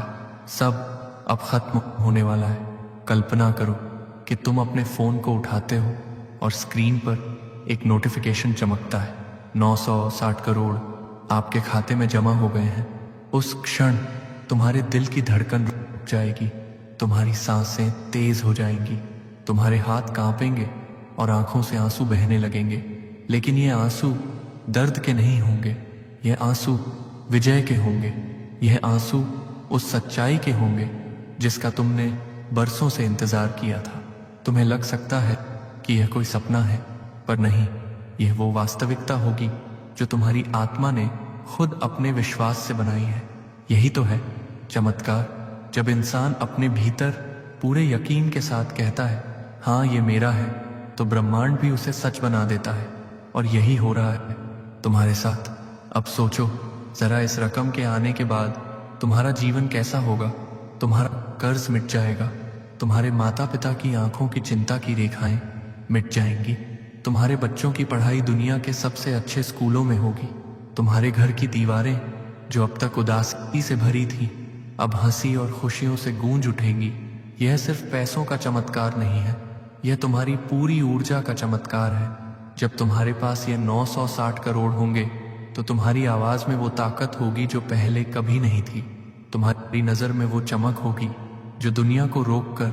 सब अब खत्म होने वाला है। कल्पना करो कि तुम अपने फोन को उठाते हो और स्क्रीन पर एक नोटिफिकेशन चमकता है, 960 करोड़ आपके खाते में जमा हो गए हैं। उस क्षण तुम्हारे दिल की धड़कन रुक जाएगी, तुम्हारी सांसें तेज हो जाएंगी, तुम्हारे हाथ कांपेंगे और आंखों से आंसू बहने लगेंगे। लेकिन ये आंसू दर्द के नहीं होंगे, ये आंसू विजय के होंगे। यह आंसू उस सच्चाई के होंगे जिसका तुमने बरसों से इंतजार किया था। तुम्हें लग सकता है कि यह कोई सपना है, पर नहीं, यह वो वास्तविकता होगी जो तुम्हारी आत्मा ने खुद अपने विश्वास से बनाई है। यही तो है चमत्कार, जब इंसान अपने भीतर पूरे यकीन के साथ कहता है, हाँ ये मेरा है, तो ब्रह्मांड भी उसे सच बना देता है। और यही हो रहा है तुम्हारे साथ। अब सोचो जरा, इस रकम के आने के बाद तुम्हारा जीवन कैसा होगा? तुम्हारा कर्ज मिट जाएगा, तुम्हारे माता पिता की आंखों की चिंता की रेखाएं मिट जाएंगी, तुम्हारे बच्चों की पढ़ाई दुनिया के सबसे अच्छे स्कूलों में होगी, तुम्हारे घर की दीवारें जो अब तक उदासी से भरी थी अब हंसी और खुशियों से गूंज उठेंगी। यह सिर्फ पैसों का चमत्कार नहीं है, यह तुम्हारी पूरी ऊर्जा का चमत्कार है। जब तुम्हारे पास ये 960 करोड़ होंगे तो तुम्हारी आवाज में वो ताकत होगी जो पहले कभी नहीं थी। तुम्हारी नजर में वो चमक होगी जो दुनिया को रोककर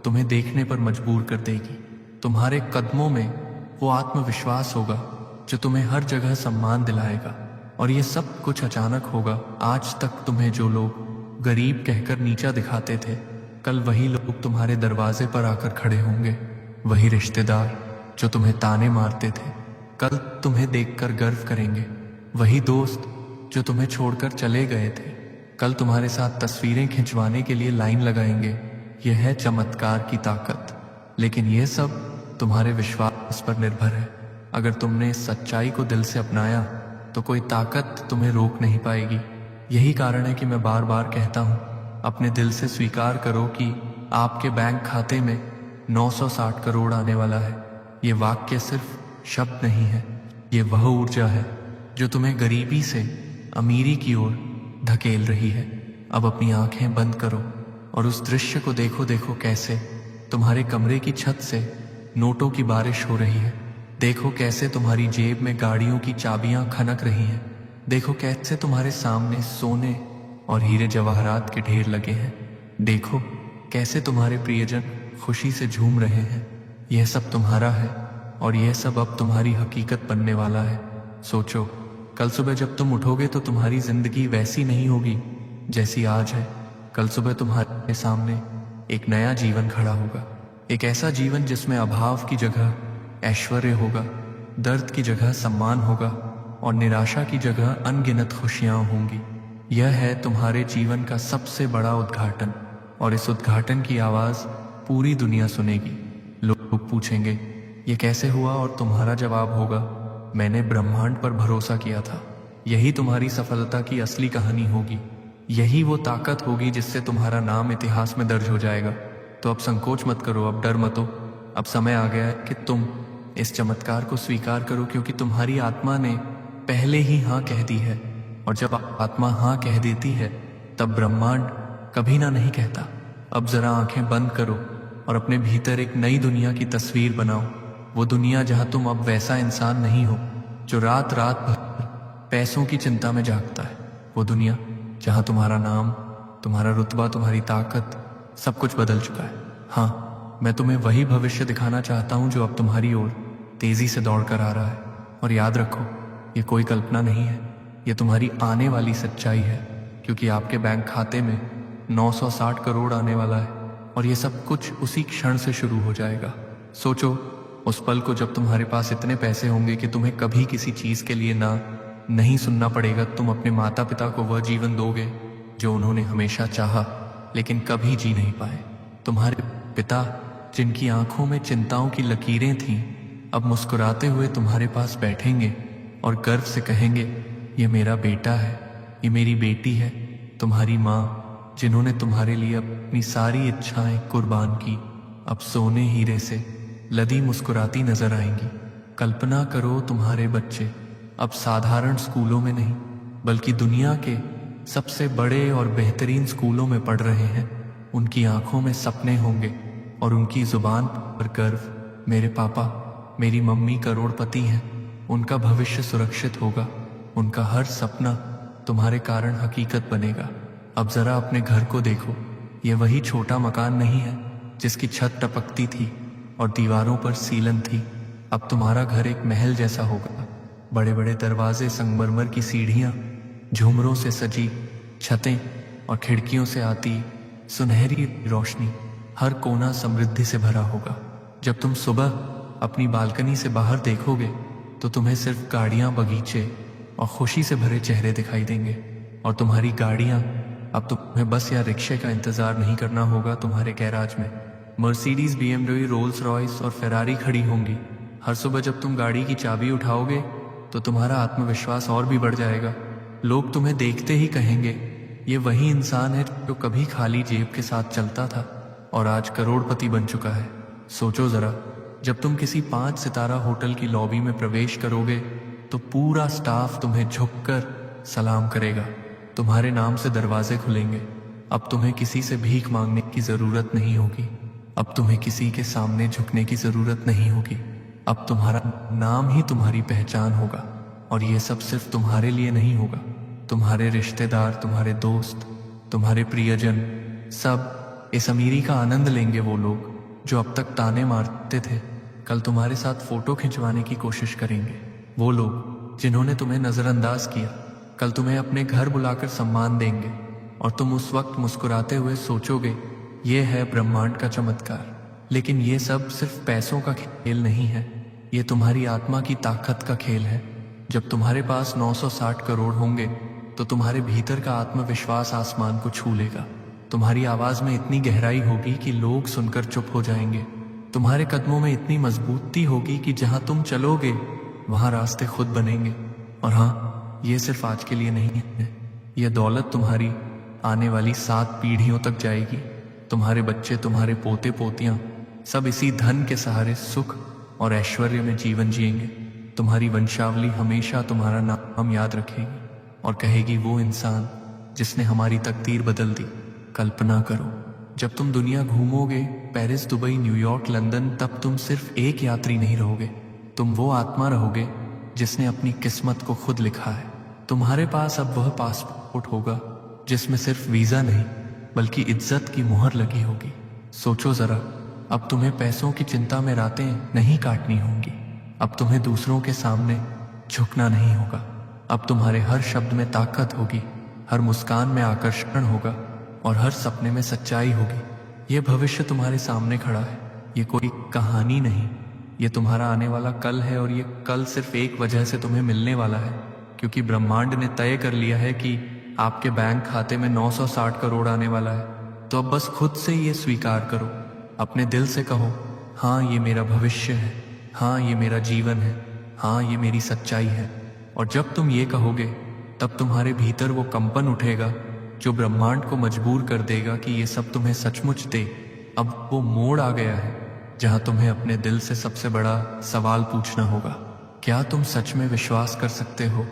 तुम्हें देखने पर मजबूर कर देगी। तुम्हारे कदमों में वो आत्मविश्वास होगा जो तुम्हें हर जगह सम्मान दिलाएगा। और ये सब कुछ अचानक होगा। आज तक तुम्हें जो लोग गरीब कहकर नीचा दिखाते थे, कल वही लोग तुम्हारे दरवाजे पर आकर खड़े होंगे। वही रिश्तेदार जो तुम्हें ताने मारते थे, कल तुम्हें देखकर गर्व करेंगे। वही दोस्त जो तुम्हें छोड़कर चले गए थे, कल तुम्हारे साथ तस्वीरें खिंचवाने के लिए लाइन लगाएंगे। यह है चमत्कार की ताकत, लेकिन यह सब तुम्हारे विश्वास पर निर्भर है। अगर तुमने इस सच्चाई को दिल से अपनाया तो कोई ताकत तुम्हें रोक नहीं पाएगी। यही कारण है कि मैं बार बार कहता हूँ, अपने दिल से स्वीकार करो कि आपके बैंक खाते में 960 करोड़ आने वाला है। ये वाक्य सिर्फ शब्द नहीं है, ये वह ऊर्जा है जो तुम्हें गरीबी से अमीरी की ओर धकेल रही है। अब अपनी आंखें बंद करो और उस दृश्य को देखो। देखो कैसे तुम्हारे कमरे की छत से नोटों की बारिश हो रही है। देखो कैसे तुम्हारी जेब में गाड़ियों की चाबियां खनक रही हैं। देखो कैसे तुम्हारे सामने सोने और हीरे जवाहरात के ढेर लगे हैं। देखो कैसे तुम्हारे प्रियजन खुशी से झूम रहे हैं। यह सब तुम्हारा है और यह सब अब तुम्हारी हकीकत बनने वाला है। सोचो, कल सुबह जब तुम उठोगे तो तुम्हारी जिंदगी वैसी नहीं होगी जैसी आज है। कल सुबह तुम्हारे सामने एक नया जीवन खड़ा होगा, एक ऐसा जीवन जिसमें अभाव की जगह ऐश्वर्य होगा, दर्द की जगह सम्मान होगा और निराशा की जगह अनगिनत खुशियां होंगी। यह है तुम्हारे जीवन का सबसे बड़ा उद्घाटन और इस उद्घाटन की आवाज पूरी दुनिया सुनेगी। लोग पूछेंगे ये कैसे हुआ और तुम्हारा जवाब होगा, मैंने ब्रह्मांड पर भरोसा किया था। यही तुम्हारी सफलता की असली कहानी होगी। यही वो ताकत होगी जिससे तुम्हारा नाम इतिहास में दर्ज हो जाएगा। तो अब संकोच मत करो, अब डर मत हो। अब समय आ गया है कि तुम इस चमत्कार को स्वीकार करो, क्योंकि तुम्हारी आत्मा ने पहले ही हाँ कह दी है। और जब आत्मा हाँ कह देती है तब ब्रह्मांड कभी ना नहीं कहता। अब जरा आंखें बंद करो और अपने भीतर एक नई दुनिया की तस्वीर बनाओ। वो दुनिया जहां तुम अब वैसा इंसान नहीं हो जो रात रात भर पैसों की चिंता में जागता है। वो दुनिया जहां तुम्हारा नाम, तुम्हारा रुतबा, तुम्हारी ताकत, सब कुछ बदल चुका है। हाँ, मैं तुम्हें वही भविष्य दिखाना चाहता हूं जो अब तुम्हारी ओर तेजी से दौड़ कर आ रहा है। और याद रखो, ये कोई कल्पना नहीं है, ये तुम्हारी आने वाली सच्चाई है, क्योंकि आपके बैंक खाते में 960 करोड़ आने वाला है और ये सब कुछ उसी क्षण से शुरू हो जाएगा। सोचो उस पल को जब तुम्हारे पास इतने पैसे होंगे कि तुम्हें कभी किसी चीज के लिए ना नहीं सुनना पड़ेगा। तुम अपने माता पिता को वह जीवन दोगे जो उन्होंने हमेशा चाहा लेकिन कभी जी नहीं पाए। तुम्हारे पिता जिनकी आंखों में चिंताओं की लकीरें थीं, अब मुस्कुराते हुए तुम्हारे पास बैठेंगे और गर्व से कहेंगे, ये मेरा बेटा है, ये मेरी बेटी है। तुम्हारी माँ जिन्होंने तुम्हारे लिए अपनी सारी इच्छाएं कुर्बान की, अब सोने हीरे से लदी मुस्कुराती नजर आएंगी। कल्पना करो तुम्हारे बच्चे अब साधारण स्कूलों में नहीं बल्कि दुनिया के सबसे बड़े और बेहतरीन स्कूलों में पढ़ रहे हैं। उनकी आंखों में सपने होंगे और उनकी जुबान पर गर्व। मेरे पापा, मेरी मम्मी करोड़पति हैं, उनका भविष्य सुरक्षित होगा। उनका हर सपना तुम्हारे कारण हकीकत बनेगा। अब जरा अपने घर को देखो, ये वही छोटा मकान नहीं है जिसकी छत टपकती थी और दीवारों पर सीलन थी। अब तुम्हारा घर एक महल जैसा होगा। बड़े बड़े दरवाजे, संगमरमर की सीढ़ियां, झूमरों से सजी छतें और खिड़कियों से आती सुनहरी रोशनी, हर कोना समृद्धि से भरा होगा। जब तुम सुबह अपनी बालकनी से बाहर देखोगे तो तुम्हें सिर्फ गाड़ियां, बगीचे और खुशी से भरे चेहरे दिखाई देंगे। और तुम्हारी गाड़ियां, अब तुम्हें बस या रिक्शे का इंतजार नहीं करना होगा। तुम्हारे गैराज में मर्सिडीज, BMW, रोल्स रॉयस और फेरारी खड़ी होंगी। हर सुबह जब तुम गाड़ी की चाबी उठाओगे तो तुम्हारा आत्मविश्वास और भी बढ़ जाएगा। लोग तुम्हें देखते ही कहेंगे, ये वही इंसान है जो कभी खाली जेब के साथ चलता था और आज करोड़पति बन चुका है। सोचो जरा, जब तुम किसी 5 सितारा होटल की लॉबी में प्रवेश करोगे तो पूरा स्टाफ तुम्हें झुककर सलाम करेगा। तुम्हारे नाम से दरवाजे खुलेंगे। अब तुम्हें किसी से भीख मांगने की जरूरत नहीं होगी। अब तुम्हें किसी के सामने झुकने की जरूरत नहीं होगी। अब तुम्हारा नाम ही तुम्हारी पहचान होगा। और ये सब सिर्फ तुम्हारे लिए नहीं होगा, तुम्हारे रिश्तेदार, तुम्हारे दोस्त, तुम्हारे प्रियजन, सब इस अमीरी का आनंद लेंगे। वो लोग जो अब तक ताने मारते थे, कल तुम्हारे साथ फोटो खिंचवाने की कोशिश करेंगे। वो लोग जिन्होंने तुम्हें नजरअंदाज किया, कल तुम्हें अपने घर बुलाकर सम्मान देंगे। और तुम उस वक्त मुस्कुराते हुए सोचोगे, ये है ब्रह्मांड का चमत्कार। लेकिन ये सब सिर्फ पैसों का खेल नहीं है, ये तुम्हारी आत्मा की ताकत का खेल है। जब तुम्हारे पास 960 करोड़ होंगे तो तुम्हारे भीतर का आत्मविश्वास आसमान को छू लेगा। तुम्हारी आवाज में इतनी गहराई होगी कि लोग सुनकर चुप हो जाएंगे। तुम्हारे कदमों में इतनी मजबूती होगी कि जहां तुम चलोगे वहां रास्ते खुद बनेंगे। और हाँ, ये सिर्फ आज के लिए नहीं है, यह दौलत तुम्हारी आने वाली 7 पीढ़ियों तक जाएगी। तुम्हारे बच्चे, तुम्हारे पोते पोतियां सब इसी धन के सहारे सुख और ऐश्वर्य में जीवन जिएंगे। तुम्हारी वंशावली हमेशा तुम्हारा नाम याद रखेगी और कहेगी वो इंसान जिसने हमारी तकदीर बदल दी। कल्पना करो, जब तुम दुनिया घूमोगे, पेरिस, दुबई, न्यूयॉर्क, लंदन, तब तुम सिर्फ एक यात्री नहीं रहोगे, तुम वो आत्मा रहोगे जिसने अपनी किस्मत को खुद लिखा है। तुम्हारे पास अब वह पासपोर्ट होगा जिसमें सिर्फ वीजा नहीं बल्कि इज्जत की मुहर लगी होगी। सोचो जरा, अब तुम्हें पैसों की चिंता में रातें नहीं काटनी होंगी, अब तुम्हें दूसरों के सामने झुकना नहीं होगा, अब तुम्हारे हर शब्द में ताकत होगी, हर मुस्कान में आकर्षण होगा और हर सपने में सच्चाई होगी। ये भविष्य तुम्हारे सामने खड़ा है, ये कोई कहानी नहीं, ये तुम्हारा आने वाला कल है और ये कल सिर्फ एक वजह से तुम्हें मिलने वाला है, क्योंकि ब्रह्मांड ने तय कर लिया है कि आपके बैंक खाते में 960 करोड़ आने वाला है। तो अब बस खुद से ये स्वीकार करो, अपने दिल से कहो, हाँ ये मेरा भविष्य है, हाँ ये मेरा जीवन है, हाँ ये मेरी सच्चाई है। और जब तुम ये कहोगे तब तुम्हारे भीतर वो कंपन उठेगा जो ब्रह्मांड को मजबूर कर देगा कि ये सब तुम्हें सचमुच दे। अब वो मोड़ आ गया है जहां तुम्हें अपने दिल से सबसे बड़ा सवाल पूछना होगा, क्या तुम सच में विश्वास कर सकते हो?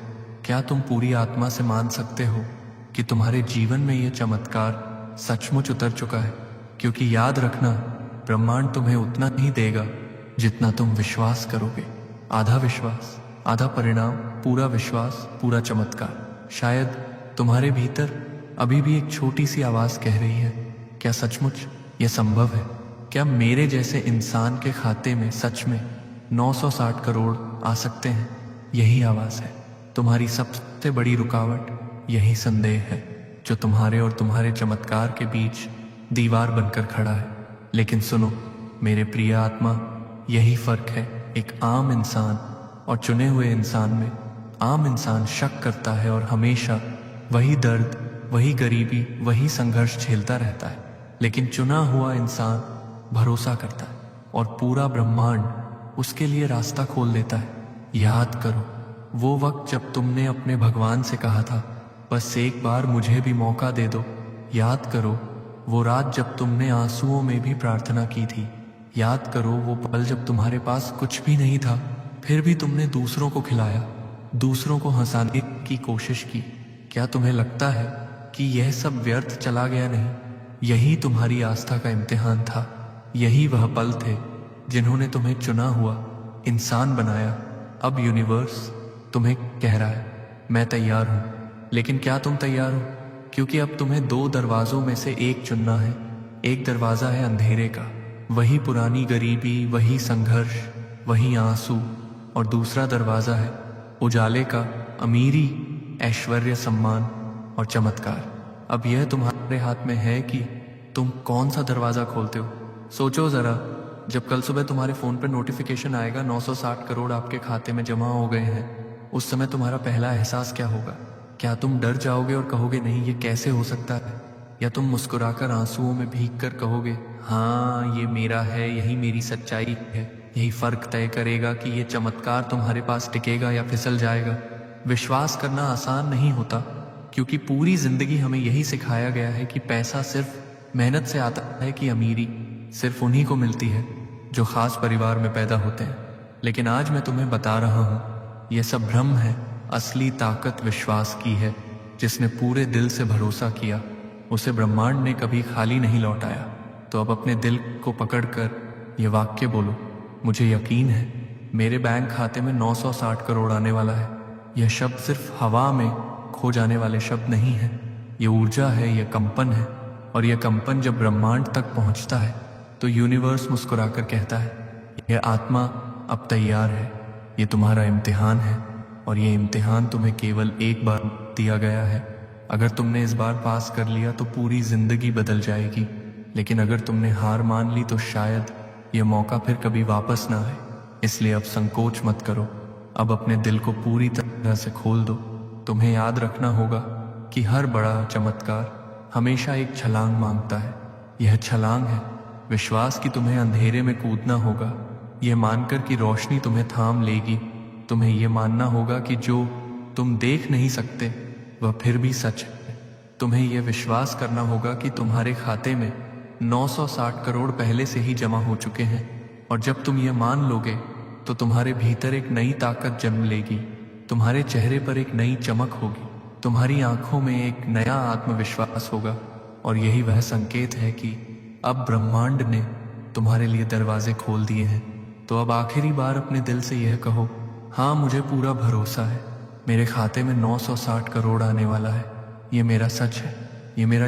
क्या तुम पूरी आत्मा से मान सकते हो कि तुम्हारे जीवन में यह चमत्कार सचमुच उतर चुका है? क्योंकि याद रखना, ब्रह्मांड तुम्हें उतना ही देगा जितना तुम विश्वास करोगे। आधा विश्वास, आधा परिणाम, पूरा विश्वास, पूरा चमत्कार। शायद तुम्हारे भीतर अभी भी एक छोटी सी आवाज कह रही है, क्या सचमुच यह संभव है? क्या मेरे जैसे इंसान के खाते में सच में 960 करोड़ आ सकते हैं? यही आवाज है। तुम्हारी सबसे बड़ी रुकावट यही संदेह है जो तुम्हारे और तुम्हारे चमत्कार के बीच दीवार बनकर खड़ा है। लेकिन सुनो मेरे प्रिय आत्मा, यही फर्क है एक आम इंसान और चुने हुए इंसान में। आम इंसान शक करता है और हमेशा वही दर्द, वही गरीबी, वही संघर्ष झेलता रहता है, लेकिन चुना हुआ इंसान भरोसा करता है और पूरा ब्रह्मांड उसके लिए रास्ता खोल देता है। याद करो वो वक्त जब तुमने अपने भगवान से कहा था, बस एक बार मुझे भी मौका दे दो। याद करो वो रात जब तुमने आंसुओं में भी प्रार्थना की थी। याद करो वो पल जब तुम्हारे पास कुछ भी नहीं था, फिर भी तुमने दूसरों को खिलाया, दूसरों को हंसाने की कोशिश की। क्या तुम्हें लगता है कि यह सब व्यर्थ चला गया? नहीं, यही तुम्हारी आस्था का इम्तिहान था। यही वह पल थे जिन्होंने तुम्हें चुना हुआ इंसान बनाया। अब यूनिवर्स तुम्हें कह रहा है, मैं तैयार हूं। लेकिन क्या तुम तैयार हो? क्योंकि अब तुम्हें दो दरवाजों में से एक चुनना है। एक दरवाजा है अंधेरे का, वही पुरानी गरीबी, वही संघर्ष, वही आंसू, और दूसरा दरवाजा है उजाले का, अमीरी, ऐश्वर्य, सम्मान और चमत्कार। अब यह तुम्हारे हाथ में है कि तुम कौन सा दरवाजा खोलते हो। सोचो जरा, जब कल सुबह तुम्हारे फोन पर नोटिफिकेशन आएगा 960 करोड़ आपके खाते में जमा हो गए हैं, उस समय तुम्हारा पहला एहसास क्या होगा? क्या तुम डर जाओगे और कहोगे नहीं ये कैसे हो सकता है? या तुम मुस्कुराकर आंसुओं में भीगकर कहोगे हाँ ये मेरा है, यही मेरी सच्चाई है। यही फर्क तय करेगा कि ये चमत्कार तुम्हारे पास टिकेगा या फिसल जाएगा। विश्वास करना आसान नहीं होता, क्योंकि पूरी जिंदगी हमें यही सिखाया गया है कि पैसा सिर्फ मेहनत से आता है, कि अमीरी सिर्फ उन्हीं को मिलती है जो खास परिवार में पैदा होते हैं। लेकिन आज मैं तुम्हें बता रहा हूं, यह सब भ्रम है। असली ताकत विश्वास की है। जिसने पूरे दिल से भरोसा किया, उसे ब्रह्मांड ने कभी खाली नहीं लौटाया। तो अब अपने दिल को पकड़कर ये वाक्य बोलो, मुझे यकीन है मेरे बैंक खाते में 960 करोड़ आने वाला है। यह शब्द सिर्फ हवा में खो जाने वाले शब्द नहीं है, ये ऊर्जा है, यह कंपन है। और यह कंपन जब ब्रह्मांड तक पहुंचता है तो यूनिवर्स मुस्कुराकर कहता है, यह आत्मा अब तैयार है, ये तुम्हारा इम्तिहान है। और ये इम्तिहान तुम्हें केवल एक बार दिया गया है। अगर तुमने इस बार पास कर लिया तो पूरी जिंदगी बदल जाएगी, लेकिन अगर तुमने हार मान ली तो शायद ये मौका फिर कभी वापस ना आए। इसलिए अब संकोच मत करो, अब अपने दिल को पूरी तरह से खोल दो। तुम्हें याद रखना होगा कि हर बड़ा चमत्कार हमेशा एक छलांग मांगता है। यह छलांग है विश्वास की तुम्हें अंधेरे में कूदना होगा, यह मानकर कि रोशनी तुम्हें थाम लेगी। तुम्हें यह मानना होगा कि जो तुम देख नहीं सकते वह फिर भी सच है। तुम्हें यह विश्वास करना होगा कि तुम्हारे खाते में 960 करोड़ पहले से ही जमा हो चुके हैं। और जब तुम ये मान लोगे तो तुम्हारे भीतर एक नई ताकत जन्म लेगी। तुम्हारे चेहरे पर एक नई चमक होगी, तुम्हारी आंखों में एक नया आत्मविश्वास होगा। और यही वह संकेत है कि अब ब्रह्मांड ने तुम्हारे लिए दरवाजे खोल दिए हैं। तो अब आखिरी बार अपने दिल से यह कहो, हाँ मुझे पूरा भरोसा है, मेरे खाते में 960 करोड़ आने वाला है। ये मेरा सच है, ये मेरा